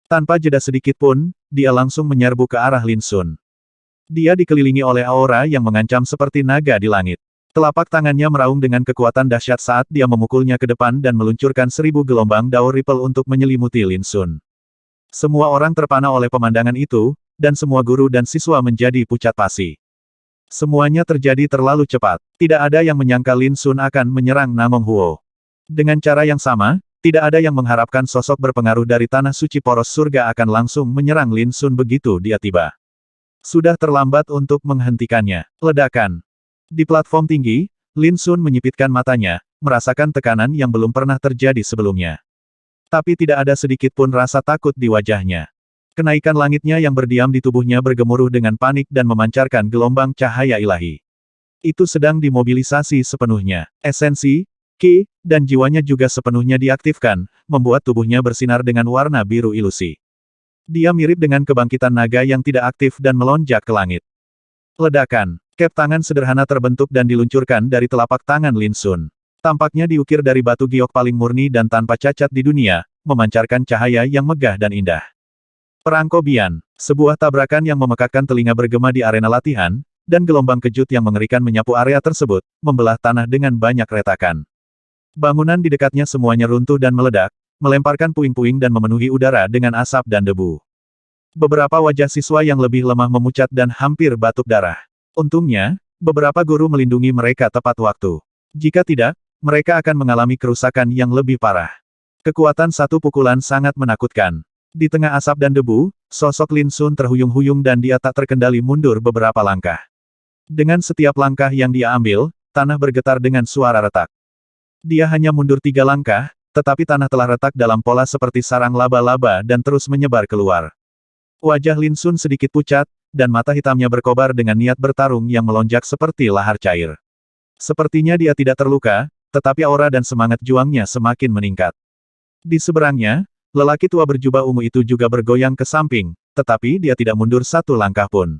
Tanpa jeda sedikit pun, dia langsung menyerbu ke arah Lin Sun. Dia dikelilingi oleh aura yang mengancam seperti naga di langit. Telapak tangannya meraung dengan kekuatan dahsyat saat dia memukulnya ke depan dan meluncurkan 1000 gelombang Dao Ripple untuk menyelimuti Lin Sun. Semua orang terpana oleh pemandangan itu, dan semua guru dan siswa menjadi pucat pasi. Semuanya terjadi terlalu cepat. Tidak ada yang menyangka Lin Sun akan menyerang Namong Huo. Dengan cara yang sama, tidak ada yang mengharapkan sosok berpengaruh dari tanah suci poros surga akan langsung menyerang Lin Sun begitu dia tiba. Sudah terlambat untuk menghentikannya. Ledakan. Di platform tinggi, Lin Sun menyipitkan matanya, merasakan tekanan yang belum pernah terjadi sebelumnya. Tapi tidak ada sedikit pun rasa takut di wajahnya. Kenaikan langitnya yang berdiam di tubuhnya bergemuruh dengan panik dan memancarkan gelombang cahaya ilahi. Itu sedang dimobilisasi sepenuhnya. Esensi, Ki, dan jiwanya juga sepenuhnya diaktifkan, membuat tubuhnya bersinar dengan warna biru ilusi. Dia mirip dengan kebangkitan naga yang tidak aktif dan melonjak ke langit. Ledakan. Kep tangan sederhana terbentuk dan diluncurkan dari telapak tangan Lin Sun. Tampaknya diukir dari batu giok paling murni dan tanpa cacat di dunia, memancarkan cahaya yang megah dan indah. Perangko Bian. Sebuah tabrakan yang memekakkan telinga bergema di arena latihan, dan gelombang kejut yang mengerikan menyapu area tersebut, membelah tanah dengan banyak retakan. Bangunan di dekatnya semuanya runtuh dan meledak, melemparkan puing-puing dan memenuhi udara dengan asap dan debu. Beberapa wajah siswa yang lebih lemah memucat dan hampir batuk darah. Untungnya, beberapa guru melindungi mereka tepat waktu. Jika tidak, mereka akan mengalami kerusakan yang lebih parah. Kekuatan satu pukulan sangat menakutkan. Di tengah asap dan debu, sosok Lin Sun terhuyung-huyung dan dia tak terkendali mundur beberapa langkah. Dengan setiap langkah yang dia ambil, tanah bergetar dengan suara retak. Dia hanya mundur 3 langkah, tetapi tanah telah retak dalam pola seperti sarang laba-laba dan terus menyebar keluar. Wajah Lin Sun sedikit pucat, dan mata hitamnya berkobar dengan niat bertarung yang melonjak seperti lahar cair. Sepertinya dia tidak terluka, tetapi aura dan semangat juangnya semakin meningkat. Di seberangnya, lelaki tua berjubah ungu itu juga bergoyang ke samping, tetapi dia tidak mundur 1 langkah pun.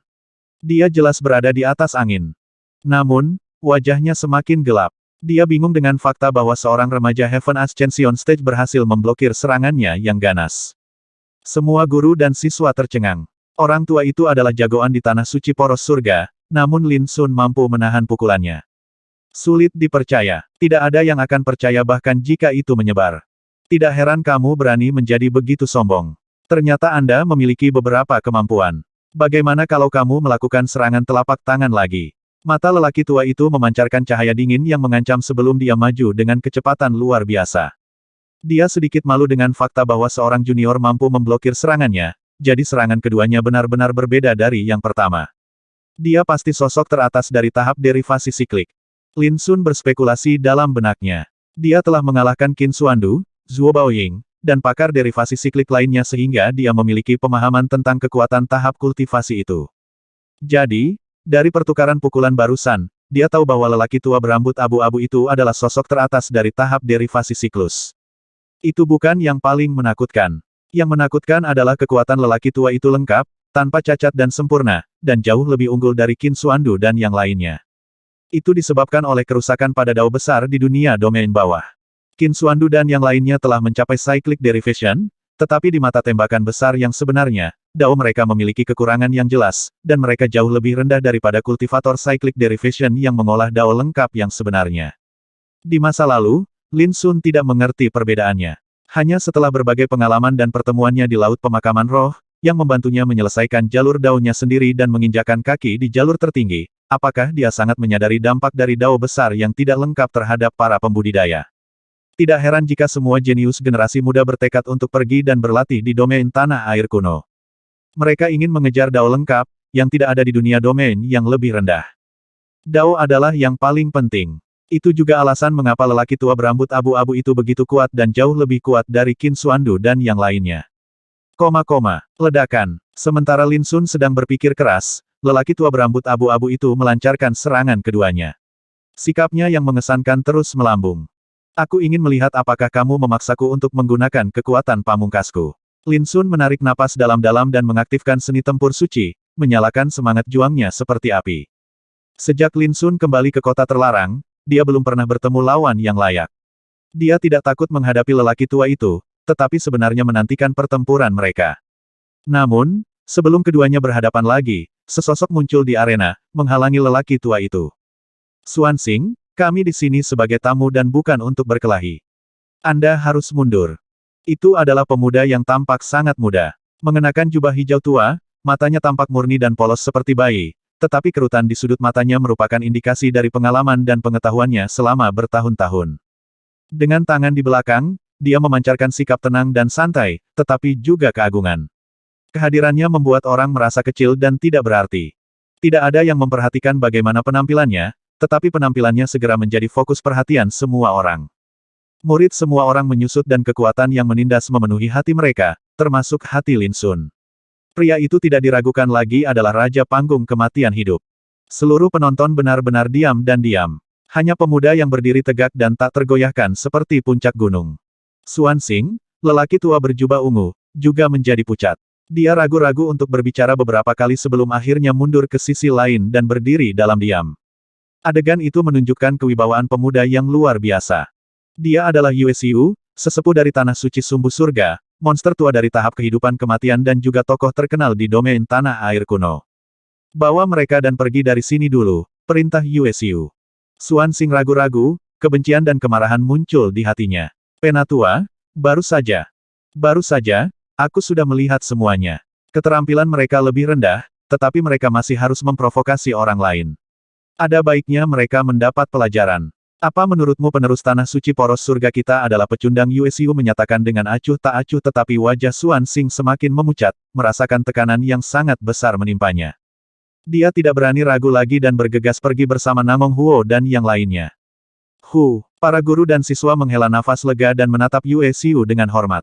Dia jelas berada di atas angin. Namun, wajahnya semakin gelap. Dia bingung dengan fakta bahwa seorang remaja Heaven Ascension Stage berhasil memblokir serangannya yang ganas. Semua guru dan siswa tercengang. Orang tua itu adalah jagoan di tanah suci poros surga, namun Lin Sun mampu menahan pukulannya. Sulit dipercaya. Tidak ada yang akan percaya bahkan jika itu menyebar. Tidak heran kamu berani menjadi begitu sombong. Ternyata Anda memiliki beberapa kemampuan. Bagaimana kalau kamu melakukan serangan telapak tangan lagi? Mata lelaki tua itu memancarkan cahaya dingin yang mengancam sebelum dia maju dengan kecepatan luar biasa. Dia sedikit malu dengan fakta bahwa seorang junior mampu memblokir serangannya, jadi serangan keduanya benar-benar berbeda dari yang pertama. Dia pasti sosok teratas dari tahap derivasi siklik. Lin Sun berspekulasi dalam benaknya. Dia telah mengalahkan Qin Xuandu, Zhuo Baoying, dan pakar derivasi siklik lainnya sehingga dia memiliki pemahaman tentang kekuatan tahap kultivasi itu. Jadi, dari pertukaran pukulan barusan, dia tahu bahwa lelaki tua berambut abu-abu itu adalah sosok teratas dari tahap derivasi siklus. Itu bukan yang paling menakutkan. Yang menakutkan adalah kekuatan lelaki tua itu lengkap, tanpa cacat dan sempurna, dan jauh lebih unggul dari Qin Xuandu dan yang lainnya. Itu disebabkan oleh kerusakan pada dao besar di dunia domain bawah. Qin Xuandu dan yang lainnya telah mencapai cyclic derivation, tetapi di mata tembakan besar yang sebenarnya, dao mereka memiliki kekurangan yang jelas, dan mereka jauh lebih rendah daripada kultivator cyclic derivation yang mengolah dao lengkap yang sebenarnya. Di masa lalu, Lin Sun tidak mengerti perbedaannya. Hanya setelah berbagai pengalaman dan pertemuannya di Laut Pemakaman Roh, yang membantunya menyelesaikan jalur dao-nya sendiri dan menginjakan kaki di jalur tertinggi, apakah dia sangat menyadari dampak dari dao besar yang tidak lengkap terhadap para pembudidaya. Tidak heran jika semua jenius generasi muda bertekad untuk pergi dan berlatih di domain tanah air kuno. Mereka ingin mengejar dao lengkap, yang tidak ada di dunia domain yang lebih rendah. Dao adalah yang paling penting. Itu juga alasan mengapa lelaki tua berambut abu-abu itu begitu kuat dan jauh lebih kuat dari Qin Xuandu dan yang lainnya. Ledakan. Sementara Lin Sun sedang berpikir keras, lelaki tua berambut abu-abu itu melancarkan serangan keduanya. Sikapnya yang mengesankan terus melambung. Aku ingin melihat apakah kamu memaksaku untuk menggunakan kekuatan pamungkasku. Lin Sun menarik napas dalam-dalam dan mengaktifkan seni tempur suci, menyalakan semangat juangnya seperti api. Sejak Lin Sun kembali ke kota terlarang, dia belum pernah bertemu lawan yang layak. Dia tidak takut menghadapi lelaki tua itu, tetapi sebenarnya menantikan pertempuran mereka. Namun, sebelum keduanya berhadapan lagi, sesosok muncul di arena, menghalangi lelaki tua itu. Xuanxing, kami di sini sebagai tamu dan bukan untuk berkelahi. Anda harus mundur. Itu adalah pemuda yang tampak sangat muda. Mengenakan jubah hijau tua, matanya tampak murni dan polos seperti bayi, tetapi kerutan di sudut matanya merupakan indikasi dari pengalaman dan pengetahuannya selama bertahun-tahun. Dengan tangan di belakang, dia memancarkan sikap tenang dan santai, tetapi juga keagungan. Kehadirannya membuat orang merasa kecil dan tidak berarti. Tidak ada yang memperhatikan bagaimana penampilannya, tetapi penampilannya segera menjadi fokus perhatian semua orang. Murid semua orang menyusut dan kekuatan yang menindas memenuhi hati mereka, termasuk hati Lin Sun. Pria itu tidak diragukan lagi adalah Raja Panggung Kematian Hidup. Seluruh penonton benar-benar diam dan diam. Hanya pemuda yang berdiri tegak dan tak tergoyahkan seperti puncak gunung. Xuanxing, lelaki tua berjubah ungu, juga menjadi pucat. Dia ragu-ragu untuk berbicara beberapa kali sebelum akhirnya mundur ke sisi lain dan berdiri dalam diam. Adegan itu menunjukkan kewibawaan pemuda yang luar biasa. Dia adalah Yue Xiu, sesepuh dari Tanah Suci Sumbu Surga, monster tua dari tahap kehidupan kematian dan juga tokoh terkenal di domain tanah air kuno. Bawa mereka dan pergi dari sini dulu, perintah Yue Xiu. Xuanxing ragu-ragu, kebencian dan kemarahan muncul di hatinya. Penatua, baru saja, aku sudah melihat semuanya. Keterampilan mereka lebih rendah, tetapi mereka masih harus memprovokasi orang lain. Ada baiknya mereka mendapat pelajaran. Apa menurutmu penerus tanah suci poros surga kita adalah pecundang? Yue menyatakan dengan acuh tak acuh, tetapi wajah Xuan Xing semakin memucat, merasakan tekanan yang sangat besar menimpanya. Dia tidak berani ragu lagi dan bergegas pergi bersama Namong Huo dan yang lainnya. Para guru dan siswa menghela nafas lega dan menatap Yue Xiu dengan hormat.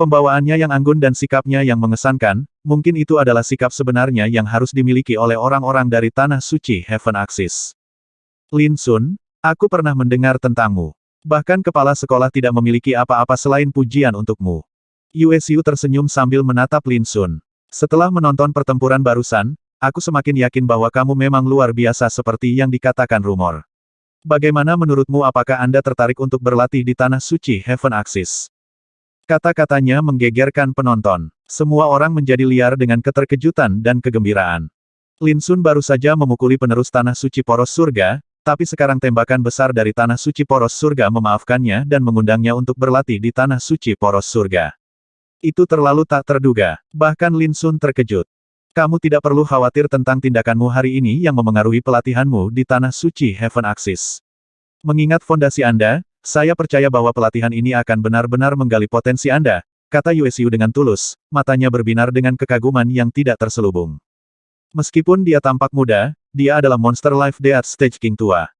Pembawaannya yang anggun dan sikapnya yang mengesankan, mungkin itu adalah sikap sebenarnya yang harus dimiliki oleh orang-orang dari tanah suci Heaven Axis. Lin Sun, aku pernah mendengar tentangmu. Bahkan kepala sekolah tidak memiliki apa-apa selain pujian untukmu. Yue Xiu tersenyum sambil menatap Lin Sun. Setelah menonton pertempuran barusan, aku semakin yakin bahwa kamu memang luar biasa seperti yang dikatakan rumor. Bagaimana menurutmu, apakah Anda tertarik untuk berlatih di tanah suci Heaven Axis? Kata-katanya menggegerkan penonton. Semua orang menjadi liar dengan keterkejutan dan kegembiraan. Lin Sun baru saja memukuli penerus tanah suci poros surga, tapi sekarang tembakan besar dari tanah suci poros surga memaafkannya dan mengundangnya untuk berlatih di tanah suci poros surga. Itu terlalu tak terduga. Bahkan Lin Sun terkejut. Kamu tidak perlu khawatir tentang tindakanmu hari ini yang memengaruhi pelatihanmu di tanah suci Heaven Axis. Mengingat fondasi Anda, saya percaya bahwa pelatihan ini akan benar-benar menggali potensi Anda, kata Yue Xiu dengan tulus, matanya berbinar dengan kekaguman yang tidak terselubung. Meskipun dia tampak muda, dia adalah monster Life Death Stage King tua.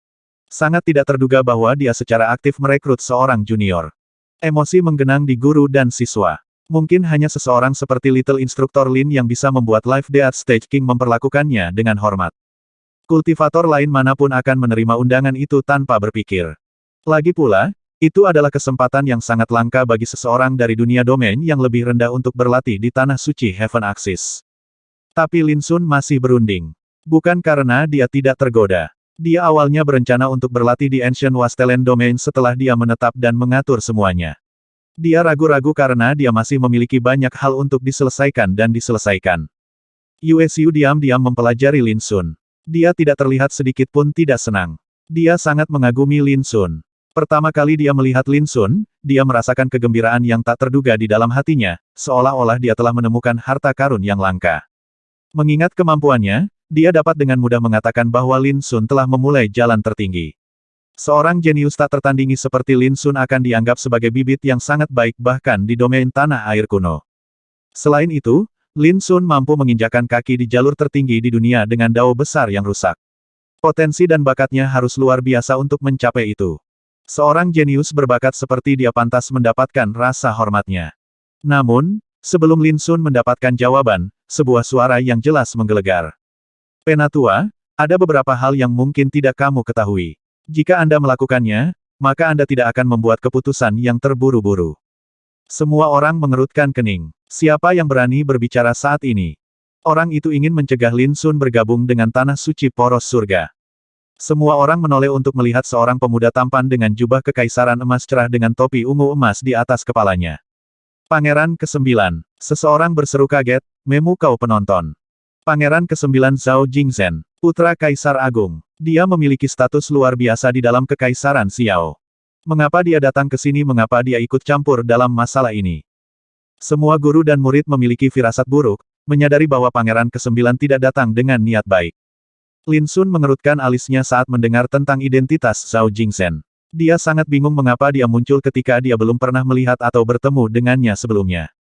Sangat tidak terduga bahwa dia secara aktif merekrut seorang junior. Emosi menggenang di guru dan siswa. Mungkin hanya seseorang seperti Little Instructor Lin yang bisa membuat Life Death Stage King memperlakukannya dengan hormat. Kultivator lain manapun akan menerima undangan itu tanpa berpikir. Lagi pula, itu adalah kesempatan yang sangat langka bagi seseorang dari dunia domain yang lebih rendah untuk berlatih di tanah suci Heaven Axis. Tapi Lin Sun masih berunding. Bukan karena dia tidak tergoda. Dia awalnya berencana untuk berlatih di Ancient Wasteland Domain setelah dia menetap dan mengatur semuanya. Dia ragu-ragu karena dia masih memiliki banyak hal untuk diselesaikan dan diselesaikan. Yue Xiu diam-diam mempelajari Lin Sun. Dia tidak terlihat sedikit pun tidak senang. Dia sangat mengagumi Lin Sun. Pertama kali dia melihat Lin Sun, dia merasakan kegembiraan yang tak terduga di dalam hatinya, seolah-olah dia telah menemukan harta karun yang langka. Mengingat kemampuannya, dia dapat dengan mudah mengatakan bahwa Lin Sun telah memulai jalan tertinggi. Seorang jenius tak tertandingi seperti Lin Sun akan dianggap sebagai bibit yang sangat baik bahkan di domain tanah air kuno. Selain itu, Lin Sun mampu menginjakan kaki di jalur tertinggi di dunia dengan dao besar yang rusak. Potensi dan bakatnya harus luar biasa untuk mencapai itu. Seorang jenius berbakat seperti dia pantas mendapatkan rasa hormatnya. Namun, sebelum Lin Sun mendapatkan jawaban, sebuah suara yang jelas menggelegar. Penatua, ada beberapa hal yang mungkin tidak kamu ketahui. Jika Anda melakukannya, maka Anda tidak akan membuat keputusan yang terburu-buru. Semua orang mengerutkan kening. Siapa yang berani berbicara saat ini? Orang itu ingin mencegah Lin Sun bergabung dengan tanah suci poros surga. Semua orang menoleh untuk melihat seorang pemuda tampan dengan jubah kekaisaran emas cerah dengan topi ungu emas di atas kepalanya. Pangeran ke-9. Seseorang berseru kaget, "Memu kau penonton." Pangeran ke-9 Zhao Jingzhen, putra Kaisar Agung. Dia memiliki status luar biasa di dalam kekaisaran Xiao. Mengapa dia datang ke sini? Mengapa dia ikut campur dalam masalah ini? Semua guru dan murid memiliki firasat buruk, menyadari bahwa Pangeran ke-9 tidak datang dengan niat baik. Lin Sun mengerutkan alisnya saat mendengar tentang identitas Zhao Jingzhen. Dia sangat bingung mengapa dia muncul ketika dia belum pernah melihat atau bertemu dengannya sebelumnya.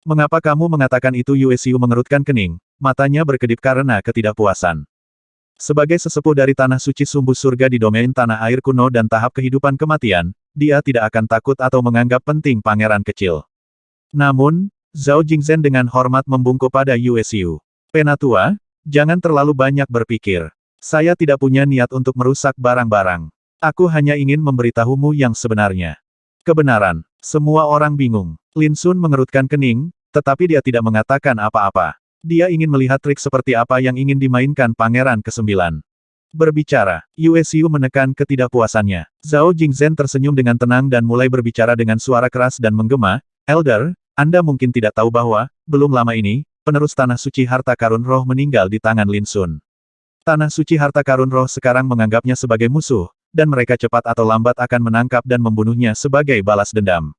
Mengapa kamu mengatakan itu? Yue Xiu mengerutkan kening, matanya berkedip karena ketidakpuasan. Sebagai sesepuh dari tanah suci sumbu surga di domain tanah air kuno dan tahap kehidupan kematian, dia tidak akan takut atau menganggap penting pangeran kecil. Namun, Zhao Jingzhen dengan hormat membungkuk pada Yue Xiu. Penatua, jangan terlalu banyak berpikir. Saya tidak punya niat untuk merusak barang-barang. Aku hanya ingin memberitahumu yang sebenarnya. Kebenaran. Semua orang bingung. Lin Sun mengerutkan kening, tetapi dia tidak mengatakan apa-apa. Dia ingin melihat trik seperti apa yang ingin dimainkan Pangeran ke-9. Berbicara, Yue Xiu menekan ketidakpuasannya. Zhao Jingzhen tersenyum dengan tenang dan mulai berbicara dengan suara keras dan menggema, "Elder, Anda mungkin tidak tahu bahwa, belum lama ini, penerus tanah suci harta karun roh meninggal di tangan Lin Sun. Tanah suci harta karun roh sekarang menganggapnya sebagai musuh, dan mereka cepat atau lambat akan menangkap dan membunuhnya sebagai balas dendam."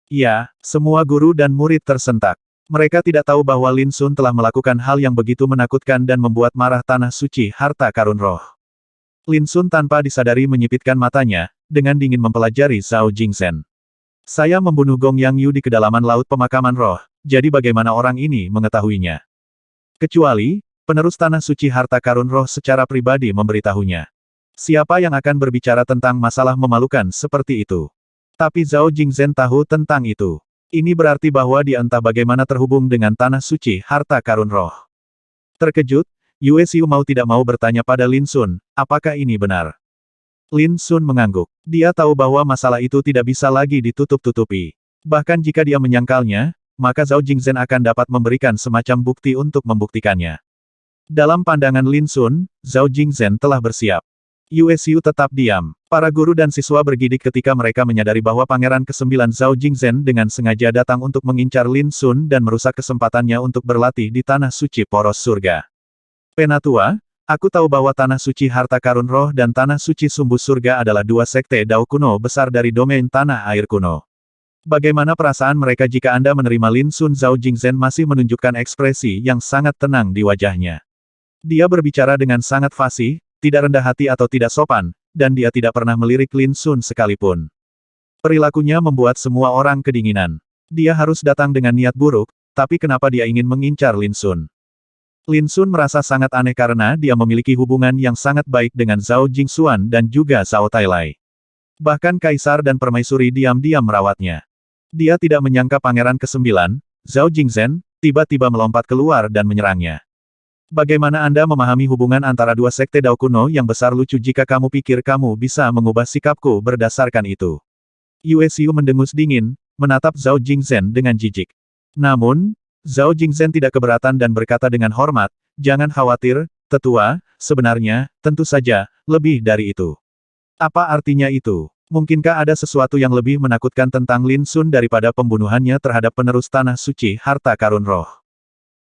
Ya, semua guru dan murid tersentak. Mereka tidak tahu bahwa Lin Sun telah melakukan hal yang begitu menakutkan dan membuat marah tanah suci harta karun roh. Lin Sun tanpa disadari menyipitkan matanya, dengan dingin mempelajari Zhao Jingzhen. Saya membunuh Gong Yang Yu di kedalaman laut pemakaman roh, jadi bagaimana orang ini mengetahuinya? Kecuali, penerus tanah suci harta karun roh secara pribadi memberitahunya. Siapa yang akan berbicara tentang masalah memalukan seperti itu? Tapi Zhao Jingzhen tahu tentang itu. Ini berarti bahwa dia entah bagaimana terhubung dengan tanah suci harta karun roh. Terkejut, Yue Xiu mau tidak mau bertanya pada Lin Sun, apakah ini benar? Lin Sun mengangguk. Dia tahu bahwa masalah itu tidak bisa lagi ditutup-tutupi. Bahkan jika dia menyangkalnya, maka Zhao Jingzhen akan dapat memberikan semacam bukti untuk membuktikannya. Dalam pandangan Lin Sun, Zhao Jingzhen telah bersiap. Yue Xiu tetap diam. Para guru dan siswa bergidik ketika mereka menyadari bahwa Pangeran ke-9 Zhao Jingzhen dengan sengaja datang untuk mengincar Lin Sun dan merusak kesempatannya untuk berlatih di tanah suci poros surga. Penatua, aku tahu bahwa Tanah Suci Harta Karun Roh dan Tanah Suci Sumbu Surga adalah dua sekte Dao kuno besar dari domain Tanah Air kuno. Bagaimana perasaan mereka jika Anda menerima Lin Sun? Zhao Jingzhen masih menunjukkan ekspresi yang sangat tenang di wajahnya. Dia berbicara dengan sangat fasih, tidak rendah hati atau tidak sopan, dan dia tidak pernah melirik Lin Sun sekalipun. Perilakunya membuat semua orang kedinginan. Dia harus datang dengan niat buruk, tapi kenapa dia ingin mengincar Lin Sun? Lin Sun merasa sangat aneh karena dia memiliki hubungan yang sangat baik dengan Zhao Jingxuan dan juga Zhao Tailai. Bahkan Kaisar dan Permaisuri diam-diam merawatnya. Dia tidak menyangka Pangeran ke-9, Zhao Jingzhen, tiba-tiba melompat keluar dan menyerangnya. Bagaimana Anda memahami hubungan antara dua sekte Dao kuno yang besar lucu jika kamu pikir kamu bisa mengubah sikapku berdasarkan itu? Yue Xiu mendengus dingin, menatap Zhao Jingzhen dengan jijik. Namun, Zhao Jingzhen tidak keberatan dan berkata dengan hormat, jangan khawatir, tetua, sebenarnya, tentu saja, lebih dari itu. Apa artinya itu? Mungkinkah ada sesuatu yang lebih menakutkan tentang Lin Sun daripada pembunuhannya terhadap penerus tanah suci harta karun roh?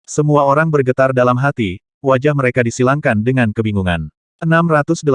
Semua orang bergetar dalam hati, wajah mereka disilangkan dengan kebingungan. 680.